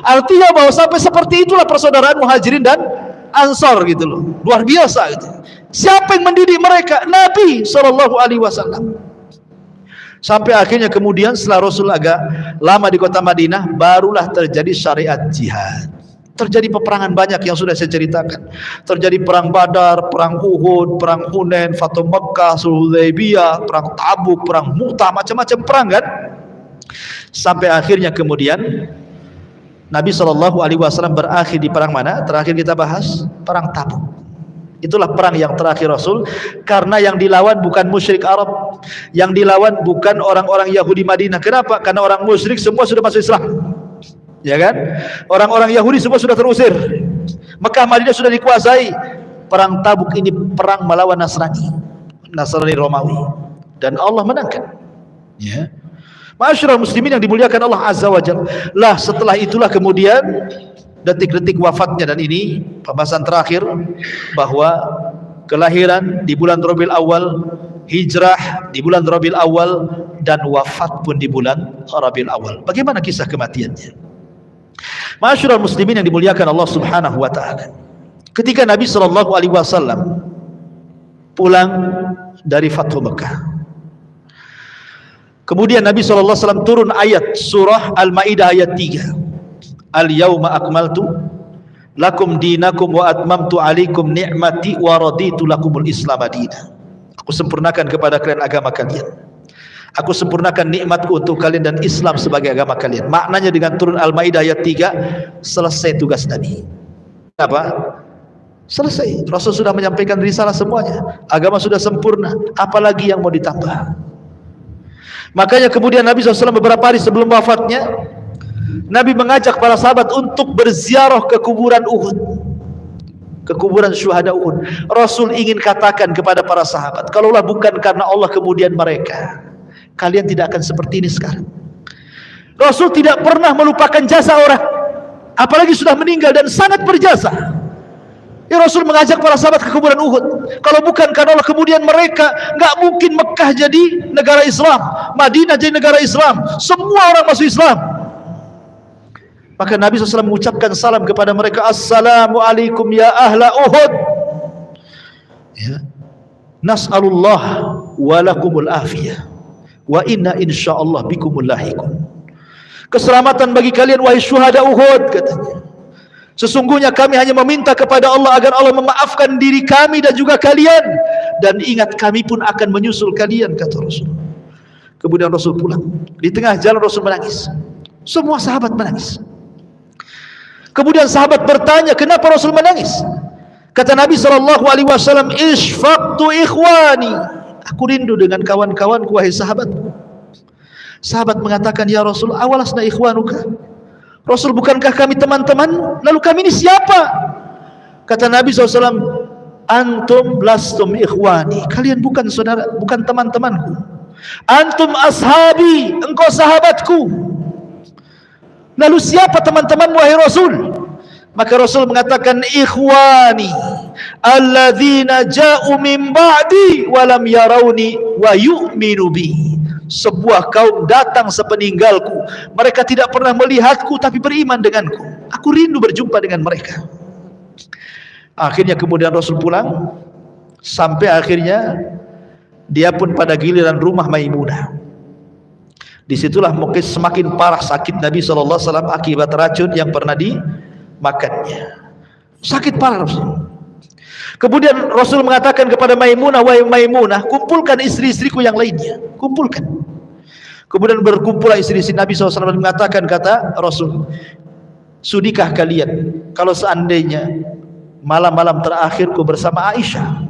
Artinya bahwa sampai seperti itulah persaudaraan Muhajirin dan Ansor gitu loh, luar biasa gitu. Siapa yang mendidik mereka? Nabi SAW. Sampai akhirnya kemudian setelah Rasul agak lama di kota Madinah, barulah terjadi syariat jihad. Terjadi peperangan banyak yang sudah saya ceritakan. Terjadi perang Badar, perang Uhud, perang Hunain, Fathu Makkah, Sulh Hudaybiyah, perang Tabuk, perang Mu'tah, macam-macam perang kan. Sampai akhirnya kemudian Nabi SAW berakhir di perang mana? Terakhir kita bahas perang Tabuk. Itulah perang yang terakhir Rasul, karena yang dilawan bukan musyrik Arab, yang dilawan bukan orang-orang Yahudi Madinah. Kenapa? Karena orang musyrik semua sudah masuk Islam. Ya kan? Orang-orang Yahudi semua sudah terusir. Mekah Madinah sudah dikuasai. Perang Tabuk ini perang melawan Nasrani Romawi, dan Allah menangkan. Ya. Ma'asyiral muslimin yang dimuliakan Allah Azza wa Jalla. Lah setelah itulah kemudian detik-detik wafatnya, dan ini pembahasan terakhir, bahwa kelahiran di bulan Rabiul Awal, hijrah di bulan Rabiul Awal, dan wafat pun di bulan Rabiul Awal. Bagaimana kisah kematiannya? Ma'asyiral muslimin yang dimuliakan Allah Subhanahu wa taala. Ketika Nabi SAW pulang dari Fathu Mekah, kemudian Nabi SAW turun ayat surah Al-Maidah ayat 3. Al-yawma akmaltu lakum dinakum wa atmamtu alaikum ni'mati wa raditu lakumul Islam madina. Aku sempurnakan kepada kalian agama kalian. Aku sempurnakan nikmatku untuk kalian dan Islam sebagai agama kalian. Maknanya dengan turun Al-Maidah ayat 3, selesai tugas Nabi. Apa? Selesai. Rasul sudah menyampaikan risalah semuanya. Agama sudah sempurna. Apalagi yang mau ditambah? Makanya kemudian Nabi SAW beberapa hari sebelum wafatnya, Nabi mengajak para sahabat untuk berziarah ke kuburan Uhud, ke kuburan syuhada Uhud. Rasul ingin katakan kepada para sahabat, kalaulah bukan karena Allah kemudian mereka, kalian tidak akan seperti ini sekarang. Rasul tidak pernah melupakan jasa orang, apalagi sudah meninggal dan sangat berjasa. Ya, Rasul mengajak para sahabat ke kuburan Uhud. Kalau bukan karena Allah kemudian mereka, nggak mungkin Mekah jadi negara Islam, Madinah jadi negara Islam, semua orang masuk Islam. Maka Nabi SAW mengucapkan salam kepada mereka, Assalamualaikum ya ahla Uhud. Ya. Nas'alullah walakumul afiyah wa inna insyaallah bikumul lahiqun. Keselamatan bagi kalian wahai syuhada Uhud, katanya. Sesungguhnya kami hanya meminta kepada Allah agar Allah memaafkan diri kami dan juga kalian, dan ingat kami pun akan menyusul kalian, kata Rasul. Kemudian Rasul pulang. Di tengah jalan Rasul menangis. Semua sahabat menangis. Kemudian sahabat bertanya, kenapa Rasul menangis? Kata Nabi SAW, Ishfaqtu ikhwani. Aku rindu dengan kawan-kawanku, wahai sahabatku. Sahabat mengatakan, ya Rasul, awalasna ikhwanuka. Rasul, bukankah kami teman-teman? Lalu kami ini siapa? Kata Nabi SAW, antum lastum ikhwani. Kalian bukan saudara, bukan teman-temanku. Antum ashabi, engkau sahabatku. Lalu siapa teman-temanmu wahai Rasul? Maka Rasul mengatakan, ikhwani alladzina ja'u min ba'di wa lam yarawni wa yu'minu bi. Sebuah kaum datang sepeninggalku, mereka tidak pernah melihatku tapi beriman denganku. Aku rindu berjumpa dengan mereka. Akhirnya kemudian Rasul pulang, sampai akhirnya dia pun pada giliran rumah Maimunah. Disitulah mungkin semakin parah sakit Nabi SAW akibat racun yang pernah dimakannya. Sakit parah Rasul. Kemudian Rasul mengatakan kepada Maimunah, wahai Maimunah, kumpulkan istri-istriku yang lainnya, kumpulkan. Kemudian berkumpullah istri-istri Nabi SAW, mengatakan, kata Rasul, sudikah kalian kalau seandainya malam-malam terakhirku bersama Aisyah?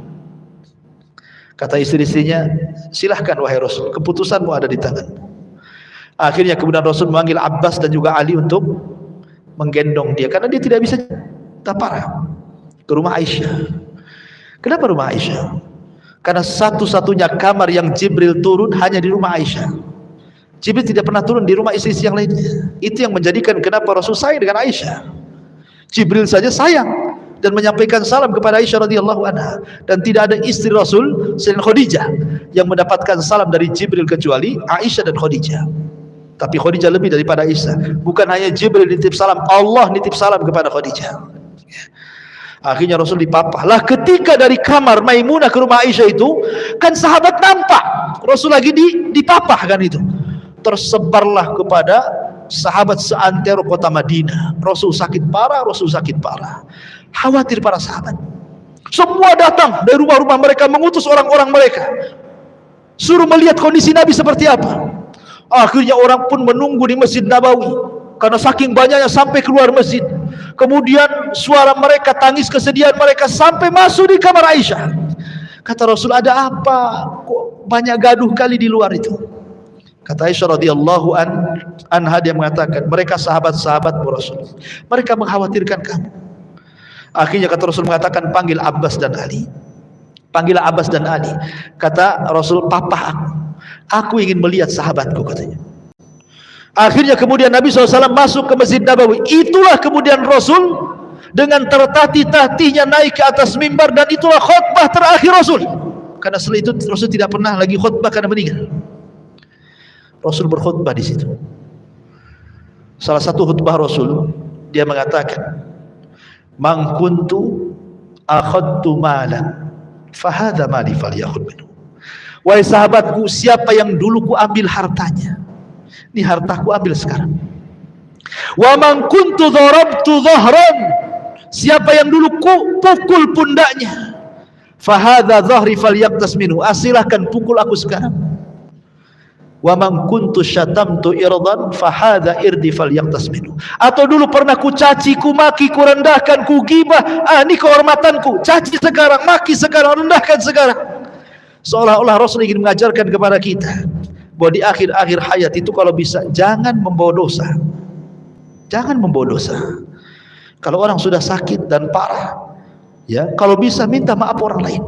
Kata istri-istrinya, silahkan wahai Rasul, keputusanmu ada di tangan. Akhirnya kemudian Rasul memanggil Abbas dan juga Ali untuk menggendong dia, karena dia tidak bisa tapara ke rumah Aisyah. Kenapa rumah Aisyah? Karena satu-satunya kamar yang Jibril turun hanya di rumah Aisyah. Jibril tidak pernah turun di rumah istri-istri yang lainnya. Itu yang menjadikan kenapa Rasul sayang dengan Aisyah. Jibril saja sayang dan menyampaikan salam kepada Aisyah radhiyallahu anha, dan tidak ada istri Rasul selain Khadijah yang mendapatkan salam dari Jibril kecuali Aisyah dan Khadijah. Tapi Khadijah lebih daripada Aisyah. Bukan hanya Jibril nitip salam, Allah nitip salam kepada Khadijah. Akhirnya Rasul dipapah. Lah ketika dari kamar Maimunah ke rumah Aisyah itu, kan sahabat nampak Rasul lagi dipapah kan itu. Tersebarlah kepada sahabat seantero kota Madinah. Rasul sakit parah, Rasul sakit parah. Khawatir para sahabat. Semua datang dari rumah-rumah mereka, mengutus orang-orang mereka, suruh melihat kondisi Nabi seperti apa. Akhirnya orang pun menunggu di Masjid Nabawi karena saking banyaknya sampai keluar masjid. Kemudian suara mereka, tangis kesedihan mereka sampai masuk di kamar Aisyah. Kata Rasul, ada apa? Kok banyak gaduh kali di luar itu? Kata Aisyah radhiyallahu anha, dia mengatakan, mereka sahabat-sahabatmu Rasul. Mereka mengkhawatirkan kamu. Akhirnya kata Rasul mengatakan, panggil Abbas dan Ali. Panggil Abbas dan Ali. Kata Rasul, papa aku. Aku ingin melihat sahabatku, katanya. Akhirnya kemudian Nabi SAW masuk ke Masjid Nabawi. Itulah kemudian Rasul dengan tertatih-tatihnya naik ke atas mimbar, dan itulah khutbah terakhir Rasul. Karena setelah itu Rasul tidak pernah lagi khutbah karena meninggal. Rasul berkhutbah di situ. Salah satu khutbah Rasul, dia mengatakan, "Man kuntu akhadtu malan, fahadha mali falyakhudh minhu." Wahai sahabatku, siapa yang dulu ku ambil hartanya, ini hartaku ambil sekarang. Wa man kuntu dharabtu dhahran, siapa yang dulu ku pukul pundaknya, fahadha dhahri falyaqtas minhu, silahkan pukul aku sekarang. Wa man kuntu syatamtu irdan, fahadha irdi falyaqtas minhu. Atau dulu pernah ku caci, ku maki, ku rendahkan, ku gibah, ini kehormatanku, caci sekarang, maki sekarang, rendahkan sekarang. Seolah-olah Rasul ingin mengajarkan kepada kita bahwa di akhir-akhir hayat itu kalau bisa jangan membawa dosa. Jangan membawa dosa. Kalau orang sudah sakit dan parah, ya, kalau bisa minta maaf orang lain.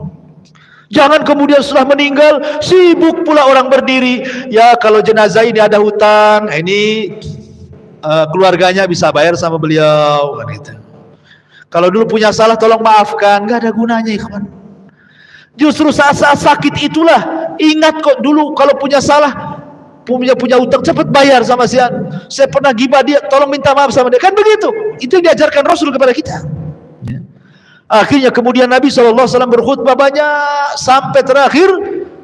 Jangan kemudian setelah meninggal sibuk pula orang berdiri. Ya, kalau jenazah ini ada hutang, ini keluarganya bisa bayar sama beliau kan gitu. Kalau dulu punya salah tolong maafkan, nggak ada gunanya ikhwan. Justru saat-saat sakit itulah ingat kok dulu kalau punya salah, punya hutang, cepat bayar sama si An. Saya pernah gibah dia, tolong minta maaf sama dia. Kan begitu. Itu yang diajarkan Rasul kepada kita. Ya. Akhirnya kemudian Nabi SAW berkhutbah banyak sampai terakhir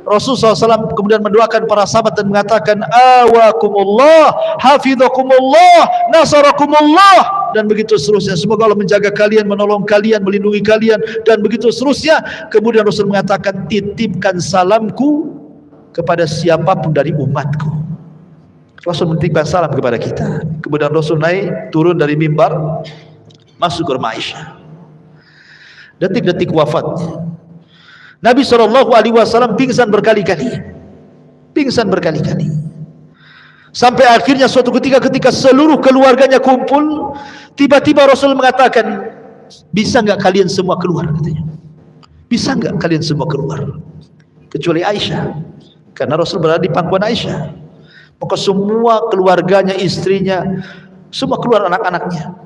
Rasul SAW kemudian mendoakan para sahabat dan mengatakan, awakumullah, hafidhakumullah, nasarakumullah, dan begitu seterusnya. Semoga Allah menjaga kalian, menolong kalian, melindungi kalian, dan begitu seterusnya. Kemudian Rasul mengatakan, titipkan salamku kepada siapapun dari umatku. Rasul menitipkan salam kepada kita. Kemudian Rasul naik, turun dari mimbar, masuk ke rumah Aisyah. Detik-detik wafatnya, Nabi SAW pingsan berkali-kali. Pingsan berkali-kali. Sampai akhirnya suatu ketika seluruh keluarganya kumpul, tiba-tiba Rasul mengatakan, bisa enggak kalian semua keluar, katanya. Bisa enggak kalian semua keluar? Kecuali Aisyah. Karena Rasul berada di pangkuan Aisyah. Maka semua keluarganya, istrinya, semua keluar, anak-anaknya.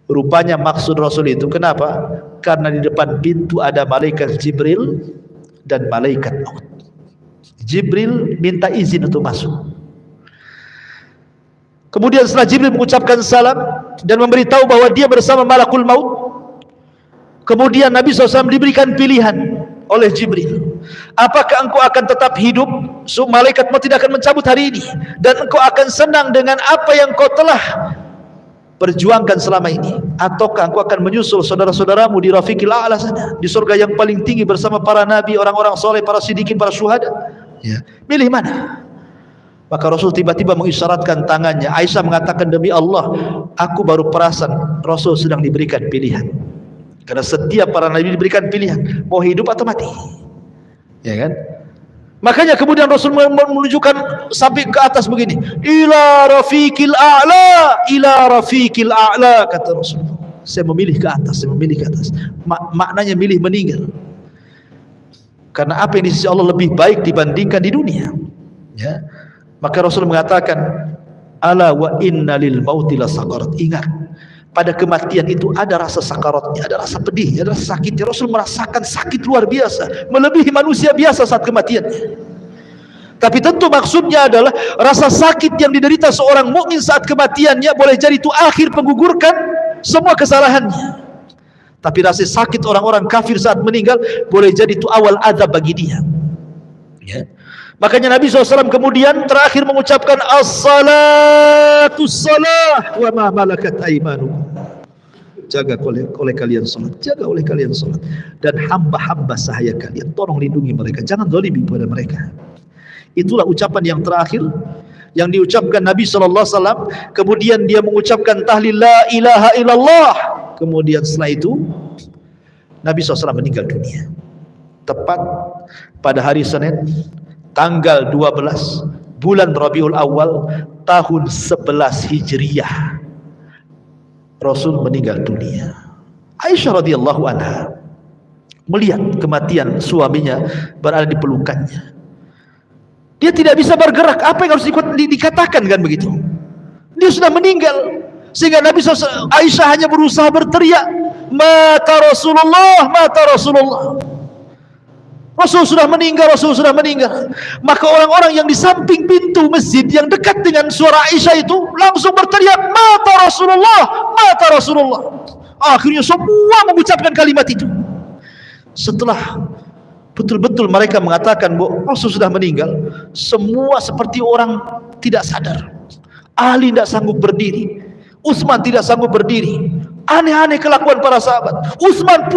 Rupanya maksud Rasul itu kenapa? Karena di depan pintu ada malaikat Jibril dan malaikat maut. Jibril minta izin untuk masuk. Kemudian setelah Jibril mengucapkan salam dan memberitahu bahwa dia bersama malakul maut, kemudian Nabi SAW diberikan pilihan oleh Jibril. Apakah engkau akan tetap hidup? So, malaikat maut tidak akan mencabut hari ini, dan engkau akan senang dengan apa yang kau telah perjuangkan selama ini, ataukah engkau akan menyusul saudara-saudaramu di Rafiqil A'la sana, di surga yang paling tinggi bersama para nabi, orang-orang soleh, para siddiqin, para syuhada? Ya, pilih mana? Maka Rasul tiba-tiba mengisyaratkan tangannya. Aisyah mengatakan, demi Allah, aku baru perasan Rasul sedang diberikan pilihan. Karena setiap para nabi diberikan pilihan, mau hidup atau mati. Ya kan? Makanya kemudian Rasul menunjukkan sampai ke atas begini, ila rafiqil a'la, ila rafiqil a'la, kata Rasul. Saya memilih ke atas, saya memilih ke atas. Maknanya milih meninggal. Karena apa yang di sisi Allah lebih baik dibandingkan di dunia. Ya. Maka Rasul mengatakan, ala wa inna lil mauti la sakarat. Ingat, pada kematian itu ada rasa sakaratnya, ada rasa pedih, ada rasa sakitnya. Rasul merasakan sakit luar biasa, melebihi manusia biasa saat kematiannya. Tapi tentu maksudnya adalah rasa sakit yang diderita seorang mukmin saat kematiannya boleh jadi itu akhir penggugurkan semua kesalahannya. Tapi rasa sakit orang-orang kafir saat meninggal boleh jadi itu awal azab bagi dia. Ya. Makanya Nabi SAW kemudian terakhir mengucapkan as-salatu salah wa ma malakat aymanukum. Jaga oleh kalian salat, jaga oleh kalian salat, dan hamba-hamba sahaya kalian, tolong lindungi mereka, jangan zalimi pada mereka. Itulah ucapan yang terakhir yang diucapkan Nabi SAW. Kemudian dia mengucapkan tahlil la ilaha illallah. Kemudian setelah itu Nabi SAW meninggal dunia tepat pada hari Senin tanggal 12 bulan Rabiul Awal tahun 11 Hijriyah. Rasul meninggal dunia. Aisyah radhiyallahu anha melihat kematian suaminya berada di pelukannya. Dia tidak bisa bergerak. Apa yang harus dikatakan kan begitu? Dia sudah meninggal. Sehingga Nabi SAW, Aisyah hanya berusaha berteriak, mata Rasulullah, mata Rasulullah. Rasul sudah meninggal, Rasul sudah meninggal. Maka orang-orang yang di samping pintu masjid yang dekat dengan suara Aisyah itu langsung berteriak, mata Rasulullah, mata Rasulullah. Akhirnya semua mengucapkan kalimat itu. Setelah betul-betul mereka mengatakan bahwa Rasul sudah meninggal, semua seperti orang tidak sadar. Ali tidak sanggup berdiri, Utsman tidak sanggup berdiri. Aneh-aneh kelakuan para sahabat. Umar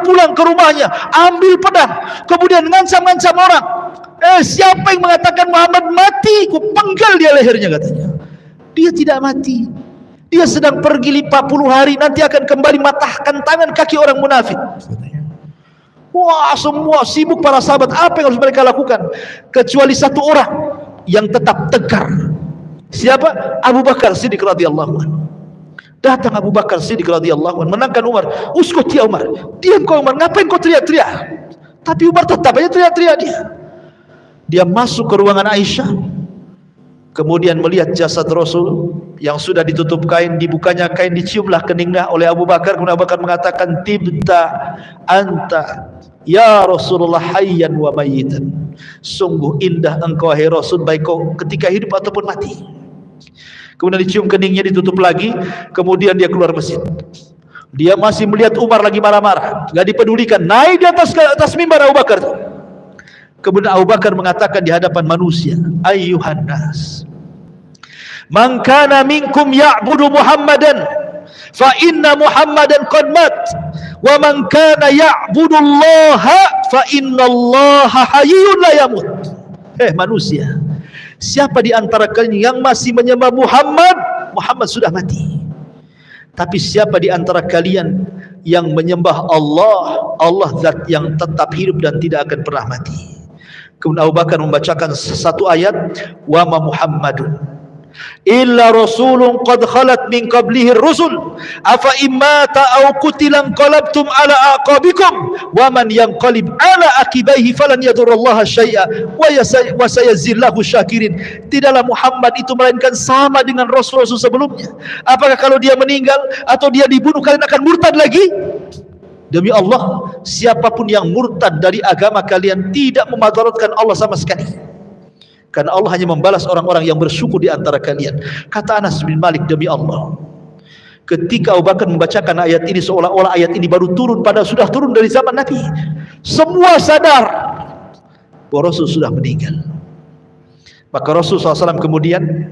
pulang ke rumahnya, ambil pedang, kemudian ngancam-ngancam orang. Siapa yang mengatakan Muhammad mati, ku penggal dia lehernya, katanya. Dia tidak mati. Dia sedang pergi 40 hari, nanti akan kembali matahkan tangan kaki orang munafik. Wah, semua sibuk para sahabat. Apa yang harus mereka lakukan? Kecuali satu orang yang tetap tegar. Siapa? Abu Bakar Siddiq radhiyallahu anhu. Datang Abu Bakar Siddiq radhiyallahu anhu menenangkan Umar. Uskut ya Umar. Diam kau Umar. Ngapain kau teriak-teriak? Tapi Umar tetap aja teriak-teriak dia. Dia masuk ke ruangan Aisyah. Kemudian melihat jasad Rasul yang sudah ditutup kain, dibukanya kain, diciumlah keningnya oleh Abu Bakar. Kemudian Abu Bakar mengatakan, tibta anta ya Rasulullah hayyan wa mayyitan. Sungguh indah engkau hai Rasul, baik kau ketika hidup ataupun mati. Kemudian dicium keningnya, ditutup lagi. Kemudian dia keluar masjid. Dia masih melihat Umar lagi marah-marah, gak dipedulikan. Naik di atas mimbar Abu Bakar. Kemudian Abu Bakar mengatakan di hadapan manusia, ayyuhan nas, man kana minkum ya'budu Muhammadan fa inna Muhammadan qad mat, wa man kana ya'budu Allah fa inna Allah hayyun la yamut. Manusia, siapa di antara kalian yang masih menyembah Muhammad, Muhammad sudah mati. Tapi siapa di antara kalian yang menyembah Allah, Allah zat yang tetap hidup dan tidak akan pernah mati. Kemudian Abu Bakar membacakan satu ayat, wa ma Muhammadun illa rasulun qad khalat min qablihi rusul afa immata aw qutilan qalabtum ala aqabikum wa man yanqalib ala akibaihi falan yadurrallaha syai'a wa sayazillahu syakirin. Tidaklah Muhammad itu melainkan sama dengan rasul-rasul sebelumnya. Apakah kalau dia meninggal atau dia dibunuh kalian akan murtad lagi? Demi Allah, siapapun yang murtad dari agama kalian tidak memadaratkan Allah sama sekali. Karena Allah hanya membalas orang-orang yang bersyukur di antara kalian. Kata Anas bin Malik, demi Allah, ketika Abu Bakar membacakan ayat ini, seolah-olah ayat ini baru turun, padahal sudah turun dari zaman Nabi. Semua sadar bahwa Rasul sudah meninggal. Maka Rasul SAW kemudian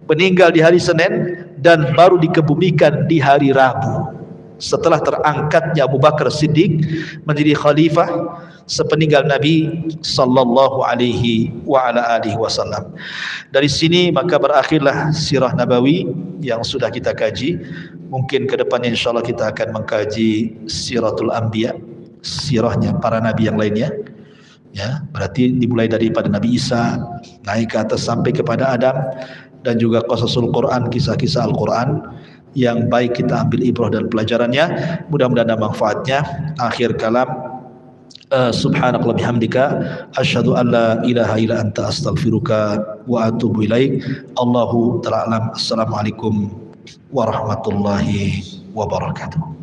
meninggal di hari Senin dan baru dikebumikan di hari Rabu. Setelah terangkatnya Abu Bakar Siddiq menjadi khalifah sepeninggal Nabi sallallahu alaihi wa ala alihi wasallam. Dari sini maka berakhirlah sirah Nabawi yang sudah kita kaji. Mungkin ke depannya insyaallah kita akan mengkaji siratul anbiya, sirahnya para nabi yang lainnya. Ya, berarti dimulai daripada Nabi Isa naik ke atas sampai kepada Adam, dan juga qasasul Quran, kisah-kisah Al-Quran yang baik kita ambil ibrah dan pelajarannya. Mudah-mudahan ada manfaatnya. Akhir kalam, Subhanakallah bihamdika asyhadu an la ilaha illa anta astaghfiruka wa atubu ilaik. Allahu ta'ala alam. Assalamualaikum warahmatullahi wabarakatuh.